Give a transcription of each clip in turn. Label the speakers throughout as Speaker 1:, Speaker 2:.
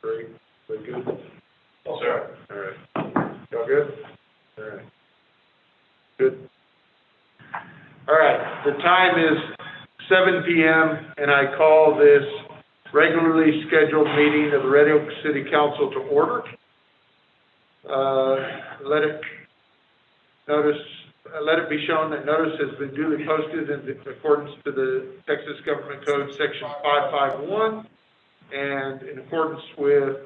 Speaker 1: Great. Very good.
Speaker 2: All set.
Speaker 1: All right. Y'all good? All right. Good. All right. The time is 7 p.m. and I call this regularly scheduled meeting of the Red Oak City Council to order. Let it be shown that notice has been duly posted in accordance to the Texas Government Code Section 551 and in accordance with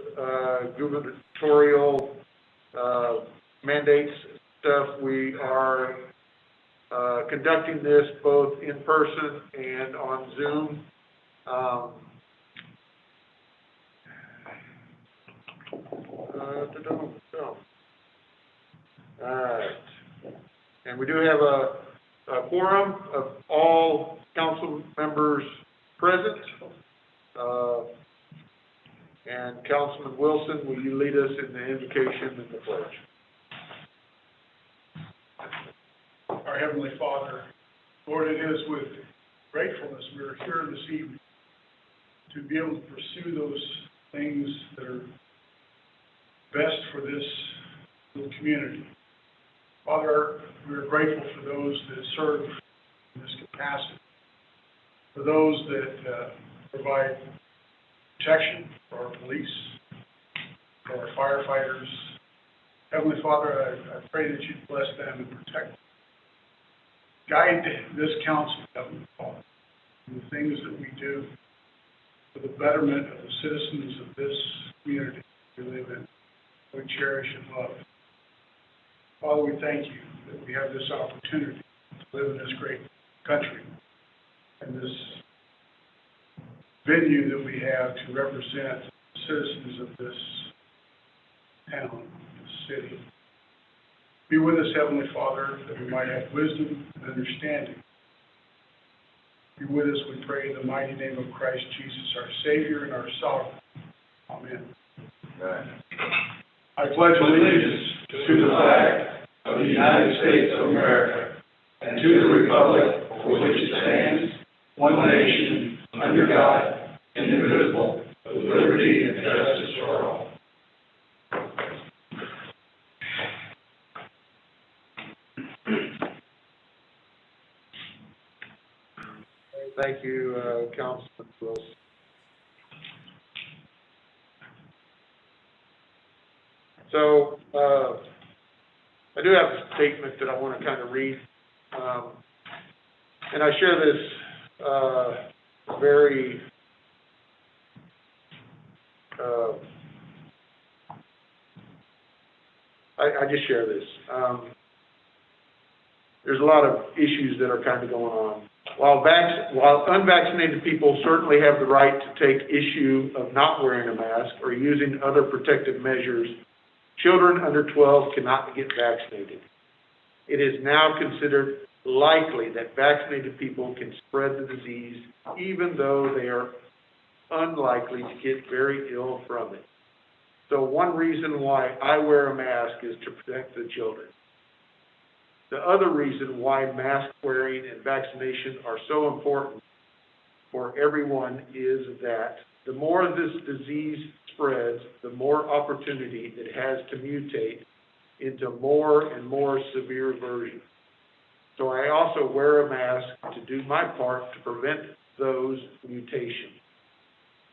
Speaker 1: gubernatorial mandates and stuff. We are conducting this both in person and on Zoom. All right. And we do have a quorum of all council members present. And Councilman Wilson, will you lead us in the invocation and the pledge?
Speaker 2: Our Heavenly Father, Lord, it is with gratefulness we are here this evening to be able to pursue those things that are best for this little community. Father, we are grateful for those that serve in this capacity, for those that provide protection for our police, for our firefighters. Heavenly Father, I pray that you bless them and protect them. Guide this council, Heavenly Father, in the things that we do for the betterment of the citizens of this community we live in, we cherish and love. Father, we thank you that we have this opportunity to live in this great country and this venue that we have to represent the citizens of this town, this city. Be with us, Heavenly Father, that we might have wisdom and understanding. Be with us, we pray, in the mighty name of Christ Jesus, our Savior and our Sovereign. Amen.
Speaker 3: Amen.
Speaker 2: I pledge allegiance
Speaker 3: To the flag of the United States of America and to the republic for which it stands, one nation, under God, indivisible, with liberty and justice for all.
Speaker 1: Thank you, Councilman Wilson. So, I do have a statement that I want to kind of read, and I share this very I just share this. There's a lot of issues that are kind of going on. While unvaccinated people certainly have the right to take issue of not wearing a mask or using other protective measures, children under 12 cannot get vaccinated. It is now considered likely that vaccinated people can spread the disease, even though they are unlikely to get very ill from it. So one reason why I wear a mask is to protect the children. The other reason why mask wearing and vaccination are so important for everyone is that the more this disease spreads, the more opportunity it has to mutate into more and more severe versions. So I also wear a mask to do my part to prevent those mutations.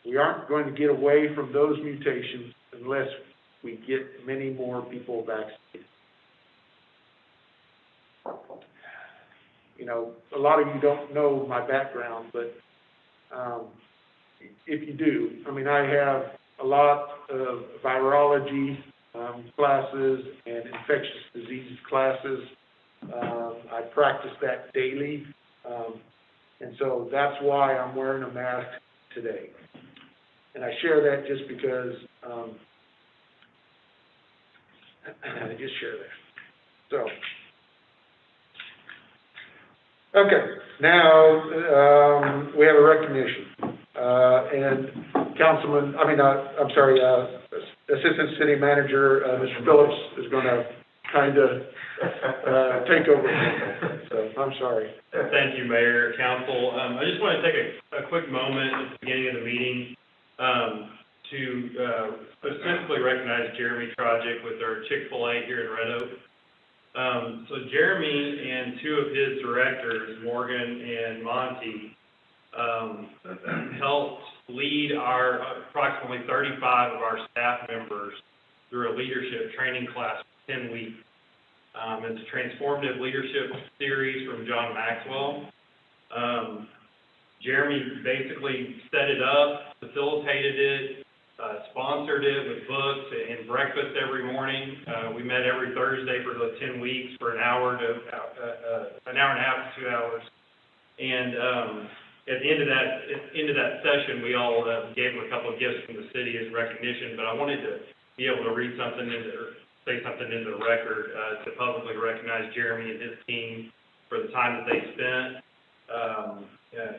Speaker 1: We aren't going to get away from those mutations unless we get many more people vaccinated. You know, a lot of you don't know my background, but if you do, I mean, I have a lot of virology classes and infectious disease classes. I practice that daily, and so that's why I'm wearing a mask today. And I share that just because I just share that. So, okay, now we have a recognition, and Assistant City Manager Mr. Phillips is going to kind of take over. So I'm sorry.
Speaker 4: Thank you, Mayor, Council. I just want to take a quick moment at the beginning of the meeting to specifically recognize Jeremy Trogic with our Chick-fil-A here in Red Oak. So Jeremy and two of his directors, Morgan and Monty, helped lead our approximately 35 of our staff members through a leadership training class for 10 weeks. It's a transformative leadership series from John Maxwell. Jeremy basically set it up, facilitated it, sponsored it with books and breakfast every morning. We met every Thursday for the 10 weeks for an hour and a half to 2 hours. And at the end of that session, we all gave him a couple of gifts from the city as recognition. But I wanted to be able to say something into the record to publicly recognize Jeremy and his team for the time that they spent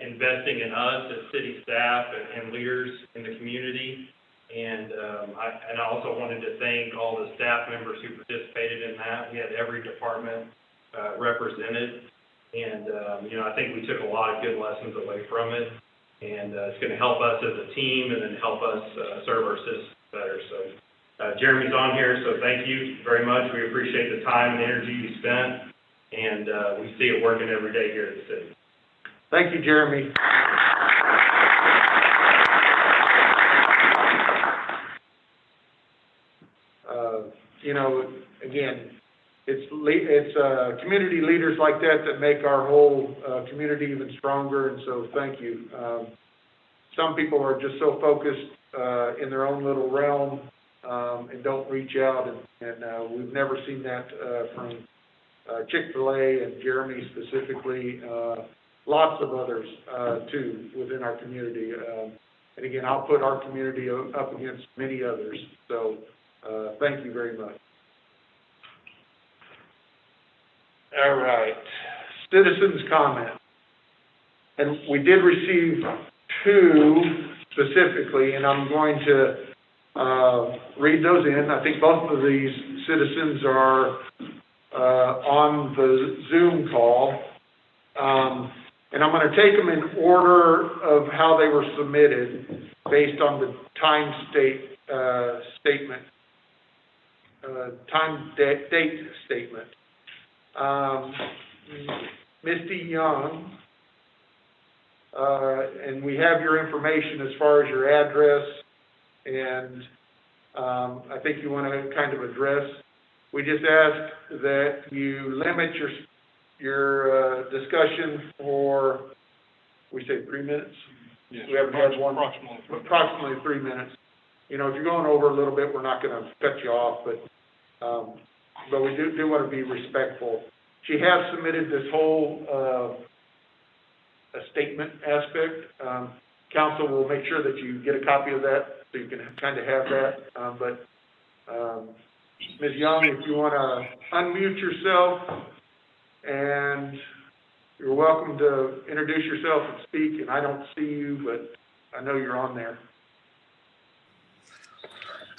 Speaker 4: investing in us as city staff and leaders in the community. And I also wanted to thank all the staff members who participated in that. We had every department represented. And, I think we took a lot of good lessons away from it. And it's going to help us as a team and then help us serve our citizens better. So Jeremy's on here, so thank you very much. We appreciate the time and energy you spent. And we see it working every day here at the city.
Speaker 1: Thank you, Jeremy. Again, it's community leaders like that make our whole community even stronger, and so thank you. Some people are just so focused in their own little realm and don't reach out, and we've never seen that from Chick-fil-A and Jeremy specifically. Lots of others, too, within our community. And again, I'll put our community up against many others. So thank you very much. All right. Citizens' comment. And we did receive two specifically, and I'm going to read those in. I think both of these citizens are on the Zoom call. And I'm going to take them in order of how they were submitted based on the date statement. Misty Young, and we have your information as far as your address, and I think you want to kind of address. We just ask that you limit your discussion for, we say 3 minutes?
Speaker 2: Yes,
Speaker 1: We haven't had one.
Speaker 2: approximately
Speaker 1: 3 minutes. If you're going over a little bit, we're not going to cut you off, but we do want to be respectful. She has submitted this whole statement aspect. Council will make sure that you get a copy of that so you can kind of have that. Ms. Young, if you want to unmute yourself, and you're welcome to introduce yourself and speak. And I don't see you, but I know you're on there.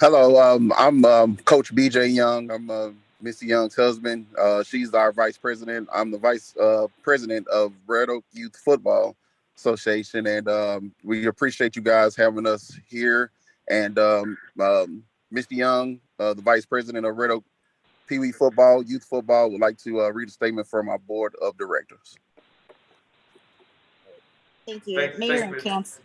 Speaker 5: Hello, I'm Coach BJ Young. I'm Missy Young's husband. She's our vice president. I'm the vice president of Red Oak Youth Football Association, and we appreciate you guys having us here. And Missy Young, the vice president of Red Oak Pee Wee Football, Youth Football, would like to read a statement from our board of directors.
Speaker 6: Thank you, Mayor and Council.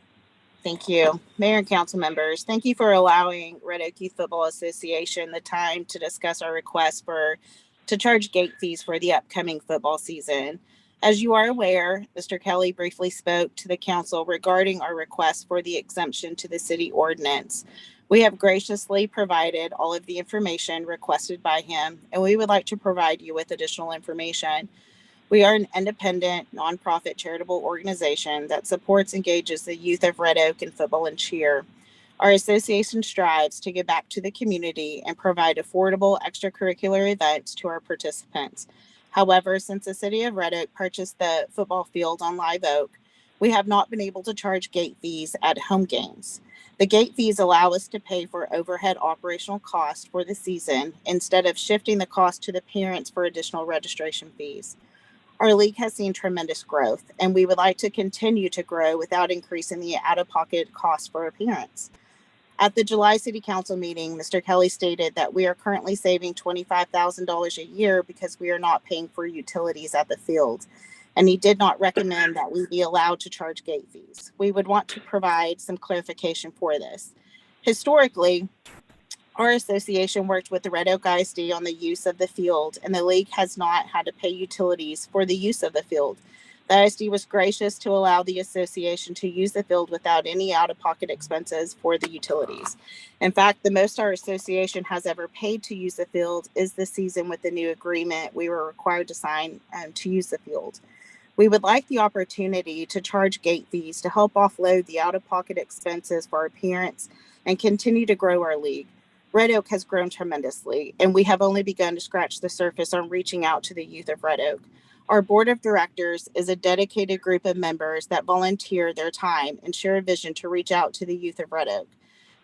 Speaker 6: Thank you, Mayor and Council members. Thank you for allowing Red Oak Youth Football Association the time to discuss our request to charge gate fees for the upcoming football season. As you are aware, Mr. Kelly briefly spoke to the council regarding our request for the exemption to the city ordinance. We have graciously provided all of the information requested by him, and we would like to provide you with additional information. We are an independent, nonprofit charitable organization that supports and engages the youth of Red Oak in football and cheer. Our association strives to give back to the community and provide affordable extracurricular events to our participants. However, since the city of Red Oak purchased the football field on Live Oak, we have not been able to charge gate fees at home games. The gate fees allow us to pay for overhead operational costs for the season instead of shifting the cost to the parents for additional registration fees. Our league has seen tremendous growth, and we would like to continue to grow without increasing the out-of-pocket cost for our parents. At the July City Council meeting, Mr. Kelly stated that we are currently saving $25,000 a year because we are not paying for utilities at the field. And he did not recommend that we be allowed to charge gate fees. We would want to provide some clarification for this. Historically, our association worked with the Red Oak ISD on the use of the field, and the league has not had to pay utilities for the use of the field. The ISD was gracious to allow the association to use the field without any out-of-pocket expenses for the utilities. In fact, the most our association has ever paid to use the field is the season with the new agreement we were required to sign to use the field. We would like the opportunity to charge gate fees to help offload the out-of-pocket expenses for our parents and continue to grow our league. Red Oak has grown tremendously, and we have only begun to scratch the surface on reaching out to the youth of Red Oak. Our board of directors is a dedicated group of members that volunteer their time and share a vision to reach out to the youth of Red Oak.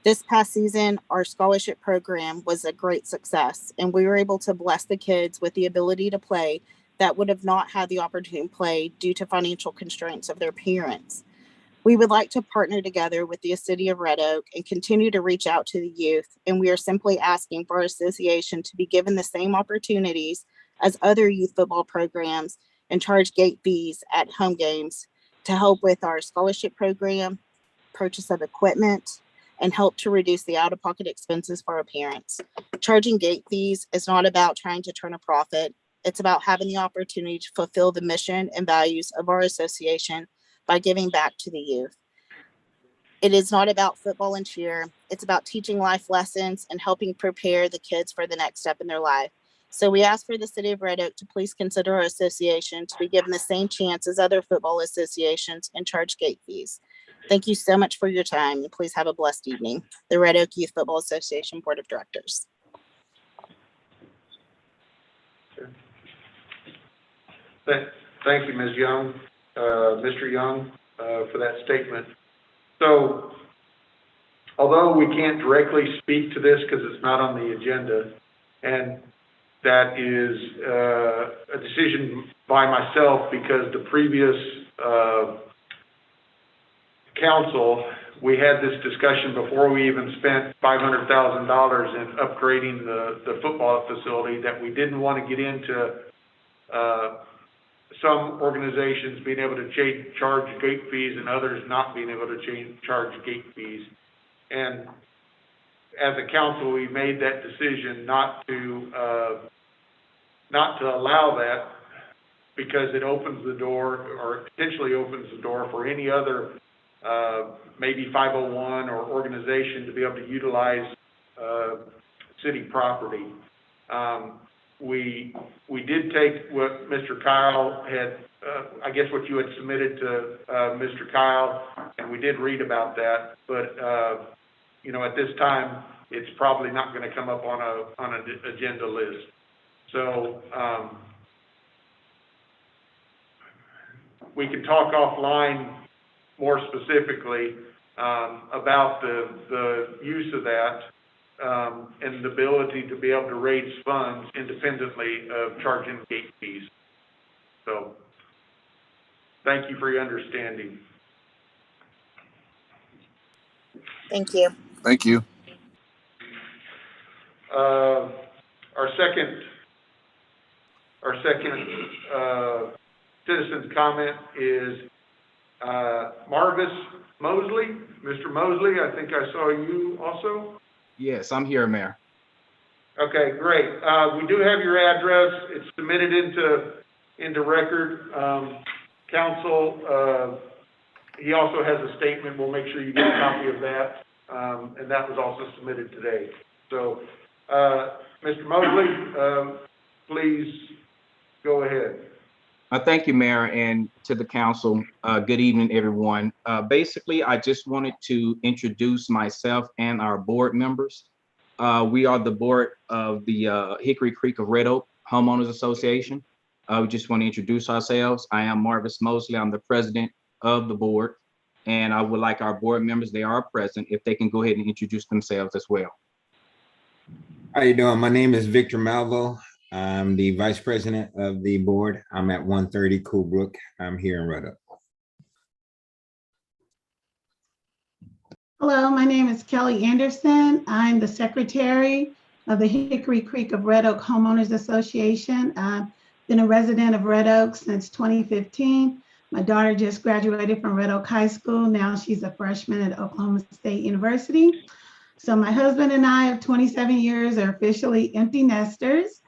Speaker 6: This past season, our scholarship program was a great success, and we were able to bless the kids with the ability to play that would have not had the opportunity to play due to financial constraints of their parents. We would like to partner together with the city of Red Oak and continue to reach out to the youth, and we are simply asking for our association to be given the same opportunities as other youth football programs and charge gate fees at home games to help with our scholarship program, purchase of equipment, and help to reduce the out-of-pocket expenses for our parents. Charging gate fees is not about trying to turn a profit. It's about having the opportunity to fulfill the mission and values of our association by giving back to the youth. It is not about football and cheer. It's about teaching life lessons and helping prepare the kids for the next step in their life. So we ask for the city of Red Oak to please consider our association to be given the same chance as other football associations and charge gate fees. Thank you so much for your time, and please have a blessed evening. The Red Oak Youth Football Association Board of Directors.
Speaker 1: Thank you, Ms. Young, Mr. Young, for that statement. So, although we can't directly speak to this because it's not on the agenda, and that is a decision by myself because the previous council, we had this discussion before we even spent $500,000 in upgrading the football facility, that we didn't want to get into some organizations being able to charge gate fees and others not being able to charge gate fees. And as a council, we made that decision not to allow that, because it opens the door, or potentially opens the door, for any other maybe 501 or organization to be able to utilize city property. We did take what Mr. Kyle had, I guess what you had submitted to Mr. Kyle, and we did read about that. But you know, at this time, it's probably not going to come up on an agenda list. So we can talk offline more specifically about the use of that. And the ability to be able to raise funds independently of charging gate fees. So, thank you for your understanding.
Speaker 6: Thank you.
Speaker 5: Thank you.
Speaker 1: Our second citizen's comment is Marvis Mosley. Mr. Mosley, I think I saw you also.
Speaker 7: Yes, I'm here, Mayor.
Speaker 1: Okay, great. We do have your address. It's submitted into record. Council, he also has a statement. We'll make sure you get a copy of that. And that was also submitted today. So, Mr. Mosley, please go ahead.
Speaker 7: Thank you, Mayor, and to the council. Good evening, everyone. Basically, I just wanted to introduce myself and our board members. We are the board of the Hickory Creek of Red Oak Homeowners Association. We just want to introduce ourselves. I am Marvis Mosley. I'm the president of the board, and I would like our board members, they are present, if they can go ahead and introduce themselves as well.
Speaker 8: How you doing? My name is Victor Malvo. I'm the vice president of the board. I'm at 130 Coolbrook. I'm here in Red Oak.
Speaker 9: Hello, my name is Kelly Anderson. I'm the secretary of the Hickory Creek of Red Oak Homeowners Association. I've been a resident of Red Oak since 2015. My daughter just graduated from Red Oak High School. Now she's a freshman at Oklahoma State University. So my husband and I of 27 years are officially empty nesters.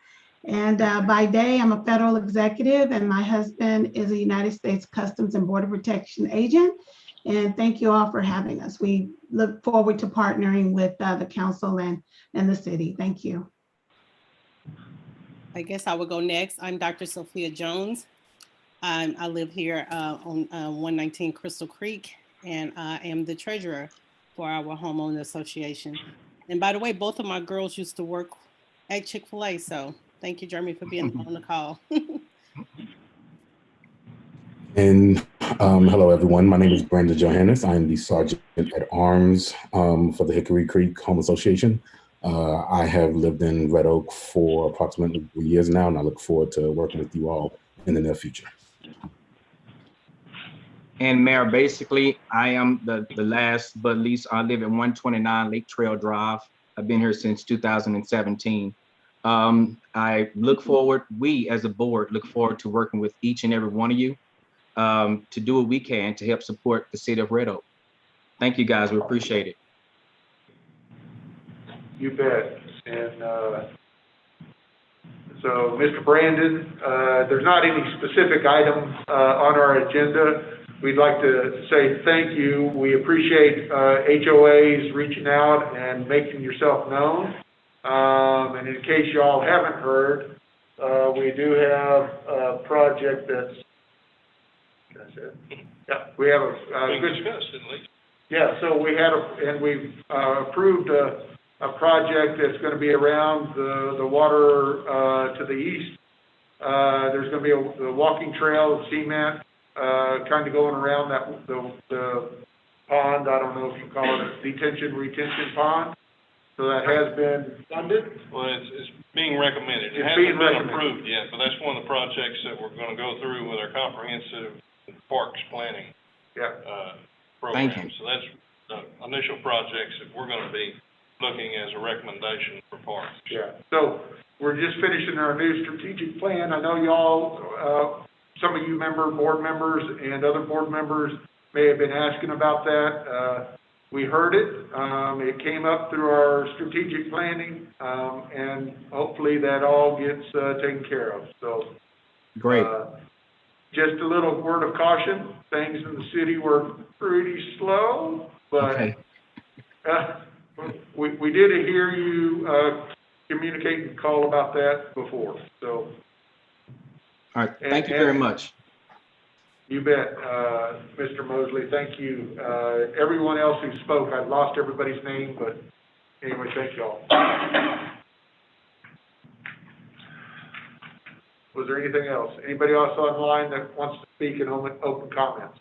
Speaker 9: And by day, I'm a federal executive, and my husband is a United States Customs and Border Protection agent. And thank you all for having us. We look forward to partnering with the council and the city. Thank you.
Speaker 10: I guess I will go next. I'm Dr. Sophia Jones. I live here on 119 Crystal Creek, and I am the treasurer for our homeowner association. And by the way, both of my girls used to work at Chick-fil-A, so thank you, Jeremy, for being on the call.
Speaker 11: And hello, everyone. My name is Brandon Johannes. I'm the Sergeant at Arms for the Hickory Creek Home Association. I have lived in Red Oak for approximately 3 years now, and I look forward to working with you all in the near future.
Speaker 7: And Mayor, basically, I am the last but least. I live at 129 Lake Trail Drive. I've been here since 2017. I look forward, we as a board look forward to working with each and every one of you to do what we can to help support the city of Red Oak. Thank you, guys. We appreciate it.
Speaker 1: You bet. And so, Mr. Brandon, there's not any specific items on our agenda. We'd like to say thank you. We appreciate HOAs reaching out and making yourself known. And in case you all haven't heard, we do have a project that's it. Yeah, we have a good discussed at least. Yeah, so we had we've approved a project that's going to be around the water to the east. There's going to be a walking trail of cement kind of going around the pond. I don't know if you call it a retention pond. So that has been funded.
Speaker 12: Well, it's being recommended. It
Speaker 1: It's
Speaker 12: hasn't
Speaker 1: being
Speaker 12: been
Speaker 1: recommended.
Speaker 12: approved yet, but that's one of the projects that we're going to go through with our comprehensive parks planning program.
Speaker 7: Thank you.
Speaker 12: So that's the initial projects that we're going to be looking as a recommendation for parks.
Speaker 1: Yeah, so we're just finishing our new strategic plan. I know y'all, some of you board members and other board members may have been asking about that. We heard it. It came up through our strategic planning, and hopefully that all gets taken care of. So
Speaker 7: Great.
Speaker 1: Just a little word of caution, things in the city were pretty slow, but
Speaker 7: Okay.
Speaker 1: We did hear you communicate and call about that before, so.
Speaker 7: All right. Thank you very much.
Speaker 1: You bet, Mr. Mosley, thank you. Everyone else who spoke, I lost everybody's name, but anyway, thank you all. Was there anything else? Anybody else online that wants to speak in open comments?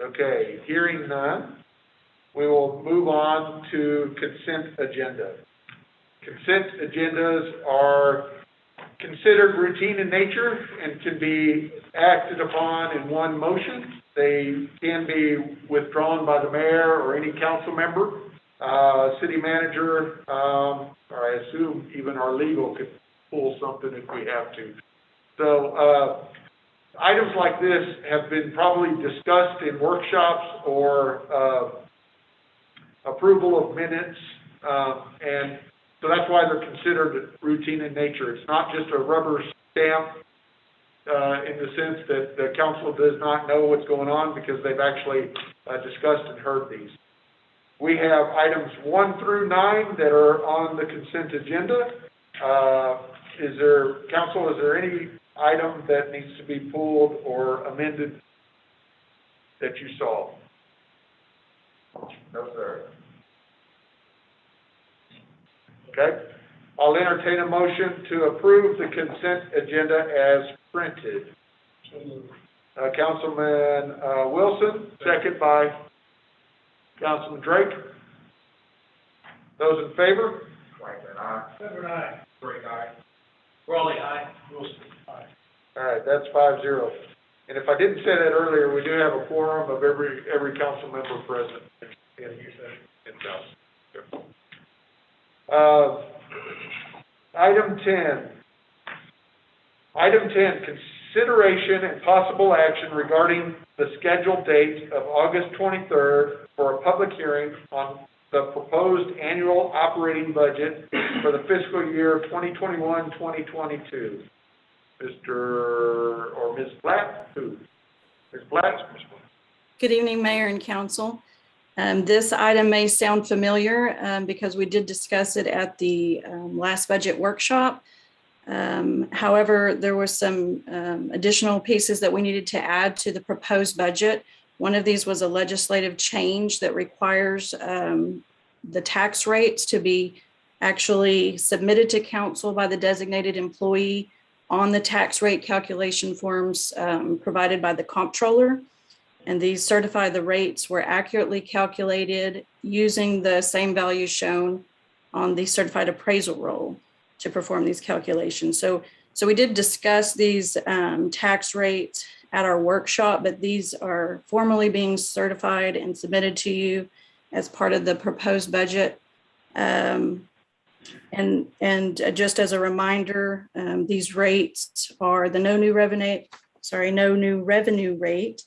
Speaker 1: Okay, hearing none, we will move on to consent agenda. Consent agendas are considered routine in nature and can be acted upon in one motion. They can be withdrawn by the mayor or any council member, city manager, or I assume even our legal could pull something if we have to. So items like this have been probably discussed in workshops or approval of minutes, and so that's why they're considered routine in nature. It's not just a rubber stamp in the sense that the council does not know what's going on because they've actually discussed and heard these. We have items 1 through 9 that are on the consent agenda. Is there any item that needs to be pulled or amended that you saw? No, sir. Okay. I'll entertain a motion to approve the consent agenda as printed. Councilman Wilson, second by Councilman Drake. Those in favor?
Speaker 3: Franklin, aye.
Speaker 2: Edward, aye.
Speaker 3: Drake, aye. Raleigh, aye.
Speaker 2: Wilson, aye.
Speaker 1: All right, that's 5-0. And if I didn't say that earlier, we do have a quorum of every council member present in South. Item 10. Item 10, consideration and possible action regarding the scheduled date of August 23rd for a public hearing on the proposed annual operating budget for the fiscal year 2021-2022. Mr. or Ms. Blatt, who? Ms. Blatt?
Speaker 13: Good evening, Mayor and Council. This item may sound familiar because we did discuss it at the last budget workshop. However, there were some additional pieces that we needed to add to the proposed budget. One of these was a legislative change that requires the tax rates to be actually submitted to council by the designated employee on the tax rate calculation forms provided by the comptroller. And these certify the rates were accurately calculated using the same values shown on the certified appraisal roll to perform these calculations. So we did discuss these tax rates at our workshop, but these are formally being certified and submitted to you as part of the proposed budget. And just as a reminder, these rates are the no new revenue rate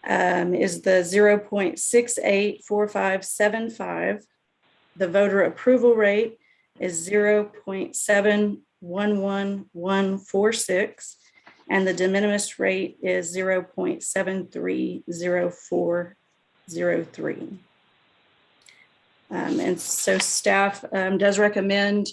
Speaker 13: is the 0.684575. The voter approval rate is 0.711146, and the de minimis rate is 0.730403. And so staff does recommend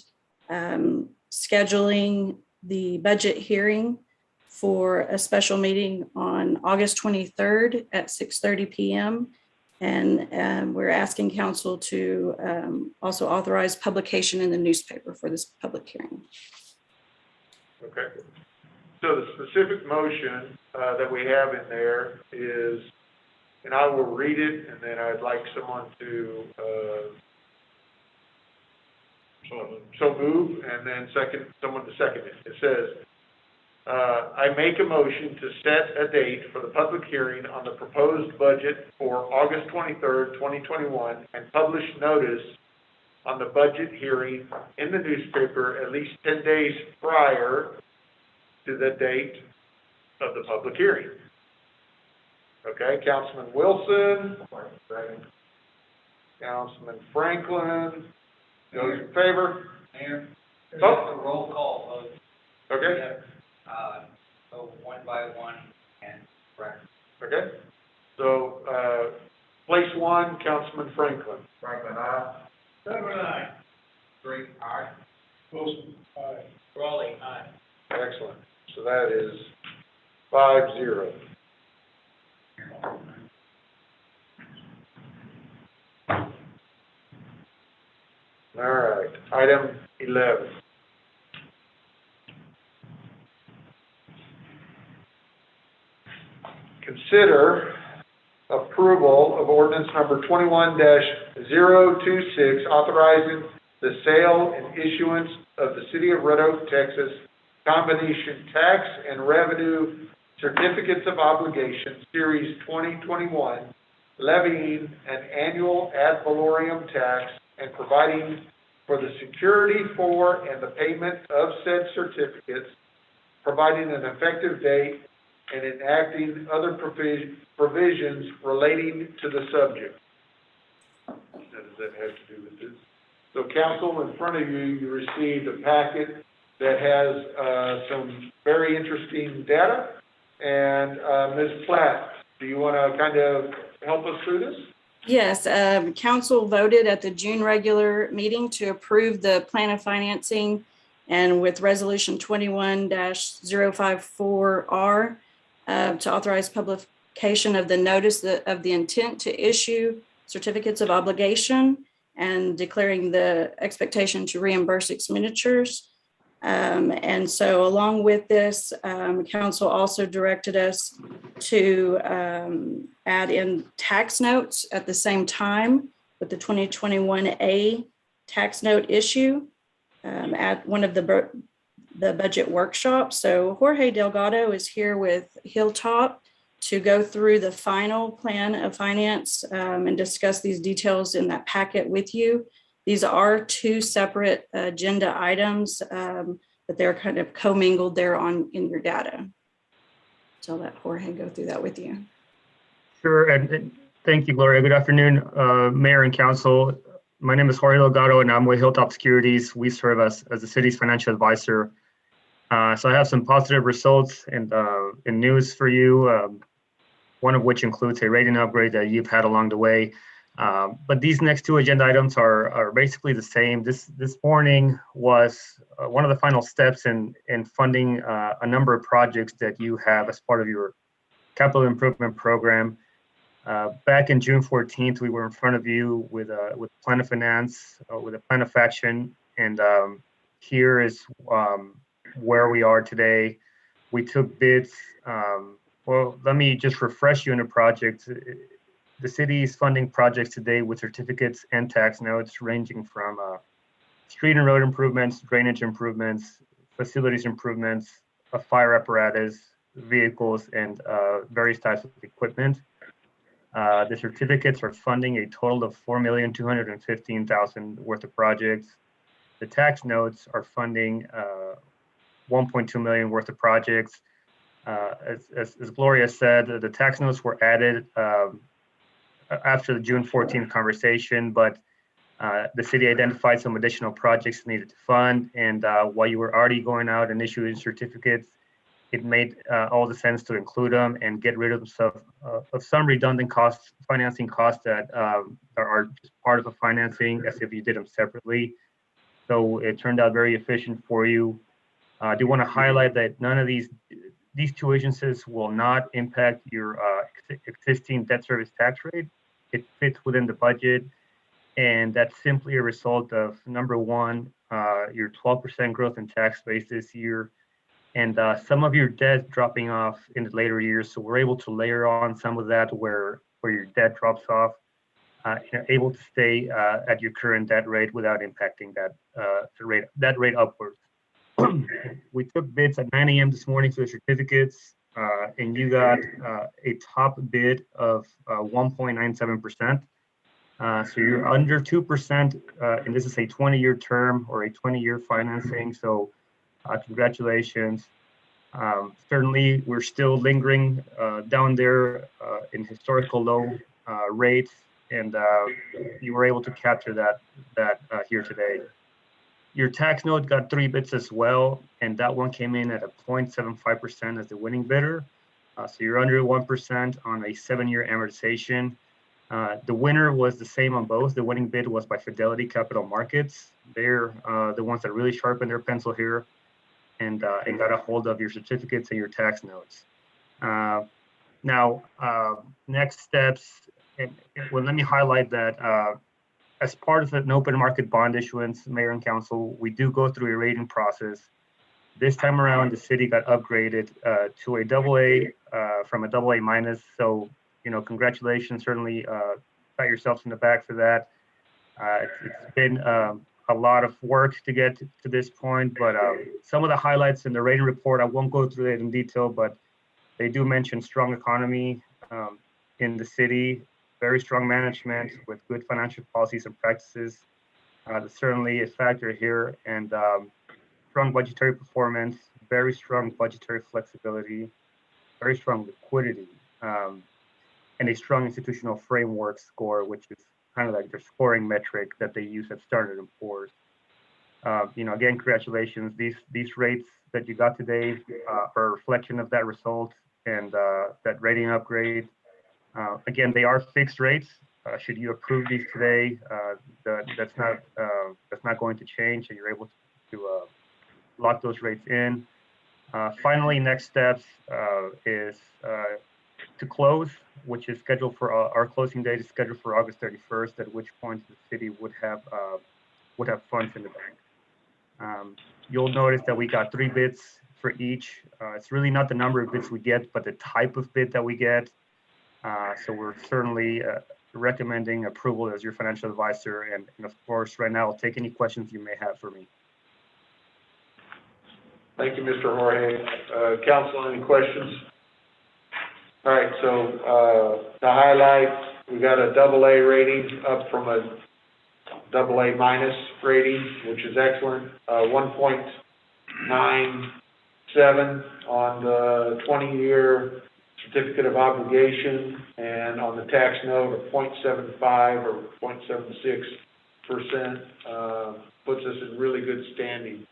Speaker 13: scheduling the budget hearing for a special meeting on August 23rd at 6:30 p.m. And we're asking council to also authorize publication in the newspaper for this public hearing.
Speaker 1: Okay. So the specific motion that we have in there is, and I will read it, and then I'd like someone to so move, and then someone to second it. It says, I make a motion to set a date for the public hearing on the proposed budget for August 23rd, 2021, and publish notice on the budget hearing in the newspaper at least 10 days prior to the date of the public hearing. Okay, Councilman Wilson, Councilman Franklin, those in favor?
Speaker 3: Mayor, there's
Speaker 1: Oh.
Speaker 3: a roll call vote.
Speaker 1: Okay,
Speaker 3: So one by one and correct.
Speaker 1: okay. So, place one, Councilman Franklin.
Speaker 3: Franklin, aye.
Speaker 2: Sedgwick, aye.
Speaker 3: Drake, aye.
Speaker 2: Wilson, aye.
Speaker 3: Raleigh, aye.
Speaker 1: Excellent. So that is 5-0. All right, item 11. Consider approval of ordinance number 21-026, authorizing the sale and issuance of the City of Red Oak, Texas, combination tax and revenue certificates of obligation, Series 2021, levying an annual ad valorem tax and providing for the security for and the payment of said certificates, providing an effective date, and enacting other provisions relating to the subject. What does that have to do with this? So council, in front of you, you received a packet that has some very interesting data. And Ms. Platt, do you want to kind of help us through this?
Speaker 13: Yes, council voted at the June regular meeting to approve the plan of financing, and with resolution 21-054R to authorize publication of the notice of the intent to issue certificates of obligation and declaring the expectation to reimburse expenditures. And so along with this, council also directed us to add in tax notes at the same time with the 2021A tax note issue. At one of the the budget workshop. So Jorge Delgado is here with Hilltop to go through the final plan of finance and discuss these details in that packet with you. These are two separate agenda items, but they're kind of commingled there in your data. So I'll let Jorge go through that with you.
Speaker 14: Sure, and thank you, Gloria. Good afternoon, Mayor and Council. My name is Jorge Delgado, and I'm with Hilltop Securities. We serve as the city's financial advisor. So I have some positive results and news for you, one of which includes a rating upgrade that you've had along the way. But these next two agenda items are basically the same. This morning was one of the final steps in funding a number of projects that you have as part of your capital improvement program. Back in June 14th, we were in front of you with a plan of finance, with a plan of action, and here is where we are today. We took bids. Well, let me just refresh you on the project. The city is funding projects today with certificates and tax notes ranging from street and road improvements, drainage improvements, facilities improvements, a fire apparatus, vehicles, and various types of equipment. The certificates are funding a total of $4,215,000 worth of projects. The tax notes are funding $1.2 million worth of projects. As Gloria said, the tax notes were added after the June 14th conversation, but the city identified some additional projects needed to fund. And while you were already going out and issuing certificates, it made all the sense to include them and get rid of some redundant costs, financing costs that are just part of the financing as if you did them separately. So it turned out very efficient for you. I do want to highlight that none of these two agencies will not impact your existing debt service tax rate. It fits within the budget, and that's simply a result of, number one, your 12% growth in tax base this year, and some of your debt dropping off in the later years. So we're able to layer on some of that where your debt drops off, and you're able to stay at your current debt rate without impacting that rate upwards. We took bids at 9 a.m. this morning for the certificates, and you got a top bid of 1.97%. So you're under 2%, and this is a 20-year term or a 20-year financing. So congratulations. Certainly, we're still lingering down there in historical low rates, and you were able to capture that here today. Your tax note got 3 bids as well, and that one came in at a 0.75% as the winning bidder. So you're under 1% on a 7-year amortization. The winner was the same on both. The winning bid was by Fidelity Capital Markets. They're the ones that really sharpened their pencil here and got a hold of your certificates and your tax notes. Now, next steps, well, let me highlight that as part of an open market bond issuance, Mayor and Council, we do go through a rating process. This time around, the city got upgraded to a AA from a AA minus. So, congratulations, certainly pat yourselves in the back for that. It's been a lot of work to get to this point, but some of the highlights in the rating report, I won't go through it in detail, but they do mention strong economy in the city, very strong management with good financial policies and practices. That's certainly a factor here, and strong budgetary performance, very strong budgetary flexibility, very strong liquidity, and a strong institutional framework score, which is kind of like their scoring metric that they use at Standard & Poor's. Again, congratulations. These rates that you got today are a reflection of that result and that rating upgrade. Again, they are fixed rates. Should you approve these today, that's not going to change, and you're able to lock those rates in. Finally, next steps is to close, which is scheduled for our closing date is scheduled for August 31st, at which point the city would have funds in the bank. You'll notice that we got 3 bids for each. It's really not the number of bids we get, but the type of bid that we get. So we're certainly recommending approval as your financial advisor. And of course, right now, I'll take any questions you may have for me.
Speaker 1: Thank you, Mr. Jorge. Council, any questions? All right, so, to highlight, we got a AA rating up from a AA minus rating, which is excellent. 1.97 on the 20-year certificate of obligation, and on the tax note, a 0.75 or 0.76%, puts us in really good standing.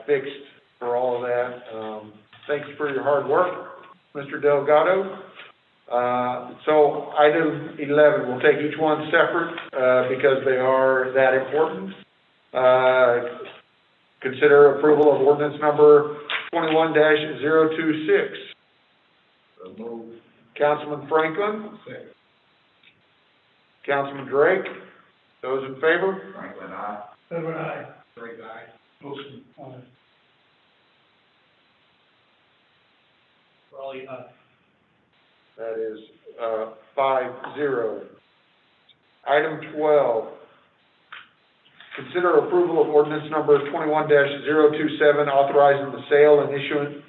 Speaker 1: Fixed for all of that. Thank you for your hard work, Mr. Delgado. So item 11, we'll take each one separate, because they are that important. Consider approval of ordinance number 21-026. Councilman Franklin? Councilman Drake? Those in favor?
Speaker 3: Franklin, aye.
Speaker 2: Edwin, aye.
Speaker 3: Drake, aye.
Speaker 2: Wilson, aye.
Speaker 3: Raleigh, aye.
Speaker 1: That is 5-0. Item 12. Consider approval of ordinance number 21-027, authorizing the sale and issuance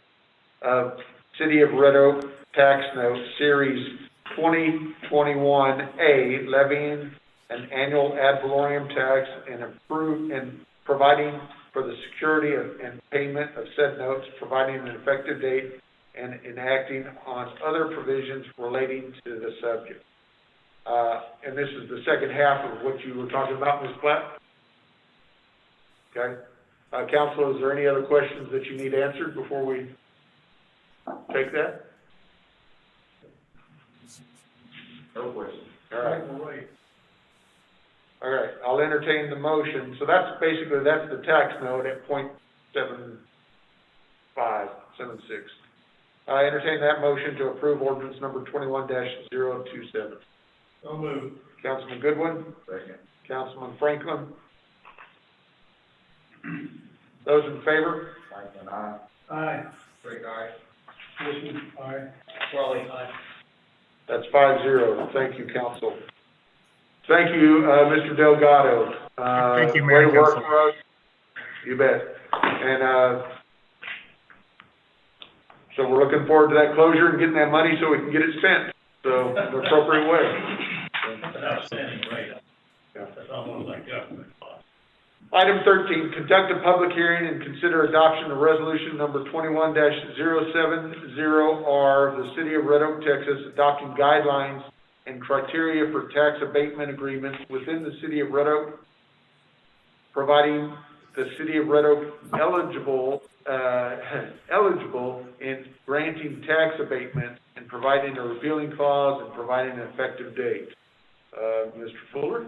Speaker 1: of City of Red Oak tax note series 2021A, levying an annual ad valorem tax and providing for the security and payment of said notes, providing an effective date, and enacting on other provisions relating to the subject. And this is the second half of what you were talking about, Ms. Platt. Okay. Council, is there any other questions that you need answered before we take that?
Speaker 3: No question.
Speaker 1: All right. All right, I'll entertain the motion. So that's basically, that's the tax note at 0.7576. I entertain that motion to approve ordinance number 21-027.
Speaker 3: So moved.
Speaker 1: Councilman Goodwin?
Speaker 3: Second.
Speaker 1: Councilman Franklin? Those in favor?
Speaker 3: Franklin, aye.
Speaker 2: Aye.
Speaker 3: Drake, aye.
Speaker 2: Wilson, aye.
Speaker 3: Raleigh, aye.
Speaker 1: That's 5-0. Thank you, council. Thank you, Mr. Delgado.
Speaker 14: Thank you,
Speaker 1: way
Speaker 14: Mayor
Speaker 1: to
Speaker 14: and
Speaker 1: work
Speaker 14: Council.
Speaker 1: for us. You bet. And, so we're looking forward to that closure and getting that money so we can get it spent, so the appropriate way.
Speaker 3: That's an outstanding rate.
Speaker 1: Yeah.
Speaker 3: That's almost like government.
Speaker 1: Item 13, conduct a public hearing and consider adoption of resolution number 21-070R, the City of Red Oak, Texas, adopting guidelines and criteria for tax abatement agreements within the City of Red Oak, providing the City of Red Oak eligible in granting tax abatement, and providing a repealing clause and providing an effective date. Mr. Fuller?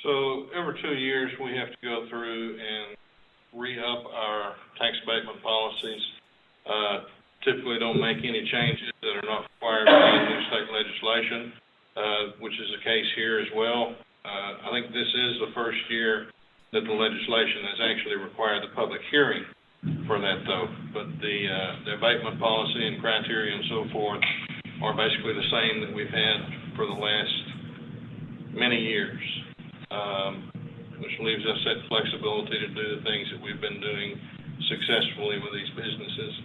Speaker 12: So every 2 years, we have to go through and re-up our tax abatement policies. Typically don't make any changes that are not required by new state legislation, which is the case here as well. I think this is the first year that the legislation has actually required the public hearing for that, though. But the abatement policy and criteria and so forth are basically the same that we've had for the last many years, which leaves us that flexibility to do the things that we've been doing successfully with these businesses.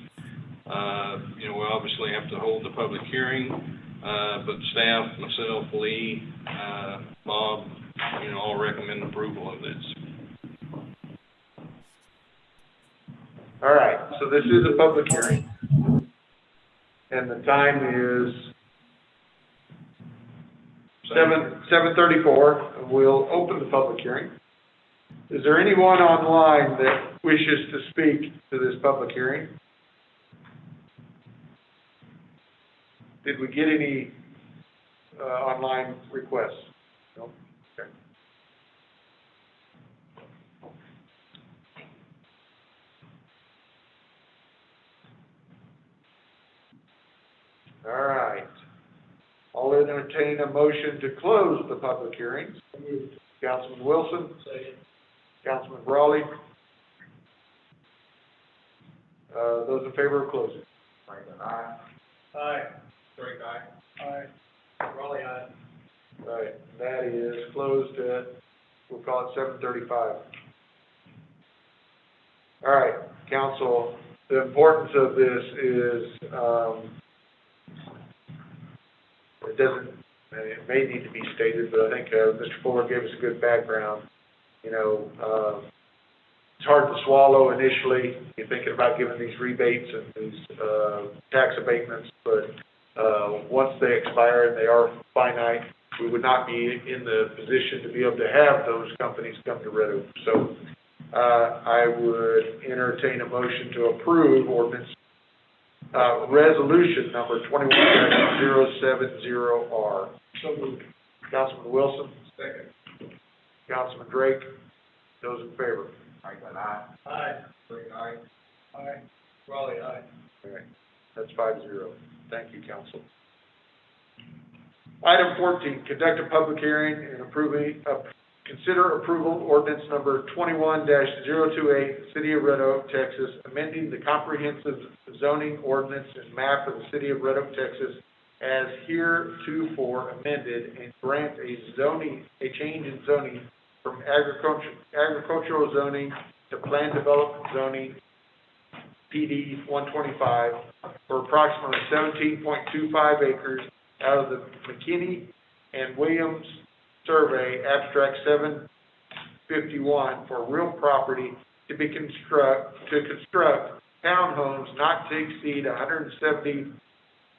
Speaker 12: We obviously have to hold the public hearing, but staff, myself, Lee, Bob, all recommend approval of this.
Speaker 1: All right, so this is a public hearing, and the time is 7:34. We'll open the public hearing. Is there anyone online that wishes to speak to this public hearing? Did we get any online requests? No? Okay. All right. I'll entertain a motion to close the public hearings. Councilman Wilson.
Speaker 3: Second.
Speaker 1: Councilman Brawley. Those in favor of closing?
Speaker 3: Franklin, aye.
Speaker 2: Aye.
Speaker 3: Drake, aye.
Speaker 2: Aye.
Speaker 3: Raleigh, aye.
Speaker 1: All right, that is closed at, we'll call it 7:35. All right, council, the importance of this is, it may need to be stated, but I think, Mr. Fuller gave us a good background. You know, it's hard to swallow initially, you're thinking about giving these rebates and these, tax abatements, but, once they expire and they are finite, we would not be in the position to be able to have those companies come to Red Oak. So, I would entertain a motion to approve ordinance, resolution number 21-070R.
Speaker 2: So moved.
Speaker 1: Councilman Wilson,
Speaker 3: Second.
Speaker 1: Councilman Drake, those in favor?
Speaker 3: Aye. Aye. Aye.
Speaker 2: Aye.
Speaker 3: Raleigh, aye.
Speaker 1: All right, that's 5-0. Thank you, council. Item 14, conduct a public hearing and consider approval ordinance number 21-028, City of Red Oak, Texas, amending the comprehensive zoning ordinance and map of the City of Red Oak, Texas, as heretofore amended, and grant a change in zoning from agricultural zoning to planned development zoning, PD 125, for approximately 17.25 acres out of the McKinney and Williams Survey, Abstract 751, for real property to construct townhomes not to exceed 170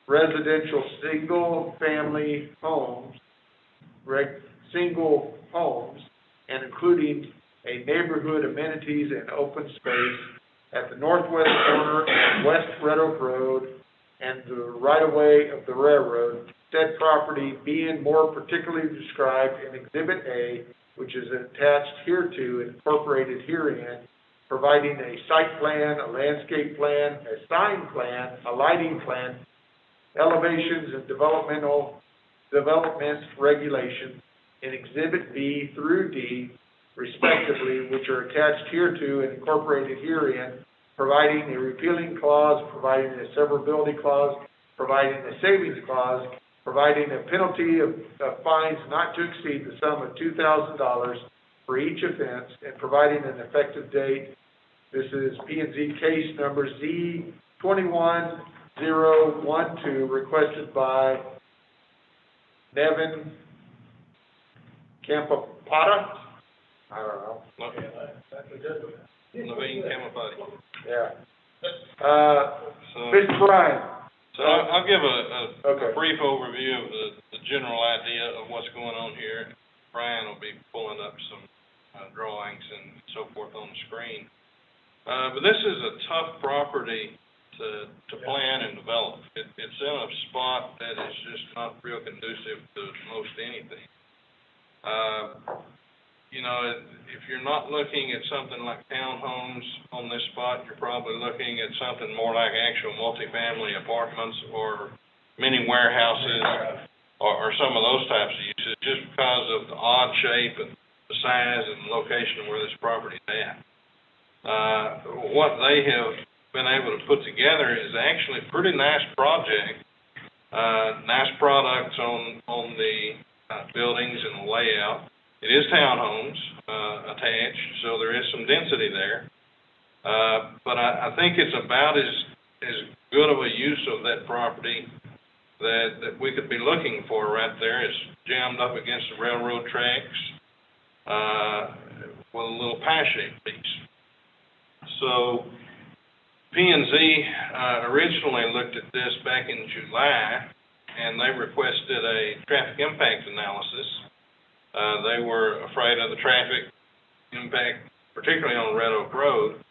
Speaker 1: residential single-family homes, single homes, and including a neighborhood amenities and open space at the northwest corner of West Red Oak Road and the right-of-way of the railroad, said property being more particularly described in Exhibit A, which is attached hereto and incorporated herein, providing a site plan, a landscape plan, a sign plan, a lighting plan, elevations and development regulations in Exhibit B through D, respectively, which are attached hereto and incorporated herein, providing a repealing clause, providing a severability clause, providing a savings clause, providing a penalty of fines not to exceed the sum of $2,000 for each offense, and providing an effective date. This is P&Z case number Z21012, requested by Nevin Campapata. I don't know.
Speaker 12: Naveen Campapati.
Speaker 1: Yeah. Mr. Bryan.
Speaker 12: So I'll give a
Speaker 1: Okay.
Speaker 12: brief overview of the general idea of what's going on here. Brian will be pulling up some drawings and so forth on the screen. But this is a tough property to plan and develop. It's in a spot that is just not real conducive to most anything. You know, if you're not looking at something like townhomes on this spot, you're probably looking at something more like actual multifamily apartments or mini warehouses or some of those types of uses, just because of the odd shape and the size and location of where this property is at. What they have been able to put together is actually a pretty nice project, nice products on the buildings and the layout. It is townhomes attached, so there is some density there. But I think it's about as good of a use of that property that we could be looking for right there. It's jammed up against the railroad tracks with a little pie-shaped piece. So P&Z originally looked at this back in July, and they requested a traffic impact analysis. They were afraid of the traffic impact, particularly on Red Oak Road.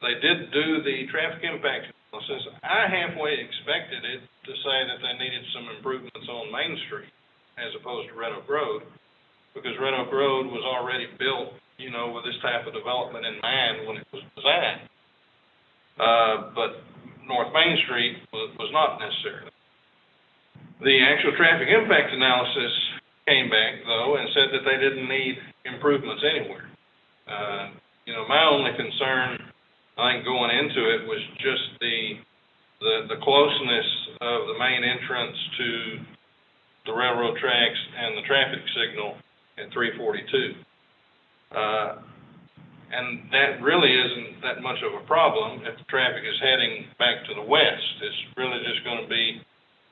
Speaker 12: They did do the traffic impact analysis. I halfway expected it to say that they needed some improvements on Main Street as opposed to Red Oak Road, because Red Oak Road was already built, you know, with this type of development in mind when it was designed. But North Main Street was not necessarily. The actual traffic impact analysis came back, though, and said that they didn't need improvements anywhere. You know, my only concern, I think, going into it was just the closeness of the main entrance to the railroad tracks and the traffic signal at 342. And that really isn't that much of a problem if the traffic is heading back to the west. It's really just gonna be,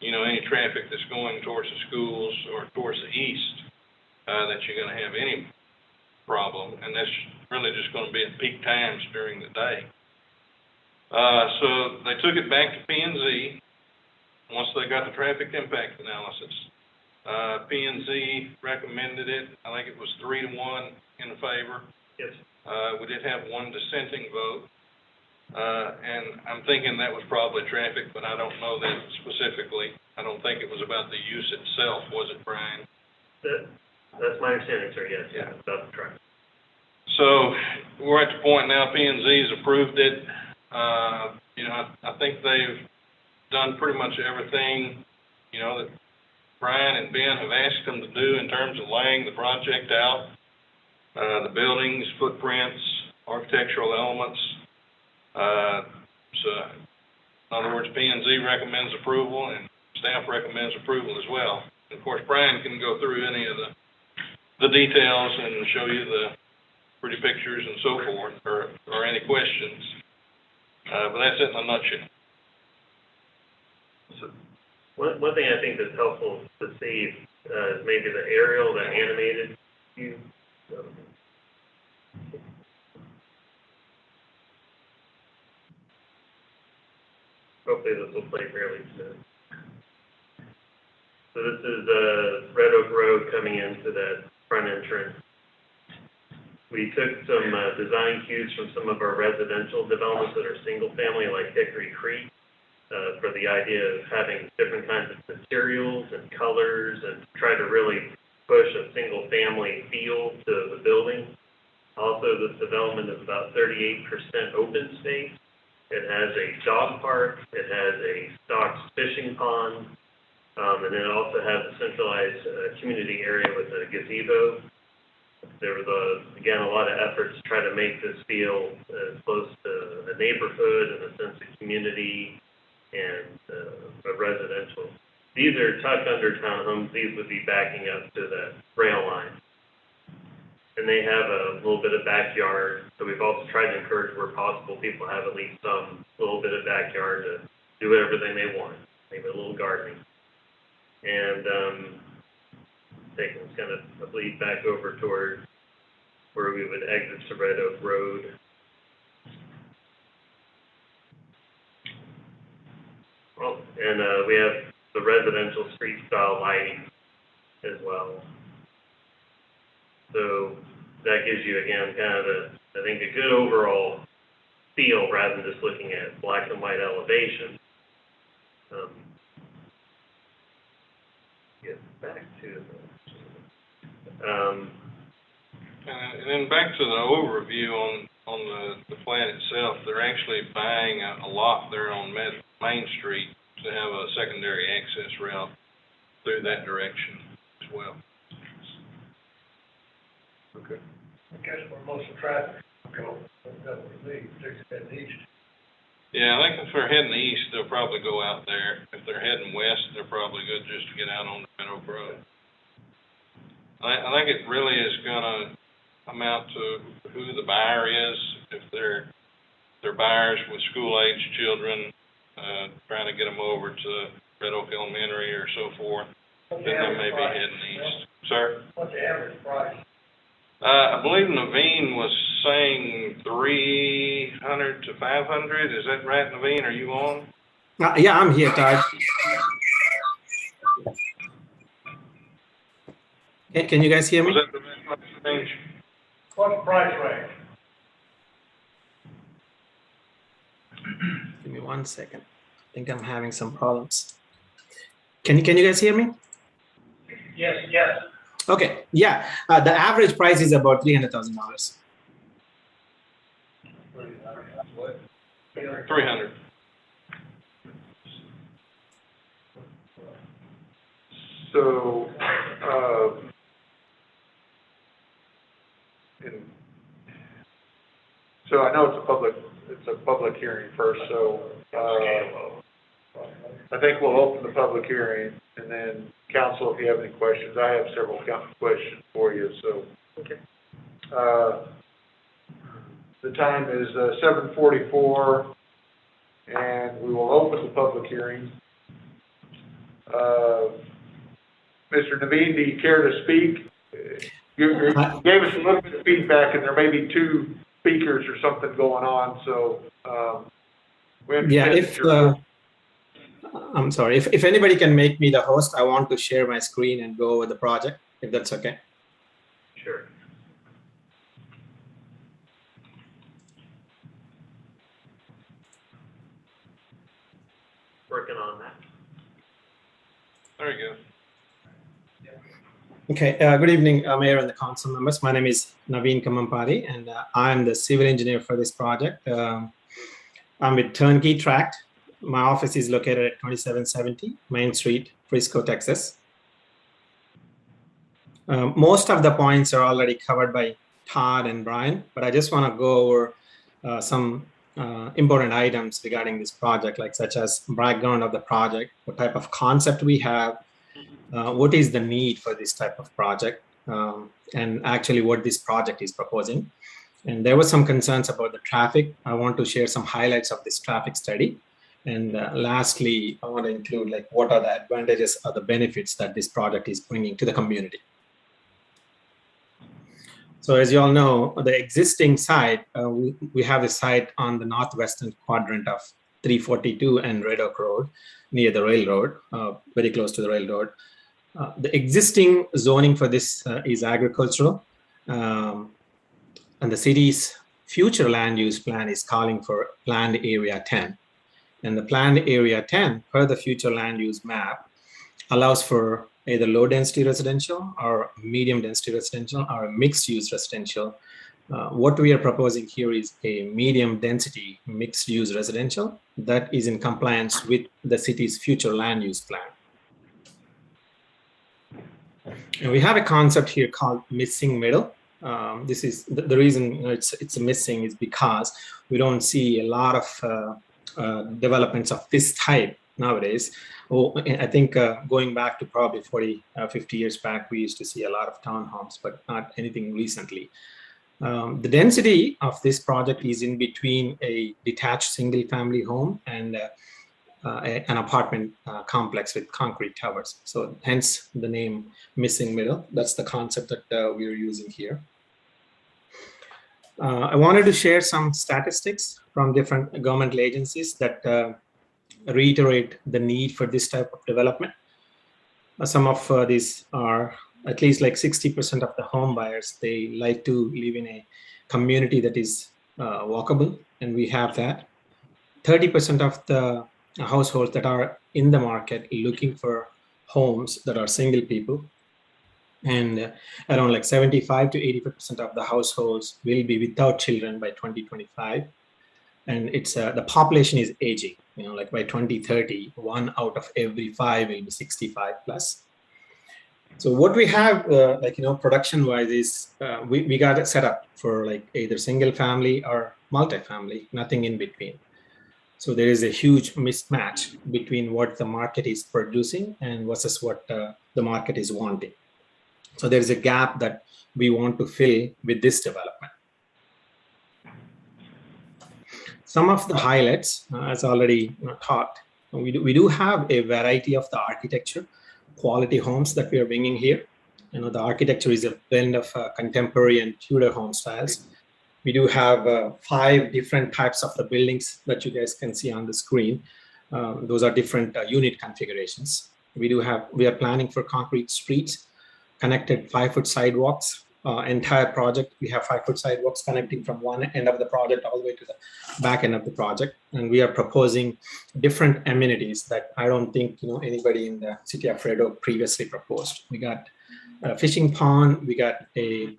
Speaker 12: you know, any traffic that's going towards the schools or towards the east, that you're gonna have any problem, and that's really just gonna be at peak times during the day. So they took it back to P&Z once they got the traffic impact analysis. P&Z recommended it. I think it was 3-1 in favor.
Speaker 4: Yes.
Speaker 12: We did have one dissenting vote. And I'm thinking that was probably traffic, but I don't know that specifically. I don't think it was about the use itself, was it, Brian?
Speaker 4: That's my understanding, sir, yes.
Speaker 12: Yeah.
Speaker 4: About the traffic.
Speaker 12: So we're at the point now, P&Z's approved it. You know, I think they've done pretty much everything, you know, that Brian and Ben have asked them to do in terms of laying the project out, the buildings, footprints, architectural elements. So in other words, P&Z recommends approval and staff recommends approval as well. And of course, Brian can go through any of the details and show you the pretty pictures and so forth, or any questions. But that's it in a nutshell.
Speaker 4: So one thing I think that's helpful to see is maybe the aerial, the animated view. Hopefully this will play fairly soon. So this is Red Oak Road coming into that front entrance. We took some design cues from some of our residential developments that are single family, like Hickory Creek, for the idea of having different kinds of materials and colors and try to really push a single family feel to the building. Also, this development is about 38% open space. It has a dog park, it has a stocked fishing pond, and then it also has a centralized community area with a gazebo. There was, again, a lot of effort to try to make this feel as close to a neighborhood and a sense of community and a residential. These are tucked under townhomes. These would be backing up to the rail line. And they have a little bit of backyard. So we've also tried to encourage where possible people have at least some little bit of backyard to do whatever they may want, maybe a little gardening. And it's going to lead back over toward where we would exit to Red Oak Road. Well, and we have the residential street style lighting as well. So that gives you, again, kind of I think a good overall feel rather than just looking at black and white elevation. Get back to
Speaker 12: and then back to the overview on the plant itself. They're actually buying a lot there on Main Street to have a secondary access route through that direction as well.
Speaker 1: Okay.
Speaker 3: I guess where most of the traffic goes, that would be, particularly heading east.
Speaker 12: Yeah, I think if they're heading east, they'll probably go out there. If they're heading west, they're probably good just to get out on the Red Oak Road. I think it really is gonna amount to who the buyer is. If they're buyers with school-aged children, trying to get them over to Red Oak Elementary or so forth, then they may be heading east. Sir?
Speaker 3: What's the average price?
Speaker 12: I believe Naveen was saying 300 to 500. Is that right, Naveen? Are you on?
Speaker 15: Yeah, I'm here, Todd. Can you guys hear me?
Speaker 12: Was that the right range?
Speaker 3: What's the price range?
Speaker 15: Give me 1 second. I think I'm having some problems. Can you guys hear me?
Speaker 3: Yes.
Speaker 15: Okay, yeah. The average price is about $300,000.
Speaker 12: 300.
Speaker 1: So, so I know it's a public hearing first, so, I think we'll open the public hearing, and then council, if you have any questions, I have several questions for you, so.
Speaker 4: Okay.
Speaker 1: The time is 7:44, and we will open the public hearing. Mr. Naveen, do you care to speak? You gave us a little bit of feedback, and there may be two speakers or something going on, so we understand that you're...
Speaker 15: I'm sorry, if anybody can make me the host, I want to share my screen and go over the project, if that's okay.
Speaker 1: Sure.
Speaker 3: Working on that.
Speaker 12: There you go.
Speaker 15: Okay, good evening, Mayor and the council members. My name is Naveen Kamampati, and I'm the civil engineer for this project. I'm with Turnkey Tract. My office is located at 2770 Main Street, Frisco, Texas. Most of the points are already covered by Todd and Brian, but I just want to go over some important items regarding this project, like such as background of the project, what type of concept we have, what is the need for this type of project, and actually what this project is proposing. And there were some concerns about the traffic. I want to share some highlights of this traffic study. And lastly, I want to include like what are the advantages or the benefits that this project is bringing to the community. So as you all know, the existing site, we have a site on the northwestern quadrant of 342 and Red Oak Road, near the railroad, very close to the railroad. The existing zoning for this is agricultural, and the city's future land use plan is calling for planned area 10. And the planned area 10, per the future land use map, allows for either low density residential or medium density residential or a mixed use residential. What we are proposing here is a medium density mixed use residential that is in compliance with the city's future land use plan. And we have a concept here called missing middle. This is the reason it's missing is because we don't see a lot of developments of this type nowadays. I think going back to probably 40, 50 years back, we used to see a lot of townhomes, but not anything recently. The density of this project is in between a detached single family home and an apartment complex with concrete towers. So hence the name missing middle. That's the concept that we're using here. I wanted to share some statistics from different governmental agencies that reiterate the need for this type of development. Some of these are at least like 60% of the home buyers, they like to live in a community that is walkable, and we have that. 30% of the households that are in the market looking for homes that are single people, and around like 75 to 85% of the households will be without children by 2025. And it's the population is aging, like by 2030, 1 out of every 5 will be 65 plus. So what we have, production wise is we got it set up for like either single family or multifamily, nothing in between. So there is a huge mismatch between what the market is producing and versus what the market is wanting. So there's a gap that we want to fill with this development. Some of the highlights, as already talked, we do have a variety of the architecture, quality homes that we are bringing here. The architecture is a blend of contemporary and Tudor home styles. We do have 5 different types of the buildings that you guys can see on the screen. Those are different unit configurations. We are planning for concrete streets, connected 5-foot sidewalks. Entire project, we have 5-foot sidewalks connecting from one end of the project all the way to the back end of the project. And we are proposing different amenities that I don't think anybody in the city of Red Oak previously proposed. We got a fishing pond, we got a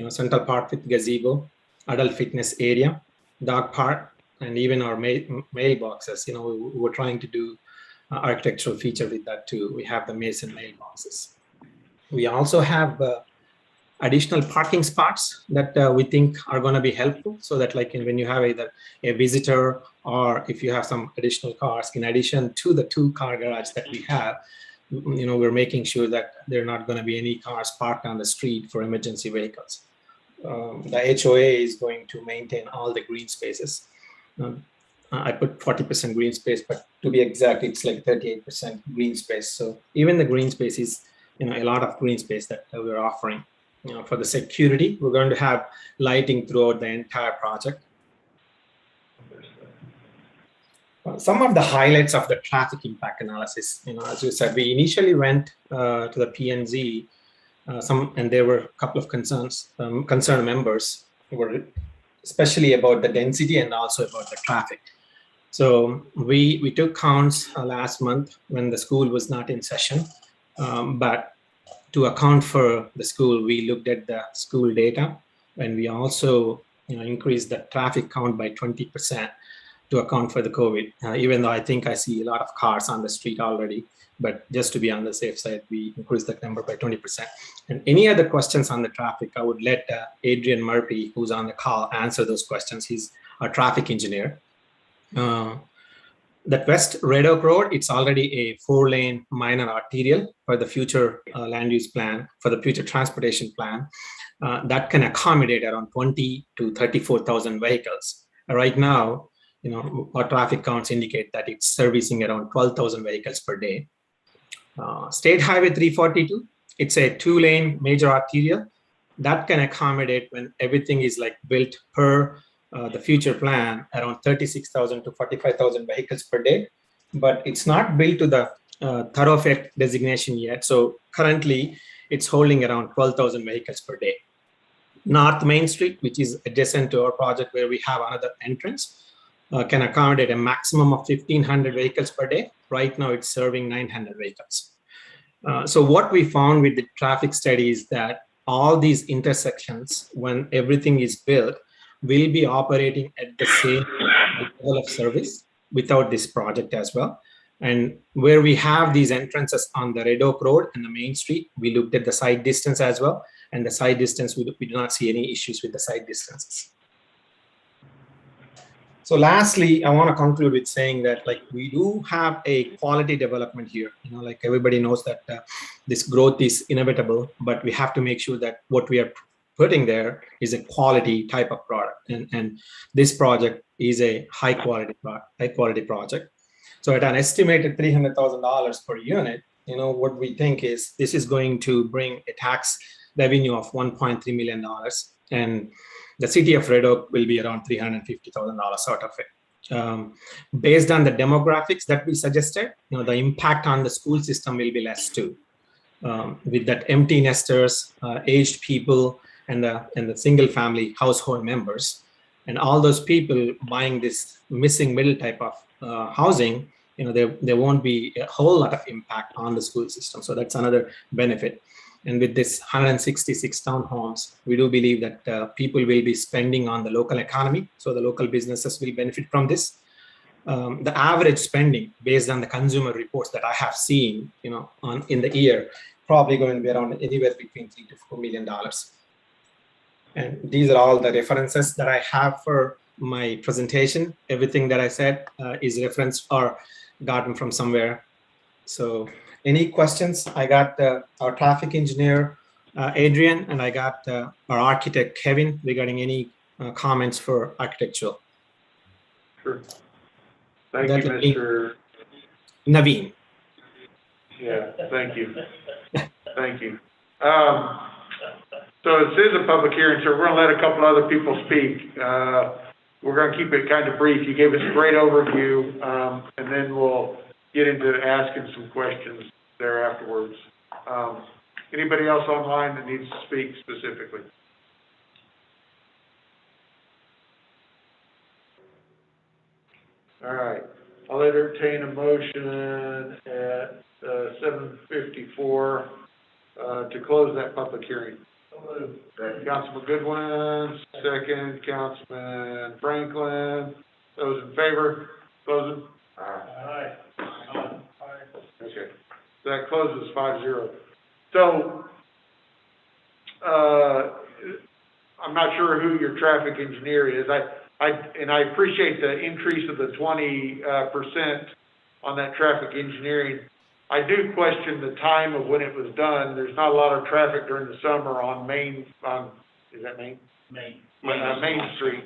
Speaker 15: central park with gazebo, adult fitness area, dog park, and even our mailboxes. We were trying to do architectural feature with that too. We have the Mason mailboxes. We also have additional parking spots that we think are going to be helpful, so that when you have either a visitor or if you have some additional cars, in addition to the 2-car garage that we have, we're making sure that there are not going to be any cars parked on the street for emergency vehicles. the HOA is going to maintain all the green spaces. I put 40% green space, but to be exact, it's like 38% green space. So even the green space is, a lot of green space that we're offering. For the security, we're going to have lighting throughout the entire project. Some of the highlights of the traffic impact analysis, as you said, we initially went to the P&Z, and there were a couple of concerned members were especially about the density and also about the traffic. So we took counts last month when the school was not in session, but to account for the school, we looked at the school data, and we also increased the traffic count by 20% to account for the COVID, even though I think I see a lot of cars on the street already, but just to be on the safe side, we increased that number by 20%. And any other questions on the traffic, I would let Adrian Murphy, who's on the call, answer those questions. He's our traffic engineer. That West Red Oak Road, it's already a 4-lane minor arterial for the future land use plan, for the future transportation plan, that can accommodate around 20 to 34,000 vehicles. Right now, our traffic counts indicate that it's servicing around 12,000 vehicles per day. State Highway 342, it's a 2-lane major arterial that can accommodate, when everything is like built per the future plan, around 36,000 to 45,000 vehicles per day, but it's not built to the thoroughfare designation yet. So currently it's holding around 12,000 vehicles per day. North Main Street, which is adjacent to our project where we have another entrance, can accommodate a maximum of 1,500 vehicles per day. Right now it's serving 900 vehicles. So what we found with the traffic study is that all these intersections, when everything is built, will be operating at the same level of service without this project as well. And where we have these entrances on the Red Oak Road and the Main Street, we looked at the side distance as well. And the side distance, we do not see any issues with the side distances. So lastly, I want to conclude with saying that we do have a quality development here. Everybody knows that this growth is inevitable, but we have to make sure that what we are putting there is a quality type of product. And this project is a high quality project. So at an estimated $300,000 per unit, what we think is this is going to bring a tax revenue of $1.3 million. And the city of Red Oak will be around $350,000 out of it. Based on the demographics that we suggested, the impact on the school system will be less too. With that empty nesters, aged people, and the single family household members, and all those people buying this missing middle type of housing, there won't be a whole lot of impact on the school system. So that's another benefit. And with this 166 townhomes, we do believe that people will be spending on the local economy. So the local businesses will benefit from this. The average spending based on the consumer reports that I have seen, in the year, probably going to be around anywhere between $3 to $4 million. And these are all the references that I have for my presentation. Everything that I said is referenced or gotten from somewhere. So any questions? I got our traffic engineer, Adrian, and I got our architect, Kevin, regarding any comments for architectural.
Speaker 1: Sure. Thank you, Mr.
Speaker 15: Naveen.
Speaker 1: Yeah, thank you. Thank you. So this is a public hearing, so we're going to let a couple other people speak. We're going to keep it kind of brief. You gave us a great overview, and then we'll get into asking some questions there afterwards. Anybody else online that needs to speak specifically? All right, I'll entertain a motion at 7:54 to close that public hearing. Councilman Goodwin, second, Councilman Franklin. Those in favor, closing? Aye. Okay, that closes 5-0. So, I'm not sure who your traffic engineer is. I appreciate the increase of the 20% on that traffic engineering. I do question the time of when it was done. There's not a lot of traffic during the summer on is that Main?
Speaker 4: Main.
Speaker 1: Main Street.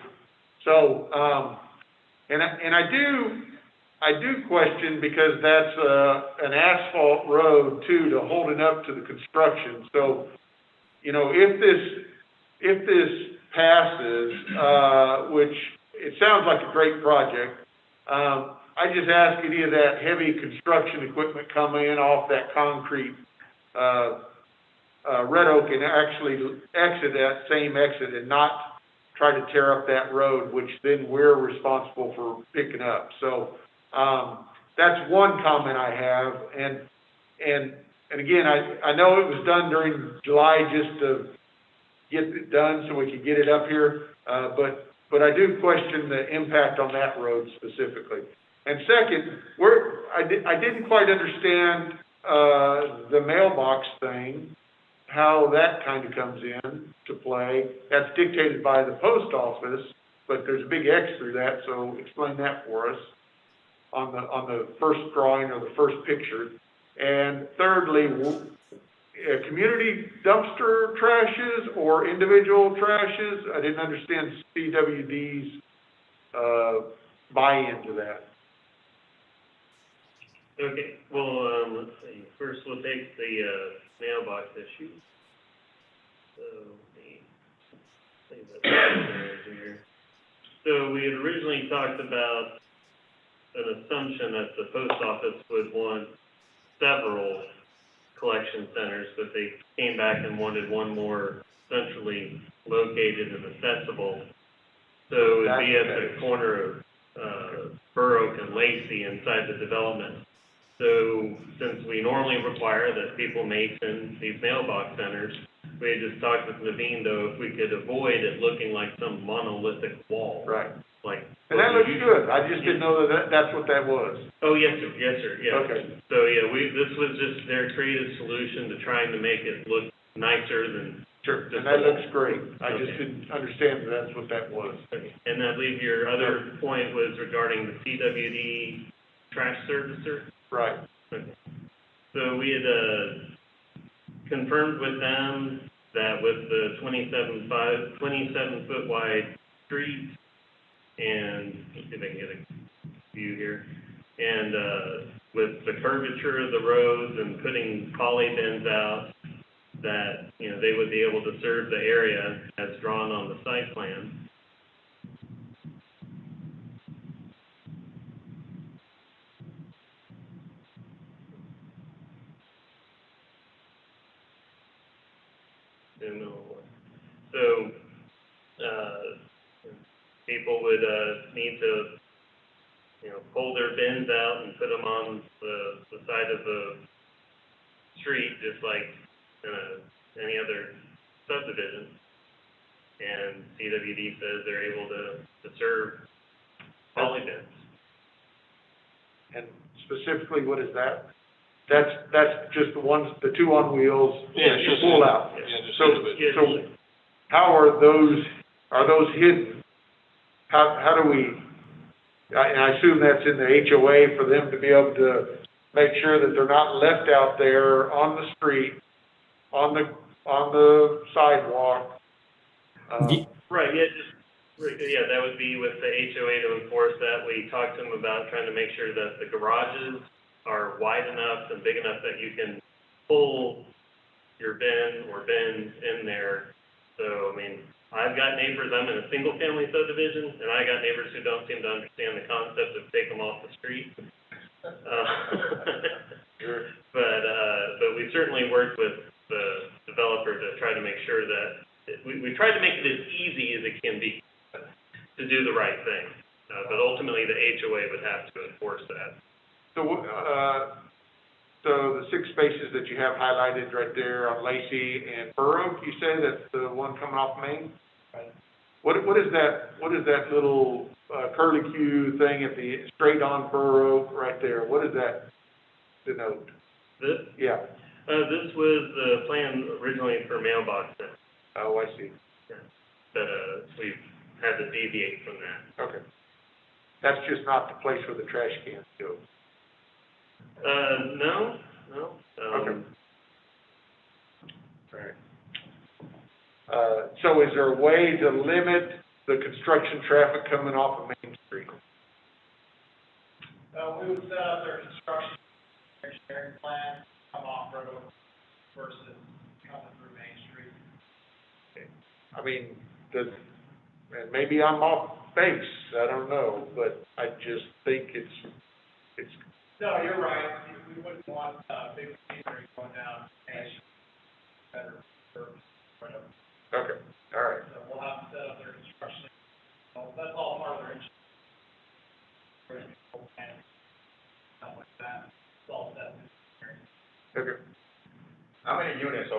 Speaker 1: So, and I do question, because that's, an asphalt road too, to hold it up to the construction. So, you know, if this passes, which it sounds like a great project, I just ask any of that heavy construction equipment come in off that concrete, Red Oak, and actually exit that same exit and not try to tear up that road, which then we're responsible for picking up. So, that's one comment I have. And again, I know it was done during July just to get it done so we could get it up here. But I do question the impact on that road specifically. And second, I didn't quite understand, the mailbox thing, how that kind of comes in to play. That's dictated by the post office, but there's a big X through that, so explain that for us on the first drawing or the first picture. And thirdly, community dumpster trashes or individual trashes? I didn't understand CWD's buy-in to that.
Speaker 16: Okay, well, let's see, first we'll take the mailbox issue. So, let me see that here. So we had originally talked about an assumption that the post office would want several collection centers, but they came back and wanted one more centrally located and accessible. So it would be at the corner of Burr Oak and Lacey inside the development. So since we normally require that people maintain these mailbox centers, we had just talked with Naveen, though, if we could avoid it looking like some monolithic wall.
Speaker 1: Right.
Speaker 16: Like.
Speaker 1: And that looks good. I just didn't know that's what that was.
Speaker 16: Oh, yes, sir, yeah.
Speaker 1: Okay.
Speaker 16: So, yeah, this was just their creative solution to trying to make it look nicer than.
Speaker 1: Sure, and that looks great. I just didn't understand that that's what that was.
Speaker 16: Okay. And I believe your other point was regarding the CWD trash servicer?
Speaker 1: Right.
Speaker 16: Okay. So we had, confirmed with them that with the 27-foot wide street, and let's see if I can get a view here, and with the curvature of the roads and putting poly bins out, that, you know, they would be able to serve the area as drawn on the site plan. So, people would, need to, you know, pull their bins out and put them on the side of the street, just like any other subdivision. And CWD says they're able to serve poly bins.
Speaker 1: And specifically, what is that? That's just the two on wheels.
Speaker 12: Yeah,
Speaker 1: you pull out.
Speaker 12: Yeah, just
Speaker 1: So how are those hidden? How do we, and I assume that's in the HOA for them to be able to make sure that they're not left out there on the street, on the sidewalk.
Speaker 16: Right, yeah, that would be with the HOA to enforce that. We talked to them about trying to make sure that the garages are wide enough and big enough that you can pull your bin or bins in there. So, I mean, I've got neighbors, I'm in a single family subdivision, and I got neighbors who don't seem to understand the concept of take them off the street. But we certainly worked with the developer to try to make sure that, we tried to make it as easy as it can be to do the right thing. But ultimately, the HOA would have to enforce that.
Speaker 1: So the 6 spaces that you have highlighted right there on Lacey and Burr Oak, you say that's the one coming off Main? Right. What is that little curlicue thing at the straight on Burr Oak right there? What does that denote?
Speaker 16: This?
Speaker 1: Yeah.
Speaker 16: This was the plan originally for mailbox center.
Speaker 1: Oh, I see.
Speaker 16: Yeah. But we've had to deviate from that.
Speaker 1: Okay. That's just not the place where the trash cans go.
Speaker 16: No.
Speaker 1: Okay. All right. So is there a way to limit the construction traffic coming off of Main Street?
Speaker 17: We would set up their construction engineering plan, come off road versus coming through Main Street.
Speaker 1: I mean, and maybe I'm off base, I don't know, but I just think it's.
Speaker 17: No, you're right. We wouldn't want, big machinery going down and better for whatever.
Speaker 1: Okay, all right.
Speaker 17: So we'll have to set up their construction. So that's all part of their engineering. Stuff like that. It's all set.
Speaker 1: Okay.
Speaker 3: How many units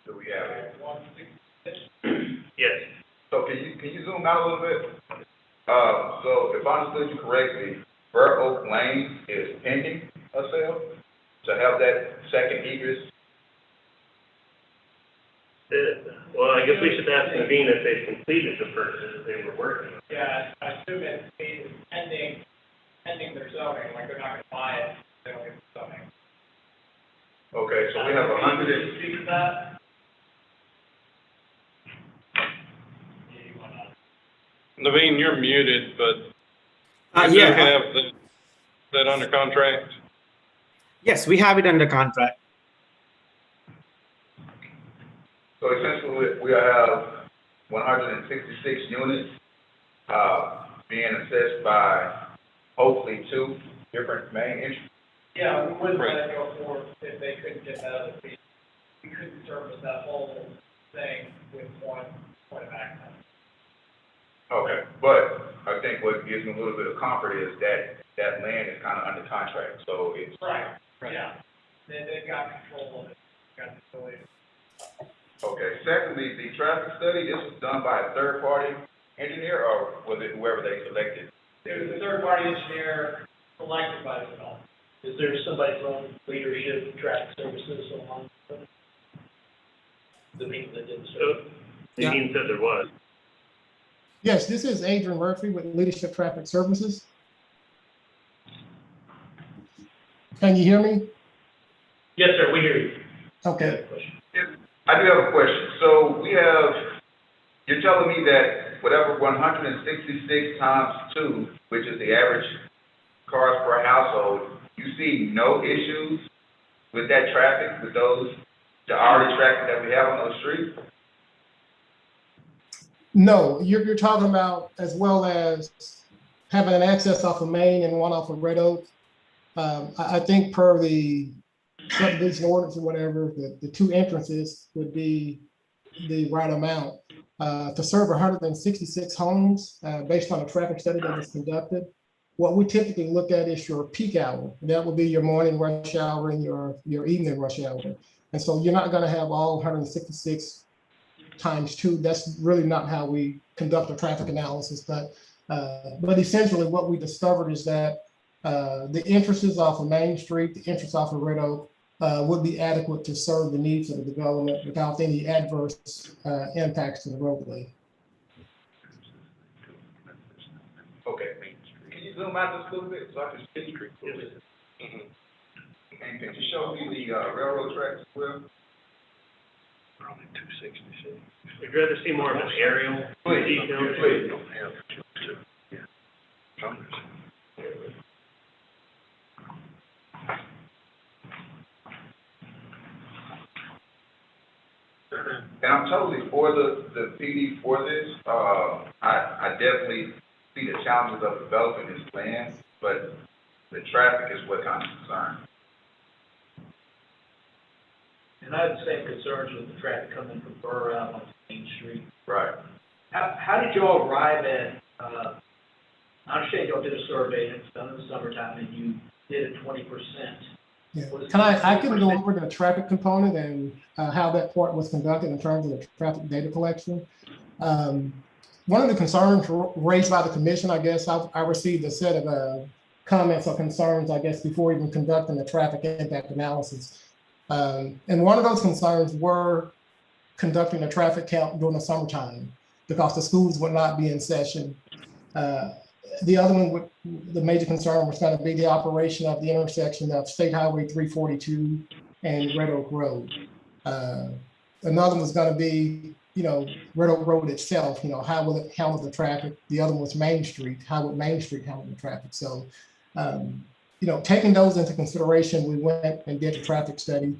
Speaker 3: do we have?
Speaker 17: 166.
Speaker 16: Yes.
Speaker 3: So can you zoom out a little bit? So if I understood you correctly, Burr Oak Lane is pending a sale to have that second egress.
Speaker 16: Well, I guess we should ask Naveen if they've completed the purchase they were working on.
Speaker 17: Yeah, I assume it's pending their zoning, like they're not gonna buy it, they don't get the zoning.
Speaker 3: Okay, so we have 100.
Speaker 17: Can you speak to that?
Speaker 12: Naveen, you're muted, but you do
Speaker 15: Yeah.
Speaker 12: have that under contract?
Speaker 15: Yes, we have it under contract.
Speaker 3: So essentially, we have 166 units being assessed by hopefully 2 different main entries.
Speaker 17: Yeah, we wouldn't let it go forward if they couldn't get that other piece. We couldn't service that whole thing with one point of access.
Speaker 3: Okay, but I think what gives me a little bit of comfort is that land is kind of under contract, so it's.
Speaker 17: Right, yeah. They've got control of it, got the ability.
Speaker 3: Okay, secondly, the traffic study, this was done by a third-party engineer, or was it whoever they selected?
Speaker 17: It was a third-party engineer selected by the developer. Is there somebody from leadership, traffic services, along the people that did the study?
Speaker 16: Naveen said there was.
Speaker 18: Yes, this is Adrian Murphy with Leadership Traffic Services. Can you hear me?
Speaker 17: Yes, sir, we hear you.
Speaker 18: Okay.
Speaker 3: I do have a question. So you're telling me that whatever 166 times 2, which is the average cars per household, you see no issues with that traffic, with the hourly traffic that we have on those streets?
Speaker 18: No, you're talking about as well as having an access off of Main and one off of Red Oak. I think per the subdivision ordinance or whatever, the 2 entrances would be the right amount. To serve 166 homes, based on a traffic study that was conducted, what we typically look at is your peak hour. That would be your morning rush hour and your evening rush hour. And so you're not gonna have all 166 times 2. That's really not how we conduct a traffic analysis. But essentially what we discovered is that the entrances off of Main Street, the entrance off of Red Oak would be adequate to serve the needs of the development without any adverse impacts to the roadway.
Speaker 3: Okay, can you zoom out just a little bit so I can see? And can you show me the railroad tracks as well?
Speaker 12: Probably 266.
Speaker 16: I'd rather see more of an aerial detail.
Speaker 3: Please.
Speaker 12: Don't have two. Yeah.
Speaker 3: And I'm totally for the PD for this. I definitely see the challenges of developing this land, but the traffic is what kind of concern.
Speaker 17: And I had the same concerns with the traffic coming from Burr out on Main Street.
Speaker 3: Right.
Speaker 17: How did you all arrive at, I understand y'all did a survey, and it's done in the summertime, and you did a 20%.
Speaker 18: Yeah. I can go over the traffic component and how that part was conducted in terms of the traffic data collection. One of the concerns raised by the commission, I guess, I received a set of comments or concerns, I guess, before even conducting the traffic impact analysis. And one of those concerns were conducting a traffic count during the summertime because the schools would not be in session. The other one, the major concern was going to be the operation of the intersection of State Highway 342 and Red Oak Road. Another was gonna be, Red Oak Road itself, how will it handle the traffic? The other was Main Street, how would Main Street handle the traffic? So, taking those into consideration, we went and did a traffic study.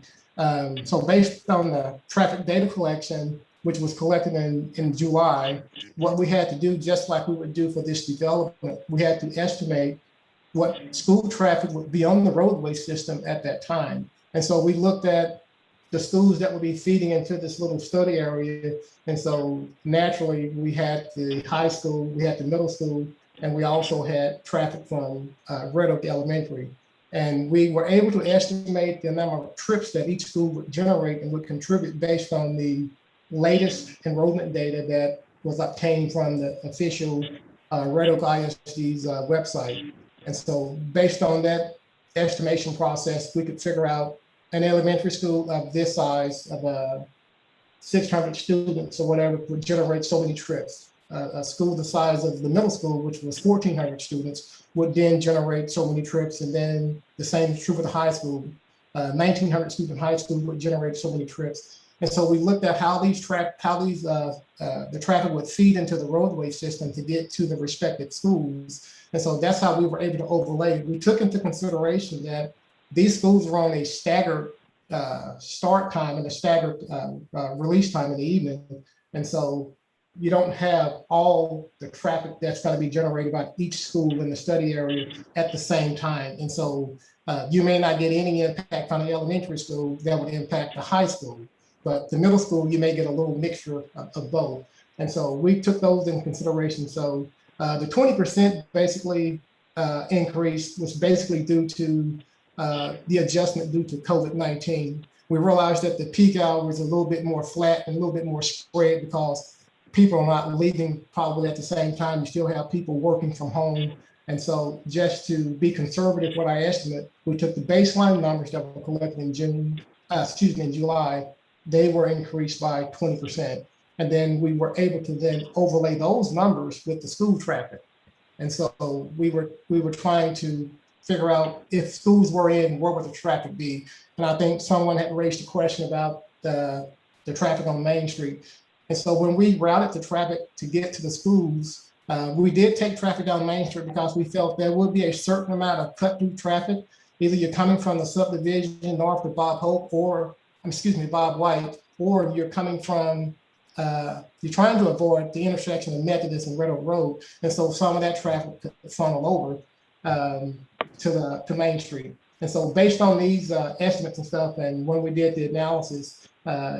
Speaker 18: So based on the traffic data collection, which was collected in July, what we had to do, just like we would do for this development, we had to estimate what school traffic would be on the roadway system at that time. And so we looked at the schools that would be feeding into this little study area. And so naturally, we had the high school, we had the middle school, and we also had traffic from Red Oak Elementary. And we were able to estimate the number of trips that each school would generate and would contribute based on the latest enrollment data that was obtained from the official Red Oak ISD's website. And so based on that estimation process, we could figure out an elementary school of this size of 600 students or whatever would generate so many trips. A school the size of the middle school, which was 1,400 students, would then generate so many trips. And then the same is true for the high school. 1,900 student high school would generate so many trips. And so we looked at how the traffic would feed into the roadway system to get to the respective schools. And so that's how we were able to overlay. We took into consideration that these schools were on a staggered start time and a staggered release time in the evening. And so you don't have all the traffic that's going to be generated by each school in the study area at the same time. And so you may not get any impact on the elementary school that would impact the high school, but the middle school, you may get a little mixture of both. And so we took those in consideration. So the 20% basically increase was basically due to the adjustment due to COVID-19. We realized that the peak hour was a little bit more flat and a little bit more spread because people are not leaving probably at the same time. You still have people working from home. And so just to be conservative with our estimate, we took the baseline numbers that were collected in July, they were increased by 20%. And then we were able to then overlay those numbers with the school traffic. And so we were trying to figure out if schools were in, where would the traffic be? And I think someone had raised a question about the traffic on Main Street. And so when we routed the traffic to get to the schools, we did take traffic down Main Street because we felt there would be a certain amount of cut through traffic. Either you're coming from the subdivision north of Bob White, or you're coming from, you're trying to avoid the intersection of Methodist and Red Oak Road. And so some of that traffic could funnel over to Main Street. And so based on these estimates and stuff, and when we did the analysis,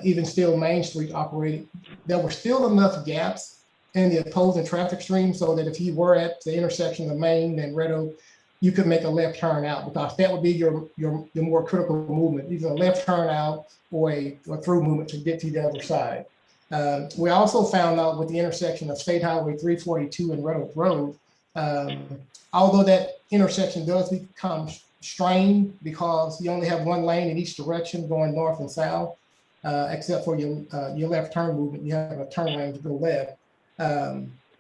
Speaker 18: even still Main Street operated, there were still enough gaps in the opposing traffic stream so that if you were at the intersection of Main and Red Oak, you could make a left turn out because that would be your more critical movement, either a left turn out or a through movement to get to the other side. We also found out with the intersection of State Highway 342 and Red Oak Road, although that intersection does become strained because you only have one lane in each direction going north and south, except for your left turn movement, you have a turn lane to go left.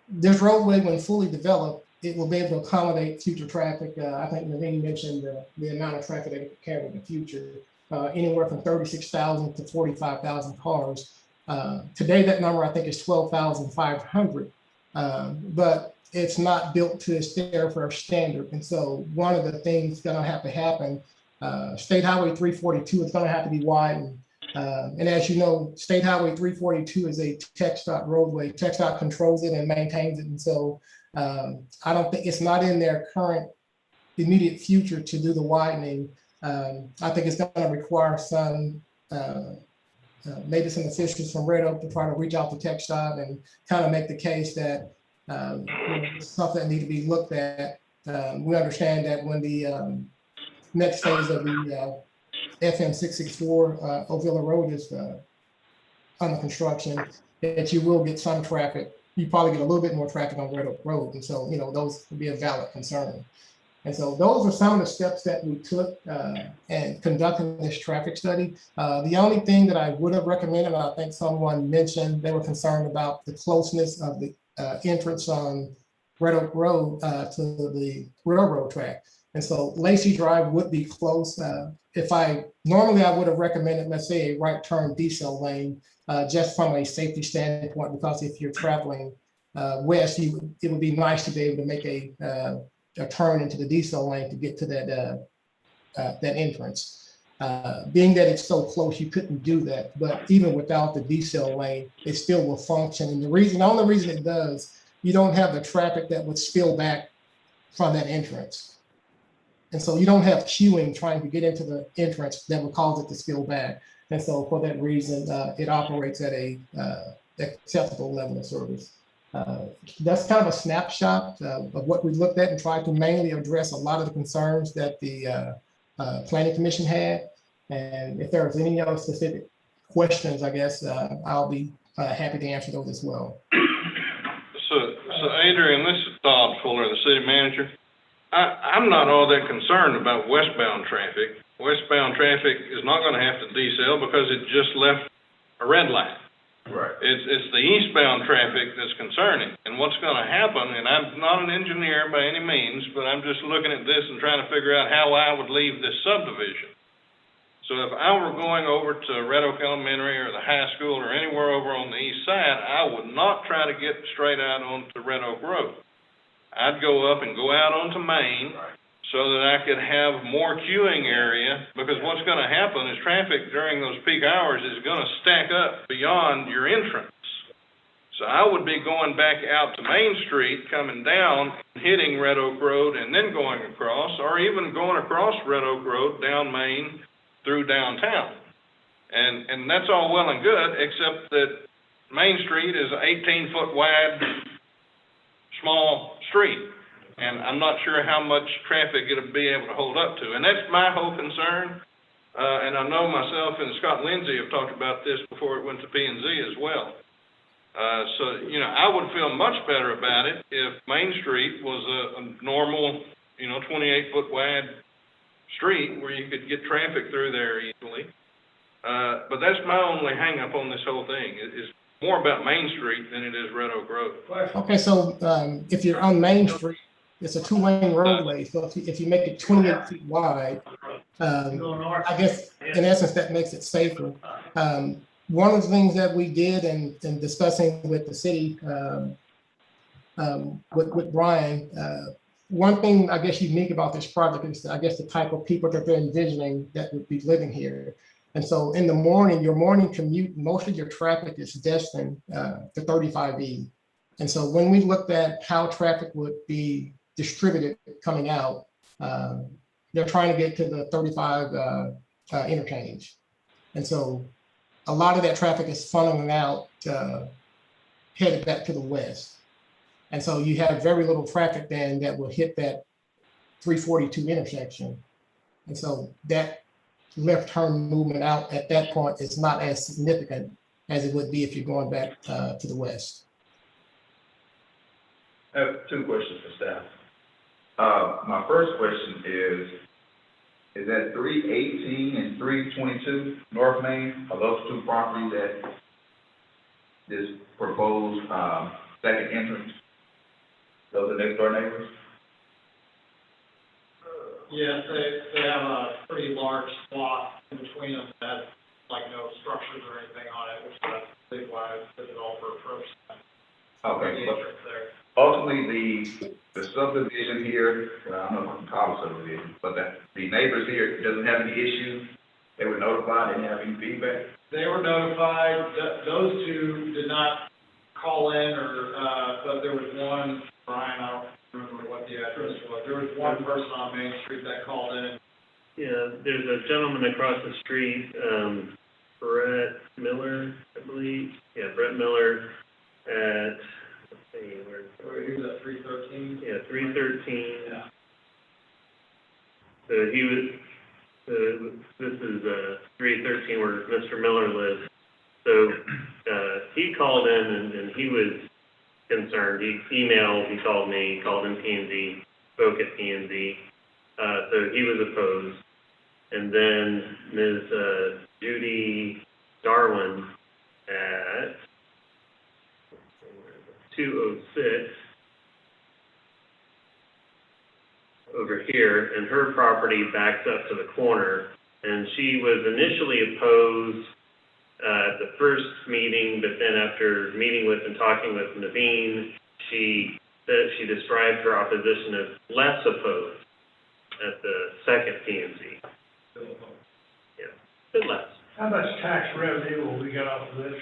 Speaker 18: This roadway, when fully developed, it will be able to accommodate future traffic. I think Naveen mentioned the amount of traffic that it could carry in the future, anywhere from 36,000 to 45,000 cars. Today, that number I think is 12,500, but it's not built to its thoroughfare standard. And so one of the things going to have to happen, State Highway 342 is going to have to be widened. And as you know, State Highway 342 is a TxDOT roadway. TxDOT controls it and maintains it. And so I don't think it's not in their current immediate future to do the widening. I think it's going to require some, maybe some officials from Red Oak to try to reach out to TxDOT and kind of make the case that something needs to be looked at. We understand that when the next phase of the FM 664 Ovilla Road is under construction, that you will get some traffic. You probably get a little bit more traffic on Red Oak Road. And so, those would be a valid concern. And so those are some of the steps that we took in conducting this traffic study. The only thing that I would have recommended, I think someone mentioned, they were concerned about the closeness of the entrance on Red Oak Road to the railroad track. And so Lacey Drive would be close. normally I would have recommended, let's say, a right turn decel lane, just from a safety standpoint, because if you're traveling west, it would be nice to be able to make a turn into the decel lane to get to that entrance. Being that it's so close, you couldn't do that. But even without the decel lane, it still will function. And the only reason it does, you don't have the traffic that would spill back from that entrance. And so you don't have queuing trying to get into the entrance that would cause it to spill back. And so for that reason, it operates at a acceptable level of service. That's kind of a snapshot of what we looked at and tried to mainly address a lot of the concerns that the Planning Commission had. And if there's any other specific questions, I guess I'll be happy to answer those as well.
Speaker 12: So Adrian, this is Todd Fuller, the city manager. I'm not all that concerned about westbound traffic. Westbound traffic is not going to have to decel because it just left a red light.
Speaker 3: Right.
Speaker 12: It's the eastbound traffic that's concerning. And what's going to happen, and I'm not an engineer by any means, but I'm just looking at this and trying to figure out how I would leave this subdivision. So if I were going over to Red Oak Elementary or the high school or anywhere over on the east side, I would not try to get straight out onto Red Oak Road. I'd go up and go out onto Main so that I could have more queuing area, because what's going to happen is traffic during those peak hours is going to stack up beyond your entrance. So I would be going back out to Main Street, coming down, hitting Red Oak Road, and then going across, or even going across Red Oak Road, down Main, through downtown. And that's all well and good, except that Main Street is an 18-foot wide, small street. And I'm not sure how much traffic it'll be able to hold up to. And that's my whole concern. And I know myself and Scott Lindsay have talked about this before it went to P&Z as well. So, you know, I would feel much better about it if Main Street was a normal, 28-foot wide street where you could get traffic through there easily. But that's my only hang-up on this whole thing. It's more about Main Street than it is Red Oak Road.
Speaker 18: Okay, so if you're on Main Street, it's a two-lane roadway. So if you make it 28 feet wide, I guess in essence that makes it safer. One of the things that we did in discussing with the city, with Brian, one thing I guess unique about this project is I guess the type of people that they're envisioning that would be living here. And so in the morning, your morning commute, most of your traffic is destined to 35E. And so when we looked at how traffic would be distributed coming out, they're trying to get to the 35 interchange. And so a lot of that traffic is funneling out, headed back to the west. And so you have very little traffic then that will hit that 342 intersection. And so that left turn movement out at that point is not as significant as it would be if you're going back to the west.
Speaker 3: I have two questions for staff. My first question is that 318 and 322 North Main, are those two properties that this proposed second entrance? Those are next door neighbors?
Speaker 17: Yes, they have a pretty large swath in between them that has like no structures or anything on it, which that's big why the developer approached that.
Speaker 3: Okay.
Speaker 17: The entrance there.
Speaker 3: Ultimately, the subdivision here, well, I don't know if I can call it subdivision, but the neighbors here doesn't have any issues. They were notified, they didn't have any feedback.
Speaker 17: They were notified, those two did not call in but there was one, Brian, I don't remember what the address was. There was one person on Main Street that called in.
Speaker 16: Yeah, there's a gentleman across the street, Brett Miller, I believe. Yeah, Brett Miller at, let's see,
Speaker 17: He was at 313.
Speaker 16: Yeah, 313.
Speaker 17: Yeah.
Speaker 16: So he was, this is 313 where Mr. Miller lives. So he called in and he was concerned. He emailed, he called me, he called in P&Z, spoke at P&Z. So he was opposed. And then Ms. Judy Darwin at 206 over here, and her property backs up to the corner And she was initially opposed at the first meeting, but then after meeting with and talking with Naveen, she described her opposition as less opposed at the second PNC. Yeah, bit less.
Speaker 3: How much tax revenue will we get off of this?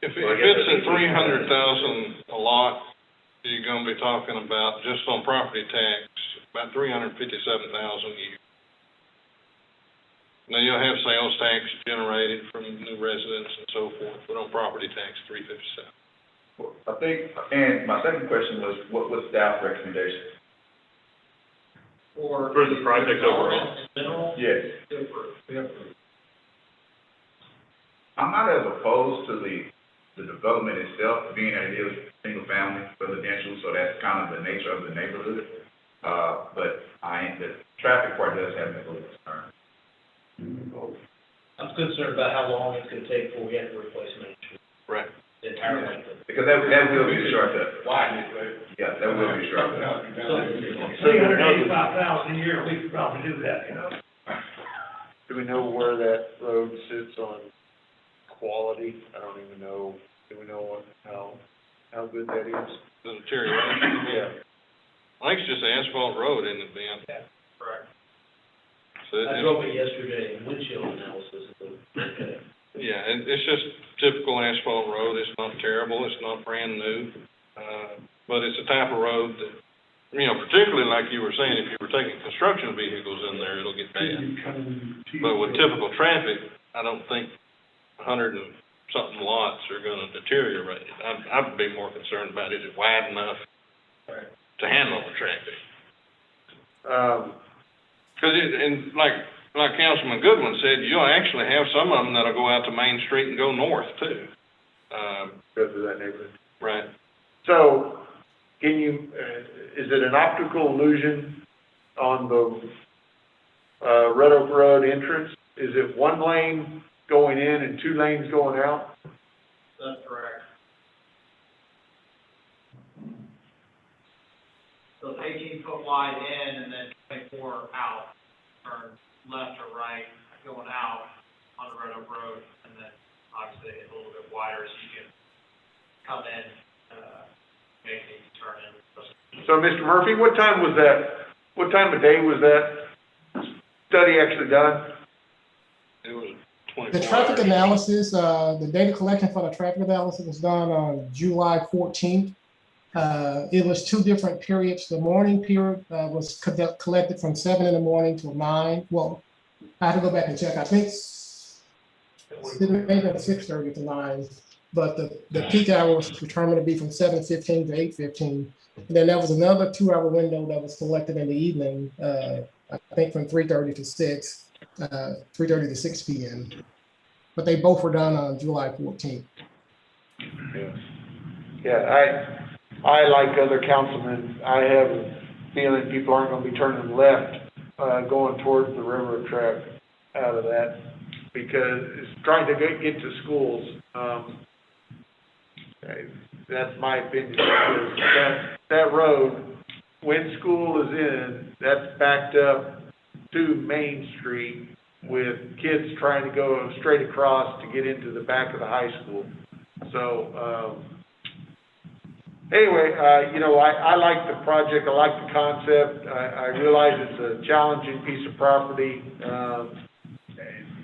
Speaker 12: If it's at 300,000 a lot, you're gonna be talking about, just on property tax, about 357,000 a year. Now, you'll have sales tax generated from new residents and so forth, but on property tax, 357.
Speaker 19: Well, I think, and my second question was, what was staff recommendation?
Speaker 16: For the project overall?
Speaker 19: Yes. I'm not as opposed to the development itself, being that it is single family residential, so that's kind of the nature of the neighborhood. But the traffic part does have me a little concerned.
Speaker 3: I'm concerned about how long it's gonna take before we have to replace Main Street.
Speaker 12: Right.
Speaker 3: The entire length of it.
Speaker 19: Because that will be a shortcut.
Speaker 3: Widen it, right?
Speaker 19: Yeah, that will be a shortcut.
Speaker 3: $385,000 a year, we could probably do that, you know?
Speaker 1: Do we know where that road sits on quality? I don't even know, do we know how good that is?
Speaker 12: The deterioration?
Speaker 1: Yeah.
Speaker 12: I think it's just asphalt road, isn't it, Ben?
Speaker 3: Yeah, correct.
Speaker 12: So
Speaker 3: I drove it yesterday, windshield analysis, okay.
Speaker 12: Yeah, it's just typical asphalt road. It's not terrible, it's not brand new. But it's a type of road that, particularly like you were saying, if you were taking construction vehicles in there, it'll get bad. But with typical traffic, I don't think 100 and something lots are gonna deteriorate it. I'd be more concerned about, is it wide enough to handle the traffic? Because and like Councilman Goodwin said, you'll actually have some of them that'll go out to Main Street and go north too.
Speaker 1: Go through that neighborhood.
Speaker 12: Right.
Speaker 1: So, can you, is it an optical illusion on the, Red Oak Road entrance? Is it one lane going in and two lanes going out?
Speaker 17: That's correct. So it's 18-foot wide in and then 24 out, turn left or right going out on the Red Oak Road, and then obviously it's a little bit wider so you can come in, make a turn in.
Speaker 1: So, Mr. Murphy, what time was that? What time of day was that study actually done?
Speaker 12: It was 24
Speaker 18: The traffic
Speaker 12: hours.
Speaker 18: analysis, the data collection for the traffic analysis was done on July 14th. It was two different periods. The morning period was collected from 7 in the morning till 9. Well, I have to go back and check. I think it may have been 6:30 to 9, but the peak hour was determined to be from 7:15 to 8:15. And then there was another 2-hour window that was collected in the evening, I think from 3:30 to 6, 3:30 to 6 p.m. But they both were done on July 14th.
Speaker 1: Yeah, I like other councilmen, I have a feeling people aren't gonna be turning left, going towards the railroad track out of that, because it's trying to get to schools. That's my opinion, because that road, when school is in, that's backed up to Main Street with kids trying to go straight across to get into the back of the high school. So, anyway, I like the project, I like the concept, I realize it's a challenging piece of property.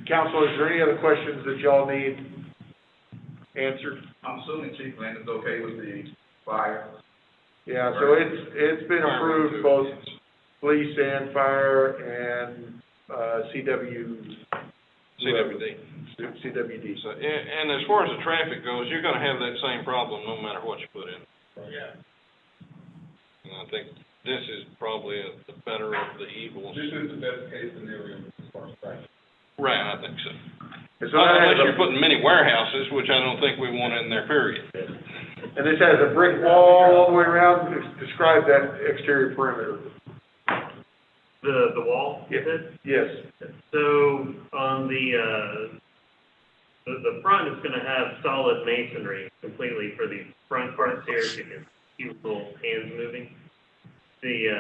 Speaker 1: Council, is there any other questions that y'all need answered?
Speaker 19: I'm assuming Chief Landon's okay with the fire.
Speaker 1: Yeah, so it's been approved, both police and fire and, CWD.
Speaker 12: So, and as far as the traffic goes, you're gonna have that same problem no matter what you put in.
Speaker 3: Yeah.
Speaker 12: And I think this is probably the better of the evils.
Speaker 11: This is the best case scenario as far as traffic.
Speaker 12: Right, I think so.
Speaker 1: So
Speaker 12: Unless you're putting many warehouses, which I don't think we want in there, period.
Speaker 1: And this has a brick wall all the way around. Describe that exterior perimeter.
Speaker 16: The wall, you said?
Speaker 1: Yes.
Speaker 16: So on the front is gonna have solid masonry completely for the front parts here, so you can see little hands moving. The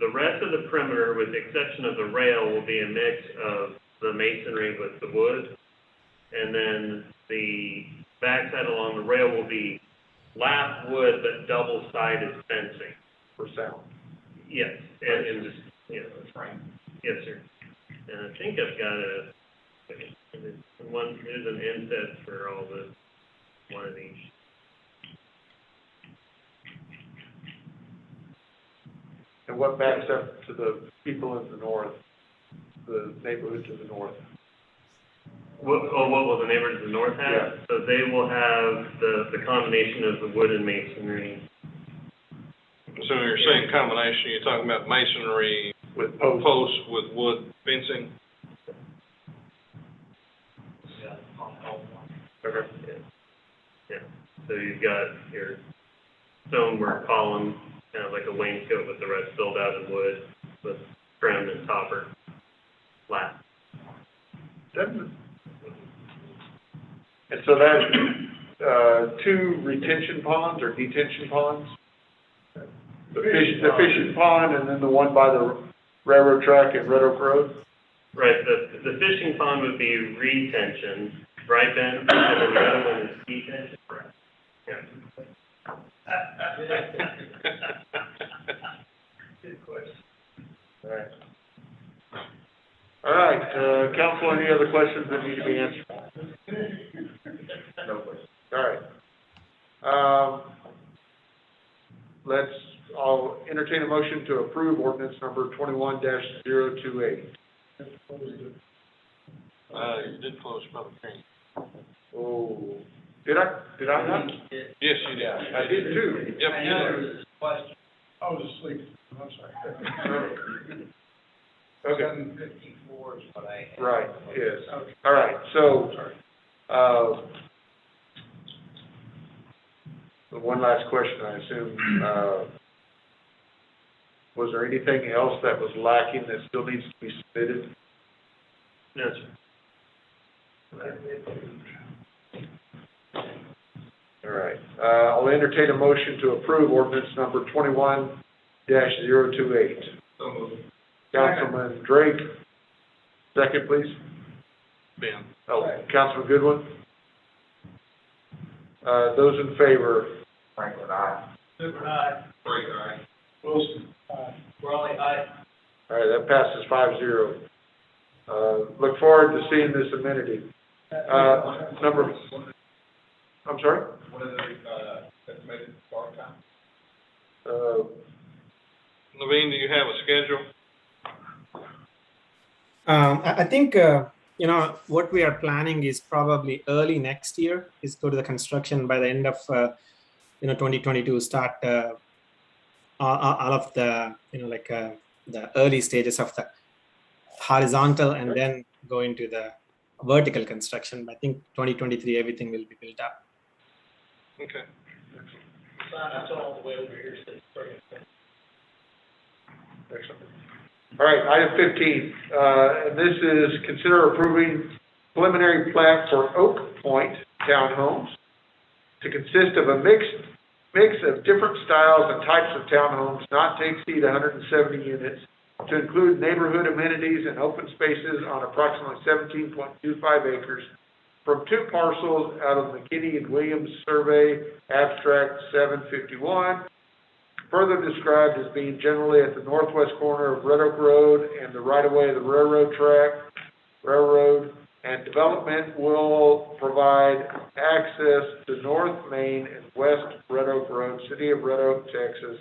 Speaker 16: the rest of the perimeter, with the exception of the rail, will be a mix of the masonry with the wood. And then the backside along the rail will be lap wood, but double-sided fencing.
Speaker 1: For sound.
Speaker 16: Yes, and just, yes. Yes, sir. And I think I've got there's an inset for all the, one of these.
Speaker 1: And what backs up to the people in the north, the neighborhood to the north?
Speaker 16: What will the neighbors to the north have?
Speaker 1: Yeah.
Speaker 16: So they will have the combination of the wood and masonry.
Speaker 12: So you're saying combination, you're talking about masonry
Speaker 1: with
Speaker 12: posts with wood fencing?
Speaker 1: Okay.
Speaker 16: Yeah. So you've got your stonework column, kind of like a wainscot with the rest filled out in wood with trim and topper flat.
Speaker 1: And so that's, 2 retention ponds or detention ponds? The fishing pond and then the one by the railroad track at Red Oak Road?
Speaker 16: Right, the fishing pond would be retention, right, Ben? And then the other one is detention? Correct. Yeah.
Speaker 1: Good question. All right. All right, council, any other questions that need to be answered? No questions. All right. I'll entertain a motion to approve ordinance number 21-028.
Speaker 12: You did close public hearing.
Speaker 1: Oh, did I not?
Speaker 12: Yes, you did.
Speaker 1: I did too.
Speaker 12: Yep, you did.
Speaker 2: I was asleep, I'm sorry.
Speaker 1: Okay.
Speaker 17: 754 is what I had.
Speaker 1: Right, yes. All right, so, one last question, I assume, was there anything else that was lacking that still needs to be submitted?
Speaker 16: No, sir.
Speaker 1: All right, I'll entertain a motion to approve ordinance number 21-028.
Speaker 12: So moved.
Speaker 1: Councilman Drake, second, please.
Speaker 12: Ben.
Speaker 1: Oh, Councilman Goodwin. Those in favor?
Speaker 19: Franklin, aye.
Speaker 17: Super aye.
Speaker 12: Drake, aye.
Speaker 2: Wilson, aye.
Speaker 17: Raleigh, aye.
Speaker 1: All right, that passes 5-0. Look forward to seeing this amenity. I'm sorry?
Speaker 19: What is the, estimated start time?
Speaker 12: Levine, do you have a schedule?
Speaker 15: I think, what we are planning is probably early next year is go to the construction by the end of, 2022, start all of the, the early stages of the horizontal and then go into the vertical construction. I think 2023, everything will be built up.
Speaker 12: Okay.
Speaker 17: That's all the way over here, so it's pretty good.
Speaker 1: Excellent. All right, item 15, and this is consider approving preliminary plat for Oak Point Townhomes to consist of a mix of different styles and types of townhomes not to exceed 170 units, to include neighborhood amenities and open spaces on approximately 17.25 acres from 2 parcels out of McKinney and Williams Survey Abstract 751, further described as being generally at the northwest corner of Red Oak Road and the right-of-way of the railroad, and development will provide access to North Main and West Red Oak Road, City of Red Oak, Texas,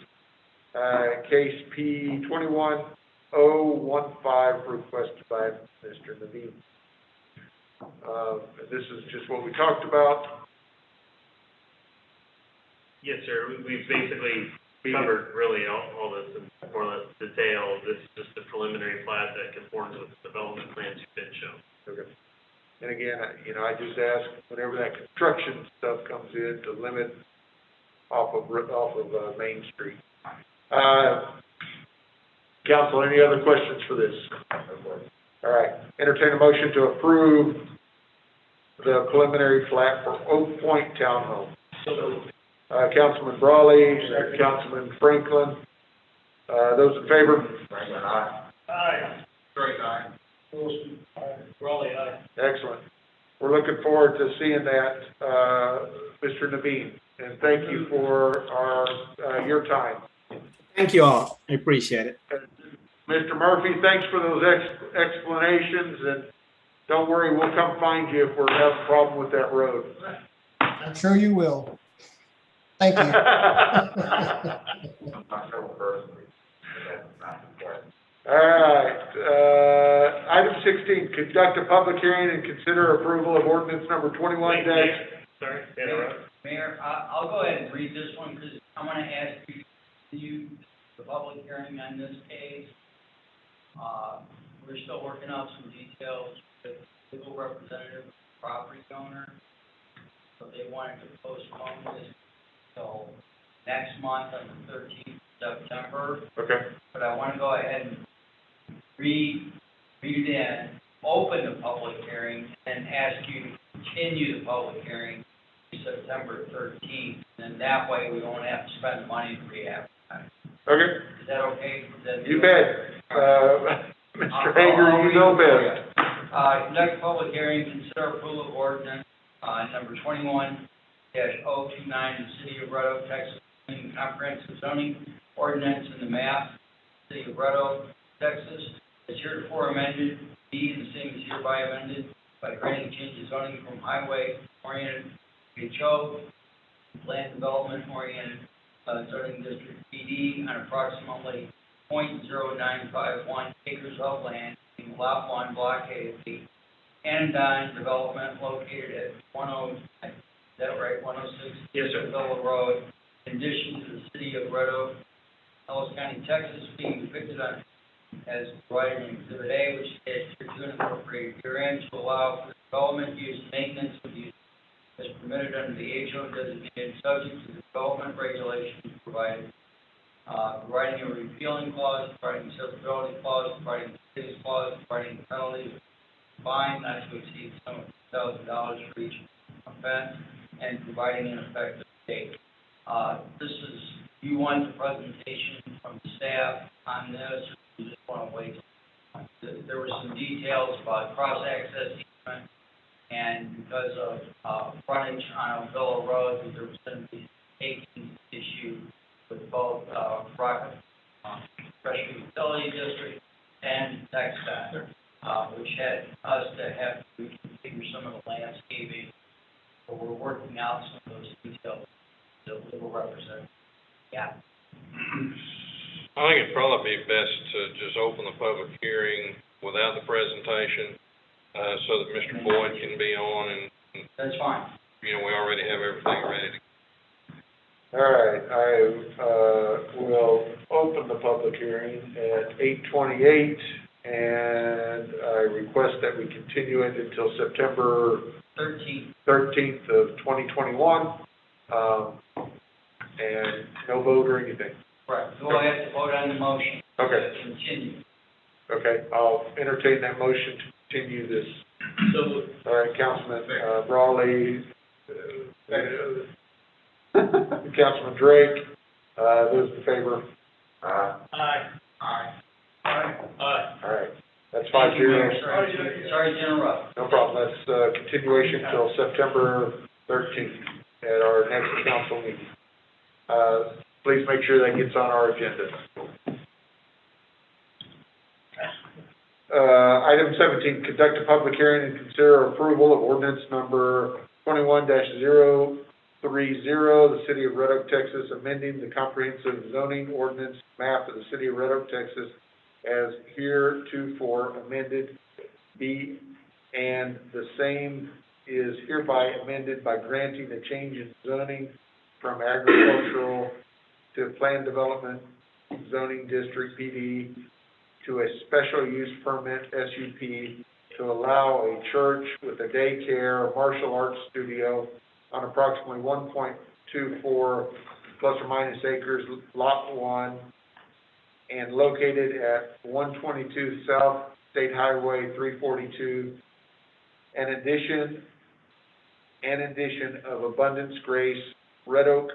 Speaker 1: case P 21015, requested by Mr. Naveen. This is just what we talked about.
Speaker 16: Yes, sir. We've basically covered really all this in more or less detail. This is just a preliminary plat that conforms with the development plans you've been shown.
Speaker 1: Okay. And again, I just ask whenever that construction stuff comes in to limit off of Main Street. Council, any other questions for this? All right, entertain a motion to approve the preliminary plat for Oak Point Townhome. Councilman Brawley, Councilman Franklin, Those in favor?
Speaker 19: Franklin, aye.
Speaker 17: Aye.
Speaker 19: Drake, aye.
Speaker 17: Wilson, aye. Raleigh, aye.
Speaker 1: Excellent. We're looking forward to seeing that, Mr. Naveen, and thank you for your time.
Speaker 15: Thank you all. I appreciate it.
Speaker 1: Mr. Murphy, thanks for those explanations, and don't worry, we'll come find you if we're having a problem with that road.
Speaker 18: I'm sure you will. Thank you.
Speaker 1: All right, item 16, conduct a public hearing and consider approval of ordinance number 21
Speaker 16: Sorry, to interrupt.
Speaker 20: Mayor, I'll go ahead and read this one because I want to ask you to continue the public hearing on this case. We're still working out some details with the legal representative of the property owner. So they wanted to postpone this till next month on the 13th of September.
Speaker 1: Okay.
Speaker 20: But I want to go ahead and read it in, open the public hearing, and ask you to continue the public hearing to September 13th. And that way we won't have to spend money to re-advertise.
Speaker 1: Okay.
Speaker 20: Is that okay?
Speaker 1: You bet. Mr. Hager, you know best.
Speaker 20: Conduct a public hearing, consider approval of ordinance, number 21-029, in the city of Red Oak, Texas, comprehensive zoning ordinance in the map, city of Red Oak, Texas, is heretofore amended, B, the same is hereby amended by granting change of zoning from highway-oriented HO, land development-oriented, zoning district PD on approximately 0.0951 acres of land in Lot 1, Block A, the Anodyne Development located at 106,
Speaker 16: Yes, sir.
Speaker 20: Villa Road, in addition to the city of Red Oak, Ellis County, Texas, being depicted on as provided in Exhibit A, which is to incorporate herein to allow for development, use, maintenance of use as permitted under the HO designated, subject to the development regulations provided, providing a repealing clause, providing acceptability clause, providing cities clause, providing penalties, fine not to exceed some $1,000 for each offense, and providing an effective date. This is, you want the presentation from staff on this, or you just want to wait? There were some details about cross-access easement, and because of frontage on Villa Road, there was going to be a taking issue with both Pressure Utility District and TxDOT, which had us to have to reconfigure some of the landscaping. So we're working out some of those details. The legal representative. Yeah.
Speaker 12: I think it'd probably be best to just open the public hearing without the presentation, so that Mr. Boyd can be on and.
Speaker 20: That's fine.
Speaker 12: You know, we already have everything ready to.
Speaker 1: All right, I will open the public hearing at 8:28, and I request that we continue it until September 13th of 2021, and no vote or anything.
Speaker 20: Right, so I have to vote on the motion.
Speaker 1: Okay.
Speaker 20: To continue.
Speaker 1: Okay, I'll entertain that motion to continue this.
Speaker 20: So.
Speaker 1: All right, Councilman Brawley, Councilman Drake, those in favor?
Speaker 20: Aye. Aye. Aye.
Speaker 1: All right, that's 5-0.
Speaker 20: Sorry to interrupt.
Speaker 1: No problem, that's continuation until September 13th at our next council meeting. Please make sure that gets on our agenda. Item 17, conduct a public hearing and consider approval of ordinance number 21-030, the city of Red Oak, Texas, amending the comprehensive zoning ordinance map of the city of Red Oak, Texas, as heretofore amended, B, and the same is hereby amended by granting a change in zoning from agricultural to planned development zoning district PD to a special use permit SUP to allow a church with a daycare, martial arts studio on approximately 1.24 plus or minus acres, lot 1, and located at 122 South State Highway 342, an addition of Abundance Grace, Red Oak,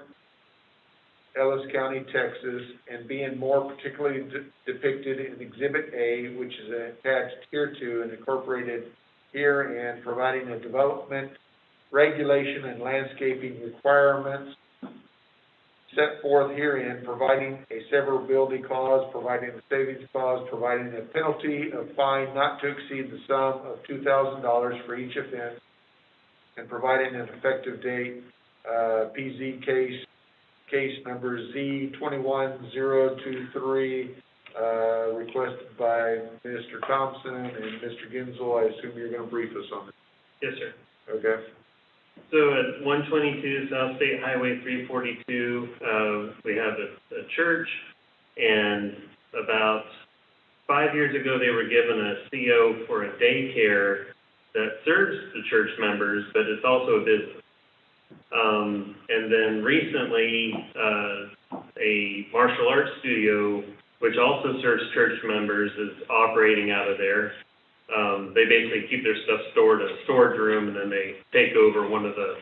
Speaker 1: Ellis County, Texas, and being more particularly depicted in Exhibit A, which is attached here to and incorporated herein, providing a development, regulation, and landscaping requirements set forth herein, providing a severability clause, providing a savings clause, providing a penalty of fine not to exceed the sum of $2,000 for each offense, and providing an effective date, PZ case number Z21023, requested by Mr. Thompson and Mr. Ginsel. I assume you're going to brief us on it.
Speaker 16: Yes, sir.
Speaker 1: Okay.
Speaker 16: So at 122 South State Highway 342, we have a church, and about 5 years ago, they were given a CO for a daycare that serves the church members, but it's also a business. And then recently, a martial arts studio, which also serves church members, is operating out of there. They basically keep their stuff stored in a storage room, and then they take over one of the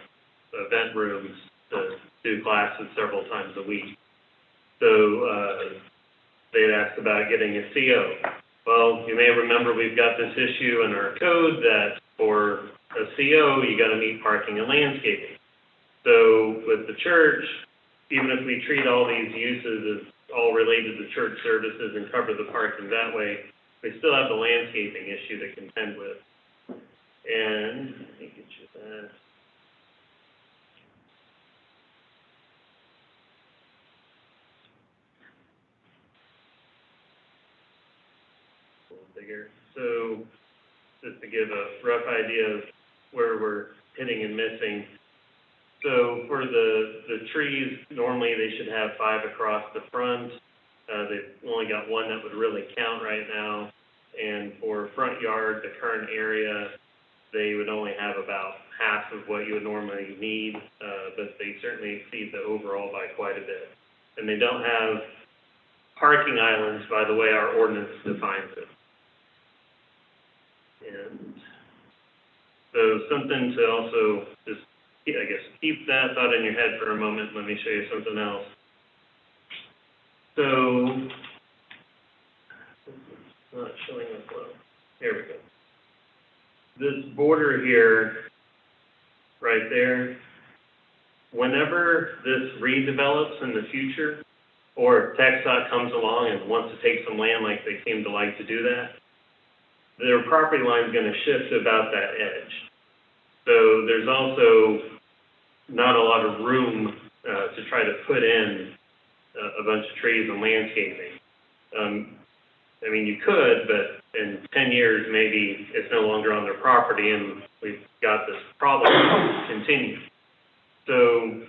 Speaker 16: event rooms to do classes several times a week. So they had asked about getting a CO. Well, you may remember we've got this issue in our code that for a CO, you got to meet parking and landscaping. So with the church, even if we treat all these uses as all related to church services and cover the parking that way, we still have the landscaping issue to contend with. And let me get you that. A little bigger. So just to give a rough idea of where we're hitting and missing. So for the trees, normally they should have 5 across the front. They've only got 1 that would really count right now. And for front yard, the current area, they would only have about half of what you would normally need, but they certainly exceed the overall by quite a bit. And they don't have parking islands by the way our ordinance defines it. And so something to also just, I guess, keep that thought in your head for a moment. Let me show you something else. So, it's not showing up well. Here we go. This border here, right there, whenever this redevelops in the future, or TxDOT comes along and wants to take some land like they seem to like to do that, their property line is going to shift to about that edge. So there's also not a lot of room to try to put in a bunch of trees and landscaping. I mean, you could, but in 10 years, maybe it's no longer on their property and we've got this problem continue. So,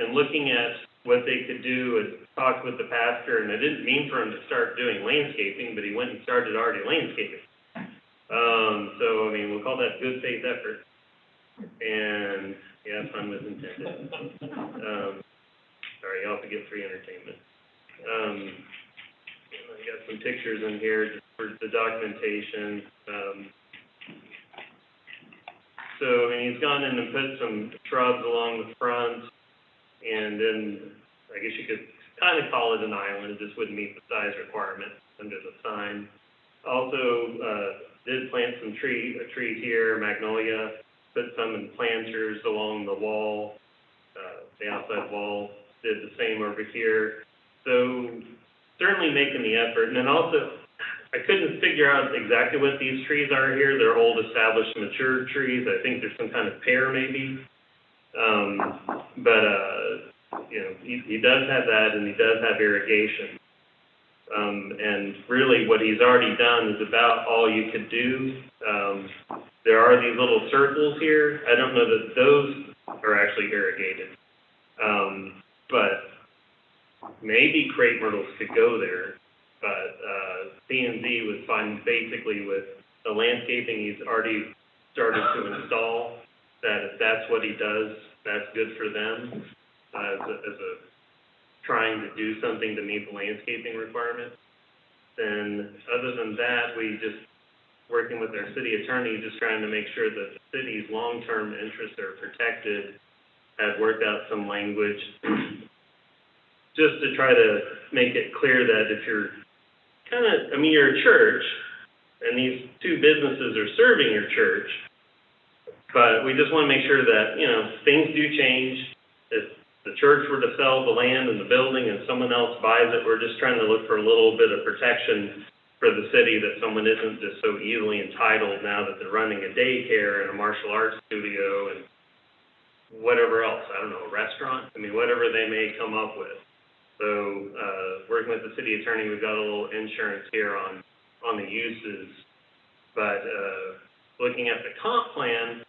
Speaker 16: in looking at what they could do, and talked with the pastor, and I didn't mean for him to start doing landscaping, but he went and started already landscaping. So, I mean, we'll call that good faith effort. And, yeah, pun was intended. Sorry, you also get free entertainment. I got some pictures in here just for the documentation. So, I mean, he's gone in and put some shrubs along the front, and then I guess you could kind of call it an island. It just wouldn't meet the size requirement under the sign. Also, did plant some trees here, magnolia, put some in planters along the wall, the outside wall, did the same over here. So certainly making the effort. And then also, I couldn't figure out exactly what these trees are here. They're old, established, mature trees. I think there's some kind of pear maybe. You know, he does have that, and he does have irrigation. And really what he's already done is about all you could do. There are these little circles here. I don't know that those are actually irrigated. But maybe crepe myrtles could go there. But P&Z was fine basically with the landscaping he's already started to install, that if that's what he does, that's good for them as a trying to do something to meet the landscaping requirement. Then other than that, we just, working with our city attorney, just trying to make sure that the city's long-term interests are protected, have worked out some language just to try to make it clear that if you're you're a church, and these two businesses are serving your church, but we just want to make sure that, things do change. If the church were to sell the land and the building and someone else buys it, we're just trying to look for a little bit of protection for the city, that someone isn't just so easily entitled now that they're running a daycare and a martial arts studio and whatever else, I don't know, a restaurant, whatever they may come up with. So, working with the city attorney, we've got a little insurance here on the uses. But, looking at the comp plan,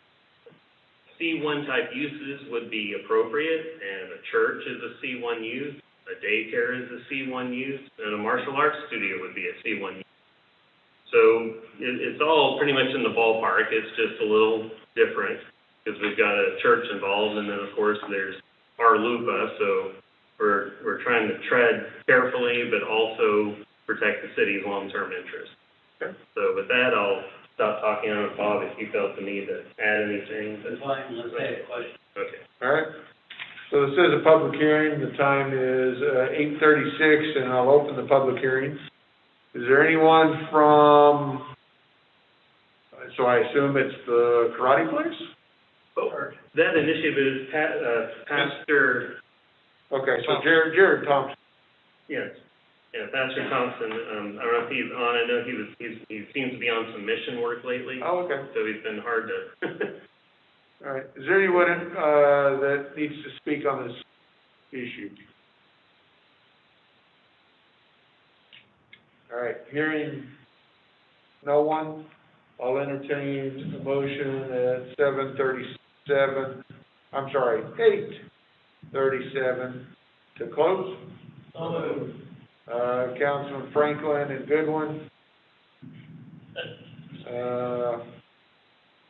Speaker 16: C1 type uses would be appropriate, and a church is a C1 use, a daycare is a C1 use, and a martial arts studio would be a C1 use. So, it's all pretty much in the ballpark. It's just a little different, because we've got a church involved, and then of course there's our LUPA, so we're trying to tread carefully, but also protect the city's long-term interest.
Speaker 1: Okay.
Speaker 16: So with that, I'll stop talking on it, Bob, if you felt the need to add anything.
Speaker 20: That's fine, let's say a question.
Speaker 16: Okay.
Speaker 1: All right. So this is a public hearing. The time is 8:36, and I'll open the public hearing. Is there anyone from, so I assume it's the karate place?
Speaker 16: Oh, that initiative is Pastor.
Speaker 1: Okay, so Jared Thompson.
Speaker 16: Yes. Yeah, Pastor Thompson, I don't know if he's on. I know he seems to be on some mission work lately.
Speaker 1: Oh, okay.
Speaker 16: So he's been hard to.
Speaker 1: All right. Is there anyone that needs to speak on this issue? All right. Hearing no one, I'll entertain a motion at 7:37. I'm sorry, 8:37 to close.
Speaker 20: So moved.
Speaker 1: Councilman Franklin and Goodwin.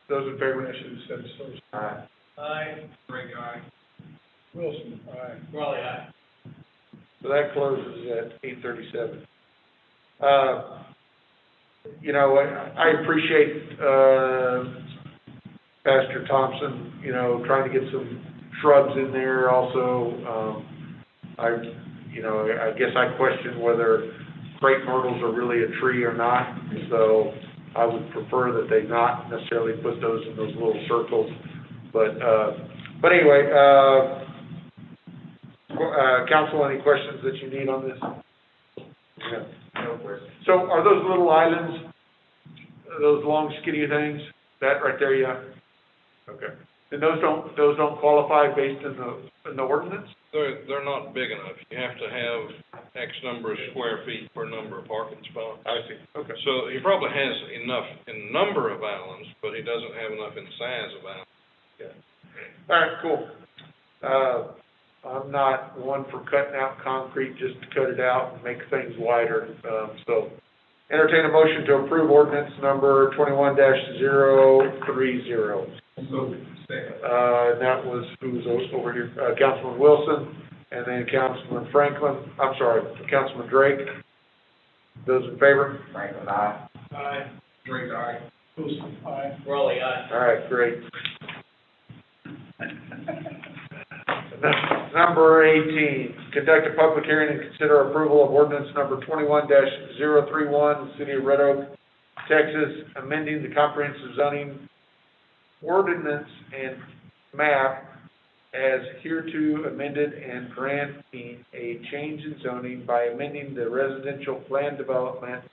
Speaker 1: Those in favor?
Speaker 2: I should have said so.
Speaker 1: Aye.
Speaker 20: Aye. Drake, aye.
Speaker 2: Wilson, aye.
Speaker 20: Raleigh, aye.
Speaker 1: So that closes at 8:37. I appreciate, Pastor Thompson, trying to get some shrubs in there also. I guess I question whether crepe myrtles are really a tree or not, so I would prefer that they not necessarily put those in those little circles. But anyway, council, any questions that you need on this? Yeah.
Speaker 19: No question.
Speaker 1: So are those little islands, those long skinny things, that right there, yeah? Okay. And those don't qualify based in the ordinance?
Speaker 12: They're not big enough. You have to have X number of square feet per number of parking spots.
Speaker 1: I see, okay.
Speaker 12: So he probably has enough in number of islands, but he doesn't have enough in size of islands.
Speaker 1: Yeah. All right, cool. I'm not one for cutting out concrete just to cut it out and make things wider. So entertain a motion to approve ordinance number 21-030. And that was, who was over here? Councilman Wilson, and then Councilman Franklin, I'm sorry, Councilman Drake. Those in favor?
Speaker 19: Franklin, aye.
Speaker 20: Aye.
Speaker 2: Drake, aye. Wilson, aye.
Speaker 20: Raleigh, aye.
Speaker 1: All right, great. Number 18, conduct a public hearing and consider approval of ordinance number 21-031, City of Red Oak, Texas, amending the comprehensive zoning ordinance and map as hereto amended and granting a change in zoning by amending the residential plan development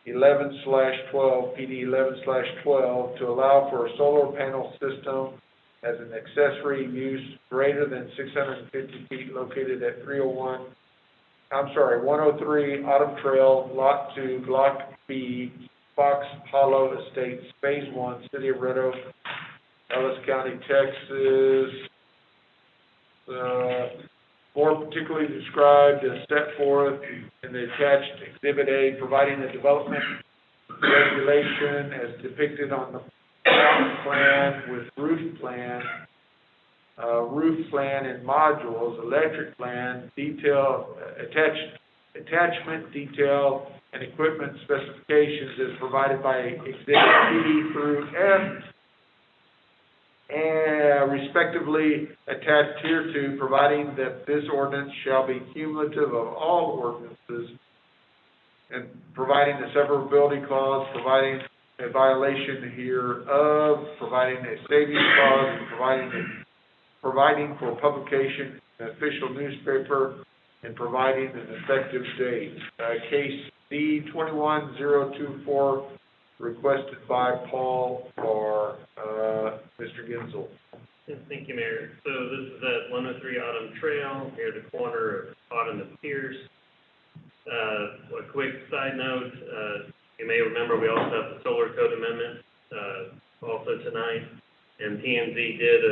Speaker 1: 11/12, PD 11/12, to allow for a solar panel system as an accessory use greater than 650 feet located at 103 Autumn Trail, Lot 2, Block B, Fox Hollow Estates, Phase 1, City of Red Oak, Ellis County, Texas. More particularly described as set forth in the attached Exhibit A, providing the development regulation as depicted on the plot plan with roof plan and modules, electric plan, detail, attachment detail, and equipment specifications as provided by Exhibit B through F, and respectively attached hereto, providing that this ordinance shall be cumulative of all ordinances, and providing the severability clause, providing a violation hereof, providing a savings clause, and providing for publication in an official newspaper, and providing an effective date. Case D 21024, requested by Paul for Mr. Gensel.
Speaker 16: Yes, thank you, Mayor. So this is at 103 Autumn Trail, near the corner of Autumn and Pierce. A quick side note, you may remember we also have the solar code amendment also tonight, and P&Z did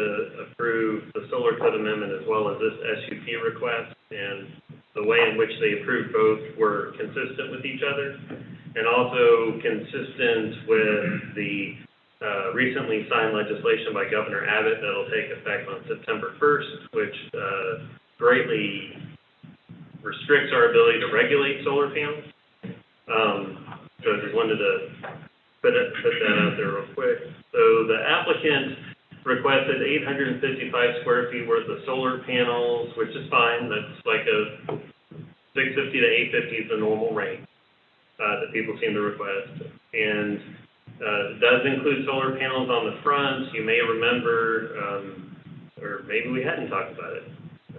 Speaker 16: approve the solar code amendment as well as this SUP request, and the way in which they approved both were consistent with each other, and also consistent with the recently signed legislation by Governor Abbott that'll take effect on September 1st, which greatly restricts our ability to regulate solar panels. So I just wanted to put that out there real quick. So the applicant requested 855 square feet worth of solar panels, which is fine. That's like a 650 to 850 is the normal range that people seem to request. And it does include solar panels on the front. You may remember, or maybe we hadn't talked about it. I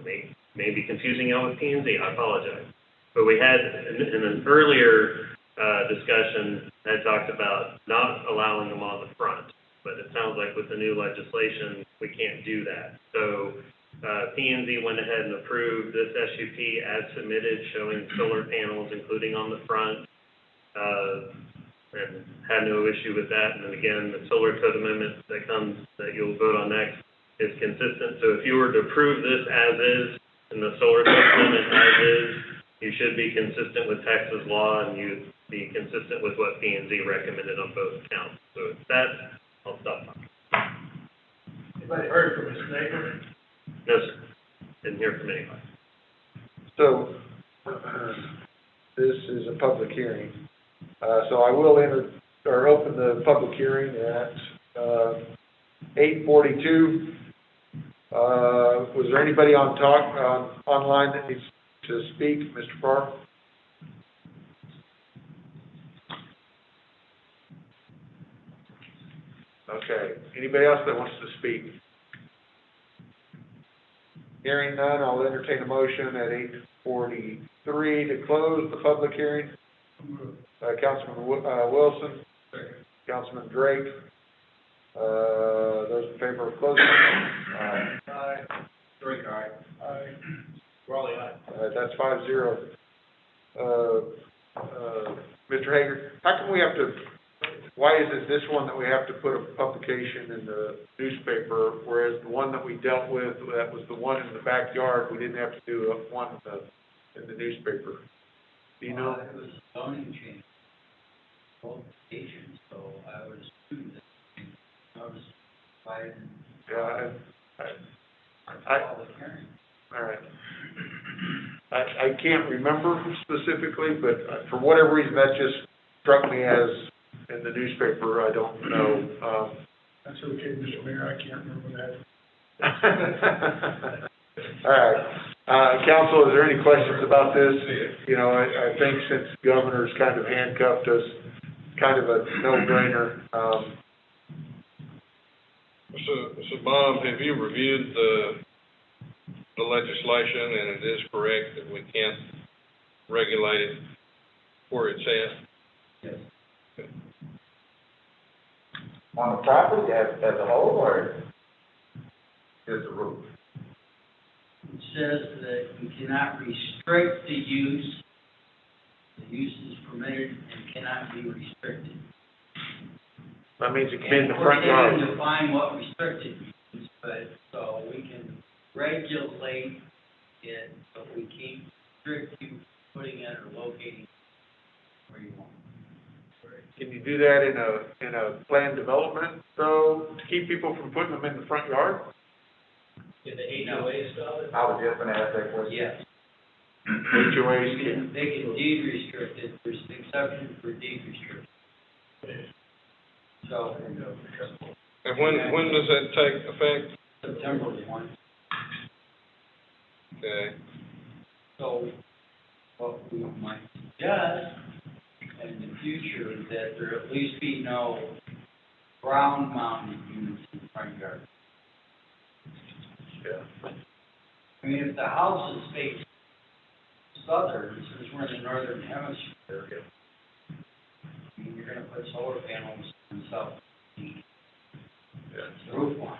Speaker 16: may be confusing y'all with P&Z. I apologize. But we had, in an earlier discussion, had talked about not allowing them on the front. But it sounds like with the new legislation, we can't do that. So P&Z went ahead and approved this SUP as submitted, showing solar panels, including on the front, and had no issue with that. And then again, the solar code amendment that you'll vote on next is consistent. So if you were to approve this as is, and the solar code amendment as is, you should be consistent with Texas law, and you'd be consistent with what P&Z recommended on both accounts. So with that, I'll stop talking.
Speaker 2: Anybody heard from his neighbor?
Speaker 16: No, sir. Didn't hear from anybody.
Speaker 1: So, this is a public hearing. So I will open the public hearing at 8:42. Was there anybody online that needs to speak, Mr. Farr? Okay. Anybody else that wants to speak? Hearing none, I'll entertain a motion at 8:43 to close the public hearing. Councilman Wilson.
Speaker 2: Second.
Speaker 1: Councilman Drake. Those in favor of closing? Aye.
Speaker 2: Aye.
Speaker 1: Drake, aye.
Speaker 2: Aye. Raleigh, aye.
Speaker 1: That's 5-0. Mr. Hager, how come we have to, why is it this one that we have to put a publication in the newspaper, whereas the one that we dealt with, that was the one in the backyard, we didn't have to do one in the newspaper? Do you know?
Speaker 20: It was a zoning change. Qualifications, so I would assume that I was invited.
Speaker 1: Yeah,
Speaker 20: Public hearing.
Speaker 1: all right. I can't remember specifically, but for whatever reason, that just struck me as in the newspaper. I don't know.
Speaker 2: That's okay, Mr. Mayor, I can't remember that.
Speaker 1: All right. Council, is there any questions about this? You know, I think since the governor's kind of handcuffed us, kind of a no-brainer.
Speaker 12: So Bob, have you reviewed the legislation, and it is correct that we can't regulate it where it's at?
Speaker 20: Yes.
Speaker 12: Okay.
Speaker 19: On the property as a whole, or just the roof?
Speaker 20: It says that you cannot restrict the use. The use is permitted and cannot be restricted.
Speaker 1: That means it can be in the front yard.
Speaker 20: We didn't define what restricted means, but, so we can regulate it, but we can't restrict you putting it or locating where you want.
Speaker 1: Can you do that in a planned development, though, to keep people from putting them in the front yard?
Speaker 20: Did the HOA stop it?
Speaker 19: I was just gonna ask that question.
Speaker 20: Yes.
Speaker 1: HOAs
Speaker 20: They can deed restrict it, there's an exception for deed restriction. So.
Speaker 12: And when does that take effect?
Speaker 20: timber one.
Speaker 12: Okay,
Speaker 20: So what we might suggest in the future is that there at least be no ground mounted units in the front yard.
Speaker 1: Yeah.
Speaker 20: I mean, if the house is facing southern, since we're in the northern hemisphere, I mean, you're gonna put solar panels on south. The roof line.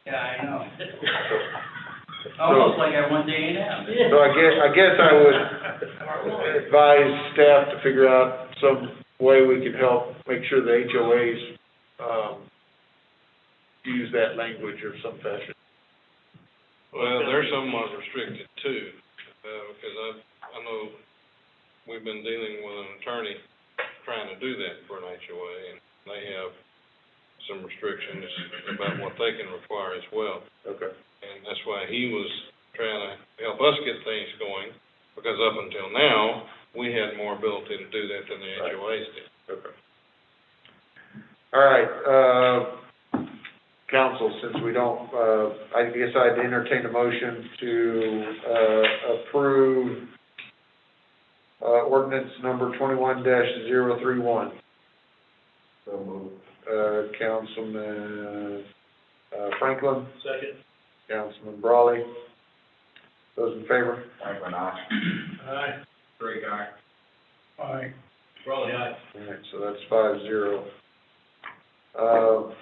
Speaker 20: Yeah, I know. Almost like I went to A&M.
Speaker 1: So I guess I would advise staff to figure out some way we can help make sure the HOAs, use that language of some fashion.
Speaker 12: well, they're somewhat restricted too, because I know we've been dealing with an attorney trying to do that for an HOA, and they have some restrictions about what they can require as well.
Speaker 1: Okay.
Speaker 12: And that's why he was trying to help us get things going, because up until now, we had more ability to do that than the HOAs did.
Speaker 1: Okay. All right, council, since we don't, I guess I'd entertain a motion to, approve, ordinance number 21-031. So moved. Councilman, Franklin,
Speaker 16: Second.
Speaker 1: Councilman Brawley. Those in favor?
Speaker 19: Franklin, aye.
Speaker 16: Aye.
Speaker 19: Drake, aye.
Speaker 2: Aye.
Speaker 16: Probably aye.
Speaker 1: All right, so that's 5-0. All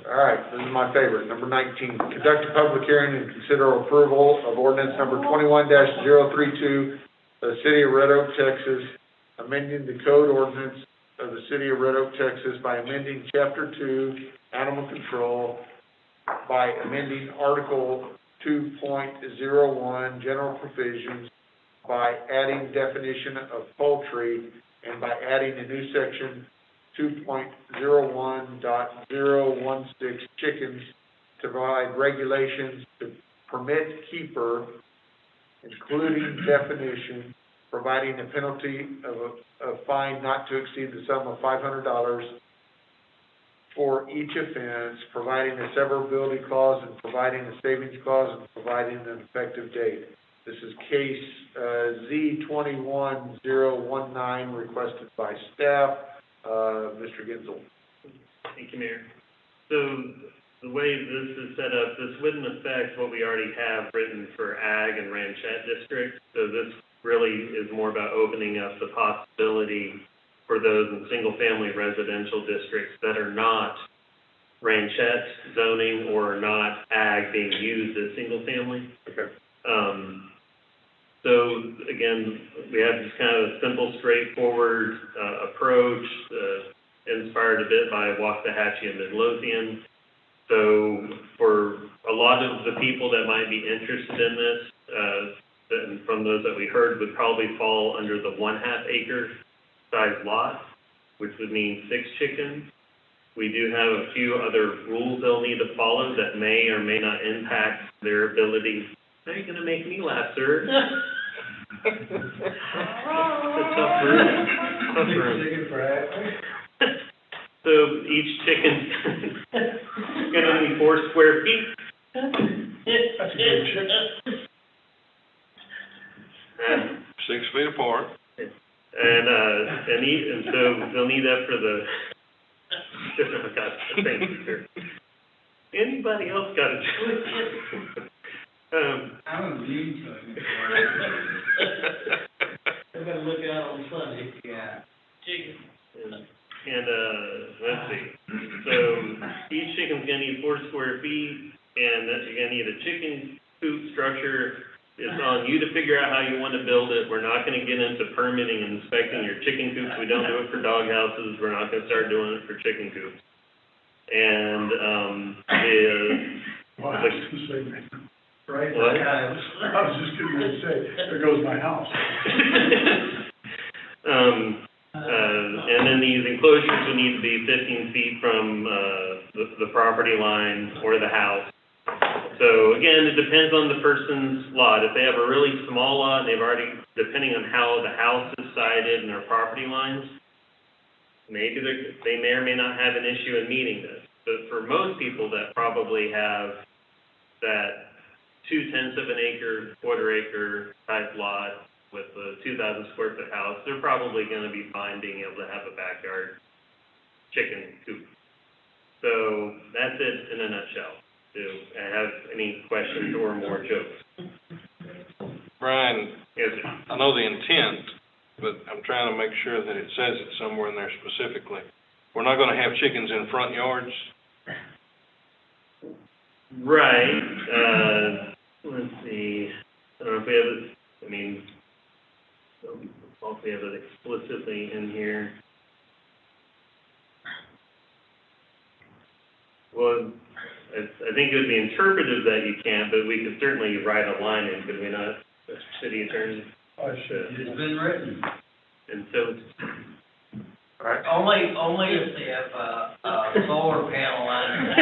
Speaker 1: right, this is my favorite, number 19. Conduct a public hearing and consider approval of ordinance number 21-032 of the City of Red Oak, Texas, amending the code ordinance of the City of Red Oak, Texas by amending Chapter 2, Animal Control, by amending Article 2.01, General Provisions, by adding definition of poultry, and by adding a new section 2.01.016 chickens to provide regulations to permit keeper, including definition, providing a penalty of a fine not to exceed the sum of $500 for each offense, providing a severability clause, and providing a savings clause, and providing an effective date. This is case Z21019, requested by staff. Mr. Gensel.
Speaker 16: Thank you, Mayor. So the way this is set up, this wouldn't affect what we already have written for ag and ranchette districts. So this really is more about opening up the possibility for those in single-family residential districts that are not ranchette zoning or not ag being used as single-family.
Speaker 1: Okay.
Speaker 16: So again, we have this kind of simple, straightforward approach, inspired a bit by Waxahachie and Midlothian. So for a lot of the people that might be interested in this, from those that we heard, would probably fall under the 1/2 acre size lot, which would mean 6 chickens. We do have a few other rules they'll need to follow that may or may not impact their ability. Now you're gonna make me laugh, sir. It's a tough room. Tough room. So each chicken's gonna need 4 square feet.
Speaker 2: That's a good chicken.
Speaker 12: 6 feet apart.
Speaker 16: And so they'll need that for the, oh God, thank you, sir. Anybody else got a
Speaker 20: I'm immune to it. I'm gonna look out on Sunday. Yeah.
Speaker 16: chicken. And let's see. So each chicken's gonna need 4 square feet, and that you're gonna need a chicken coop structure. It's on you to figure out how you want to build it. We're not gonna get into permitting and inspecting your chicken coops. We don't do it for dog houses. We're not gonna start doing it for chicken coops. And
Speaker 2: Well, I was just saying, right?
Speaker 16: What?
Speaker 2: I was just gonna say, there goes my house.
Speaker 16: And then these enclosures would need to be 15 feet from the property line or the house. So again, it depends on the person's lot. If they have a really small lot and they've already, depending on how the house is sited and their property lines, maybe they may or may not have an issue in meeting this. But for most people that probably have that 2/10 of an acre, quarter acre type lot with a 2,000 square foot house, they're probably gonna be fine being able to have a backyard chicken coop. So that's it in a nutshell. Do I have any questions or more jokes?
Speaker 12: Brian,
Speaker 16: Yes, sir.
Speaker 12: I know the intent, but I'm trying to make sure that it says it somewhere in there specifically. We're not gonna have chickens in front yards?
Speaker 16: Right, let's see, I don't know if we have it, I mean, I don't know if we have it explicitly in here. Well, I think it would be interpreted that you can't, but we could certainly write a line in, could we not, Mr. City Attorney?
Speaker 20: It's been written.
Speaker 16: And so,
Speaker 20: Only if they have a solar panel on it.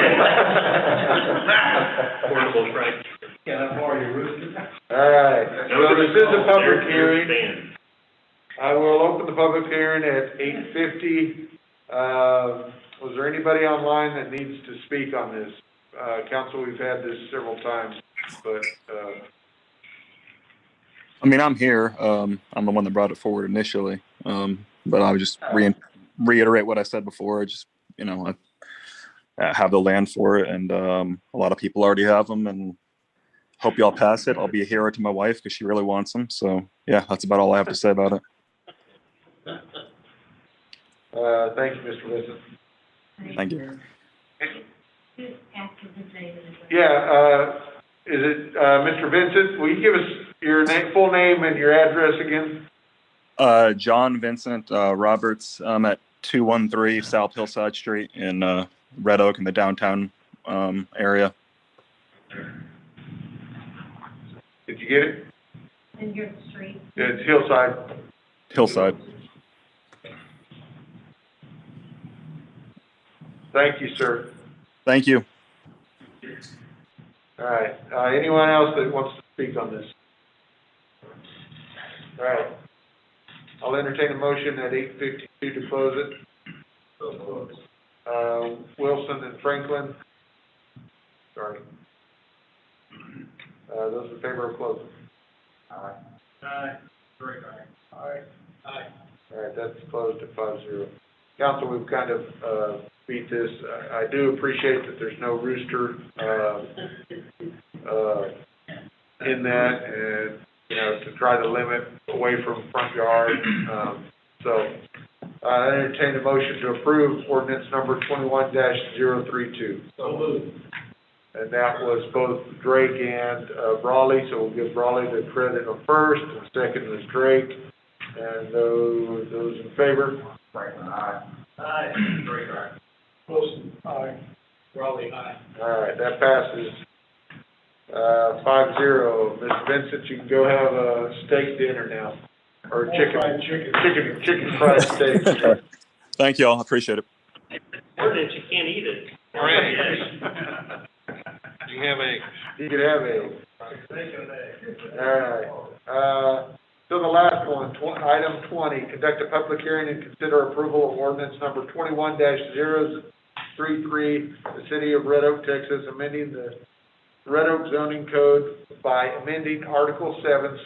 Speaker 16: portable fried.
Speaker 20: Can I borrow your rooster?
Speaker 1: All right, so this is a public hearing. I will open the public hearing at 8:50. Was there anybody online that needs to speak on this? Council, we've had this several times, but,
Speaker 21: I mean, I'm here. I'm the one that brought it forward initially. But I would just reiterate what I said before. Just, you know, I have the land for it, and a lot of people already have them, and hope y'all pass it. I'll be a hero to my wife because she really wants them. So, yeah, that's about all I have to say about it.
Speaker 1: thank you, Mr. Vincent.
Speaker 21: Thank you.
Speaker 1: Yeah, is it, Mr. Vincent, will you give us your full name and your address again?
Speaker 21: John Vincent Roberts. I'm at 213 South Hillside Street in Red Oak in the downtown area.
Speaker 1: Did you get it?
Speaker 22: And your street.
Speaker 1: Yeah, it's Hillside.
Speaker 21: Hillside.
Speaker 1: Thank you, sir.
Speaker 21: Thank you.
Speaker 1: All right, anyone else that wants to speak on this? All right, I'll entertain a motion at 8:52 to close it. Wilson and Franklin. Sorry. Those in favor of closing? Aye.
Speaker 2: Aye. Very aye. Aye. Aye.
Speaker 1: All right, that's closed at 5-0. Council, we've kind of, beat this. I do appreciate that there's no rooster, in that, and, you know, to try to limit away from front yard. So, I entertain a motion to approve ordinance number 21-032.
Speaker 2: So moved.
Speaker 1: And that was both Drake and, Brawley, so we'll give Brawley the credit on first, and second was Drake. And those in favor? Franklin, aye.
Speaker 2: Aye. Drake, aye. Wilson, aye. Raleigh, aye.
Speaker 1: All right, that passes, 5-0. Mr. Vincent, you can go have a steak dinner now, or chicken fried steak.
Speaker 21: Thank you all. I appreciate it.
Speaker 16: Ordinance, you can't eat it.
Speaker 12: All right. You can have eggs.
Speaker 1: You can have eggs. All right, so the last one, item 20, conduct a public hearing and consider approval of ordinance number 21-033, the city of Red Oak, Texas, amending the Red Oak zoning code by amending Article 7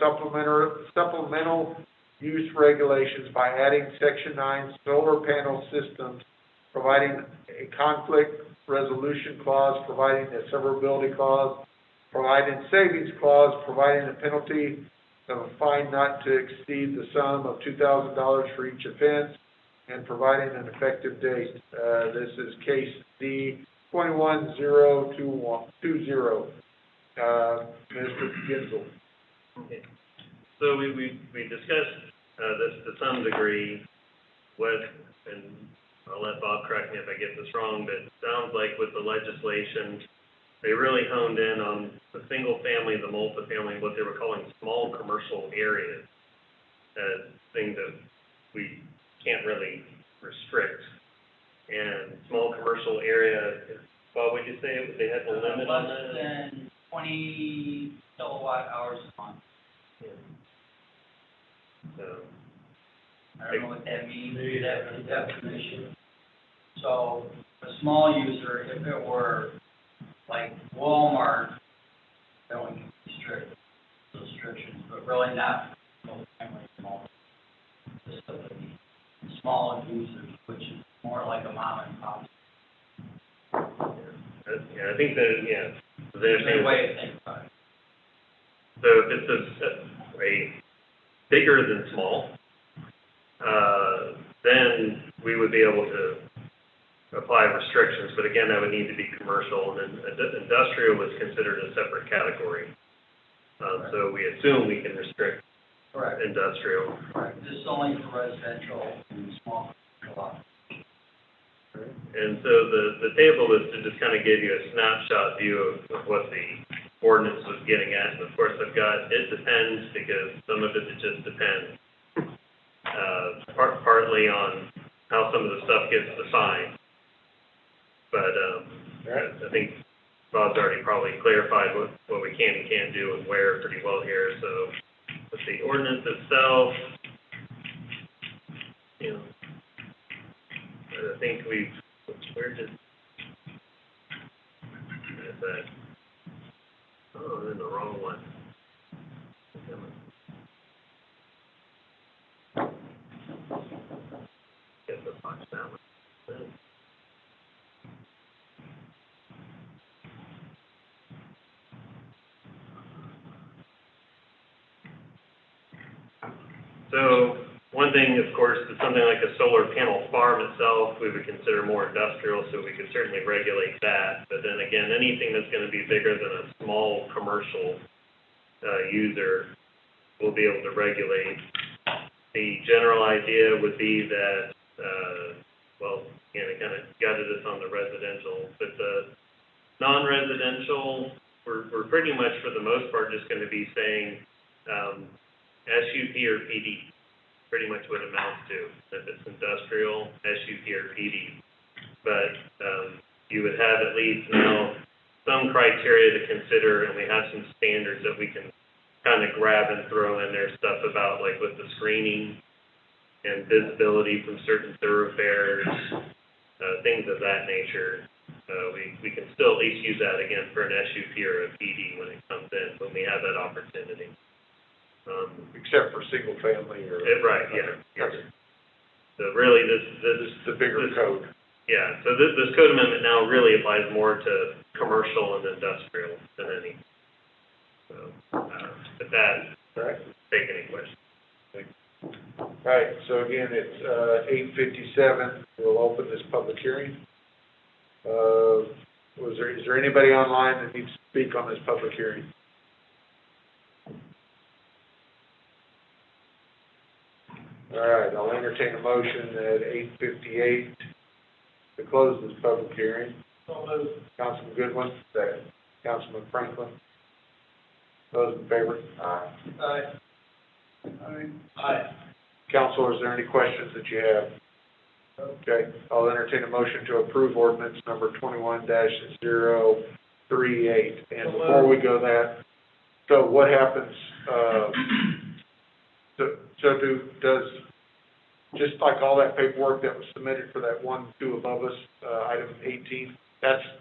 Speaker 1: supplemental use regulations by adding Section 9 solar panel systems, providing a conflict resolution clause, providing a severability clause, providing savings clause, providing a penalty of a fine not to exceed the sum of $2,000 for each offense, and providing an effective date. This is case D 21-020. Mr. Gensel.
Speaker 16: Okay. So we discussed this to some degree, and I'll let Bob correct me if I get this wrong, but it sounds like with the legislation, they really honed in on the single family, the multifamily, what they were calling small commercial areas, as things that we can't really restrict. And small commercial area, Bob, would you say they had the limit on that?
Speaker 20: Less than 20 kilowatt hours a month.
Speaker 16: So,
Speaker 20: I don't know what that means, that the definition. So a small user, if it were like Walmart, then we can restrict those restrictions, but really not family small. Just the small users, which is more like a mom and pop.
Speaker 16: Yeah, I think that, yeah.
Speaker 20: There's a way to think about it.
Speaker 16: So if it's a bigger than small, then we would be able to apply restrictions, but again, that would need to be commercial, and then industrial was considered a separate category. So we assume we can restrict
Speaker 20: Correct.
Speaker 16: industrial.
Speaker 20: Correct. This is only for residential and small commercial lots.
Speaker 16: And so the table is to just kind of give you a snapshot view of what the ordinance was getting at. And of course, I've got, it depends, because some of it just depends. Partly on how some of the stuff gets defined. But I think Bob's already probably clarified what we can and can't do and where pretty well here. So with the ordinance itself, you know, I think we're just, is that, oh, I'm in the wrong one. Get the box down. So one thing, of course, is something like a solar panel farm itself, we would consider more industrial, so we could certainly regulate that. But then again, anything that's going to be bigger than a small commercial user, we'll be able to regulate. The general idea would be that, well, again, it kind of gutted us on the residential, but the non-residential, we're pretty much, for the most part, just going to be saying SUP or PD, pretty much what it amounts to. If it's industrial, SUP or PD. But you would have at least now some criteria to consider, and we have some standards that we can kind of grab and throw in there, stuff about like with the screening and visibility from certain thoroughfares, things of that nature. We can still at least use that again for an SUP or a PD when it comes in, when we have that opportunity.
Speaker 1: Except for single family or.
Speaker 16: Right, yeah. Okay. So really this
Speaker 1: is the bigger code.
Speaker 16: Yeah, so this code amendment now really applies more to commercial and industrial than any. So, with that, take any questions.
Speaker 1: All right, so again, it's 8:57. We'll open this public hearing. Is there anybody online that needs to speak on this public hearing? All right, I'll entertain a motion at 8:58 to close this public hearing. Councilman Goodwin, second. Councilman Franklin. Those in favor? Aye.
Speaker 20: Aye.
Speaker 1: Aye. Aye. Council, is there any questions that you have? Okay, I'll entertain a motion to approve ordinance number 21-038. And before we go that, so what happens, does, just like all that paperwork that was submitted for that 1-2 above us, item 18,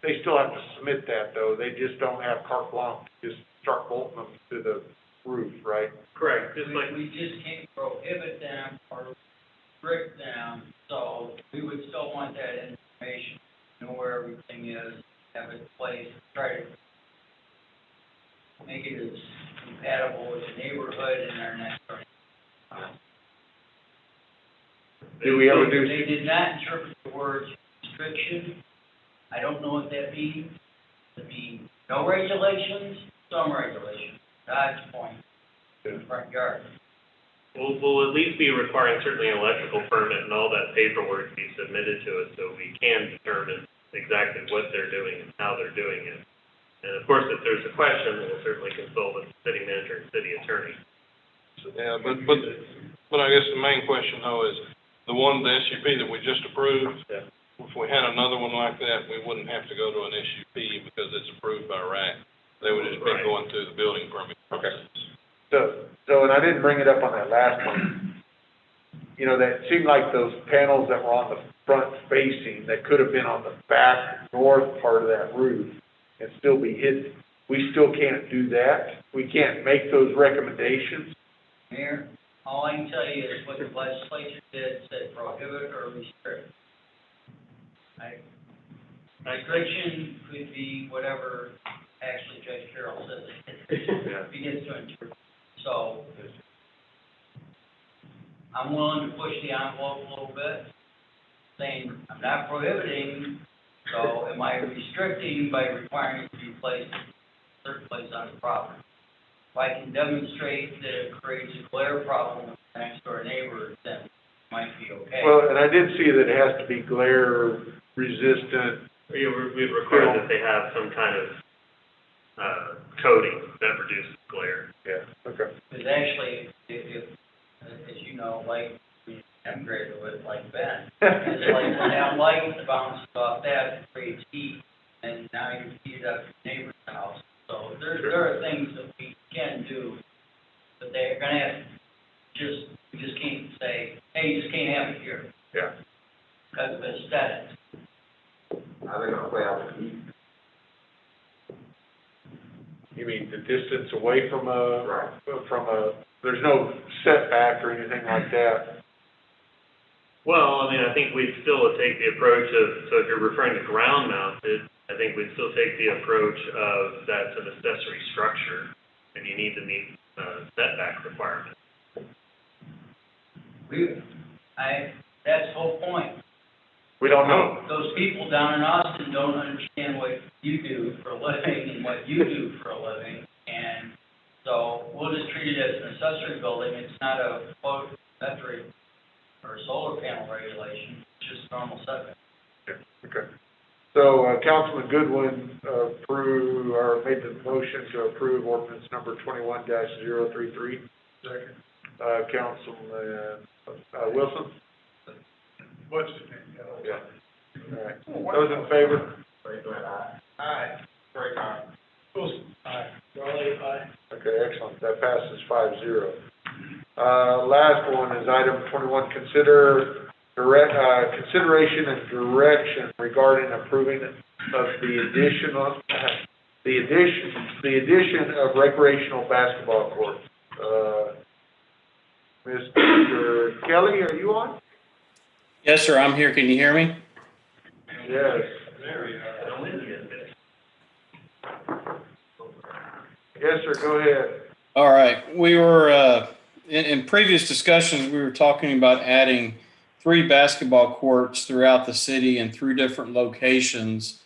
Speaker 1: they still have to submit that though, they just don't have carte blanche, just start bolting them to the roof, right?
Speaker 16: Correct,
Speaker 20: We just can't prohibit them or restrict them, so we would still want that information, know where everything is, have it placed, try to make it as compatible with the neighborhood and our next door.
Speaker 1: Do we ever do?
Speaker 20: They did not interpret the word restriction. I don't know what that means. Does it mean no regulations, some regulations? That's the point. In the front yard.
Speaker 16: We'll at least be requiring certainly an electrical permit and all that paperwork to be submitted to us so we can determine exactly what they're doing and how they're doing it. And of course, if there's a question, we'll certainly consult with the city manager and city attorney.
Speaker 12: Yeah, but I guess the main question though is the SUP that we just approved.
Speaker 16: Yeah.
Speaker 12: If we had another one like that, we wouldn't have to go to an SUP because it's approved by RAC. They would just be going through the building permit process.
Speaker 1: So, and I didn't bring it up on that last one. you know, that seemed like those panels that were on the front facing, that could have been on the back north part of that roof and still be hidden. We still can't do that. We can't make those recommendations.
Speaker 20: Mayor, all I can tell you is what the legislature did, said prohibit or restrict. Restriction could be whatever actually Judge Carroll says if he gets to interpret. So I'm willing to push the envelope a little bit, saying I'm not prohibiting, so am I restricting by requiring it to be placed in a certain place on the property? If I can demonstrate that it creates a glare problem with the next door neighbor, then it might be okay.
Speaker 1: Well, and I did see that it has to be glare resistant.
Speaker 16: We require that they have some kind of, coating that reduces glare.
Speaker 1: Yeah, okay.
Speaker 20: Because actually, if, as you know, like, we upgraded with like Ben, it's like when that light bounces off that, it creates heat, and now you heat up your neighbor's house. So there are things that we can do, but they're gonna have we just can't say, hey, you just can't have it here.
Speaker 1: Yeah.
Speaker 20: Because of aesthetics.
Speaker 19: How they gonna play out the heat?
Speaker 1: You mean the distance away from there's no setback or anything like that?
Speaker 16: Well, I mean, I think we'd still take the approach of, so if you're referring to ground mounted, I think we'd still take the approach of that's an accessory structure, and you need to meet setback requirements.
Speaker 20: That's the whole point.
Speaker 1: We don't know.
Speaker 20: Those people down in Austin don't understand what you do for a living and what you do for a living, and so we'll just treat it as an accessory building. It's not a battery or solar panel regulation, it's just normal setback.
Speaker 1: Okay. So, Councilman Goodwin made the motion to approve ordinance number 21-033.
Speaker 2: Second.
Speaker 1: Councilman Wilson?
Speaker 2: What's his name?
Speaker 1: Yeah. All right. Those in favor?
Speaker 2: Aye. Frank, aye. Wilson, aye. Raleigh, aye.
Speaker 1: Okay, excellent. That passes 5-0. Last one is item 21, consideration and direction regarding approving of the addition of recreational basketball courts. Mr. Kelly, are you on?
Speaker 5: Yes, sir, I'm here. Can you hear me?
Speaker 1: Yes.
Speaker 16: There we are.
Speaker 1: Yes, sir, go ahead.
Speaker 5: All right. We were, in previous discussions, we were talking about adding 3 basketball courts throughout the city in 3 different locations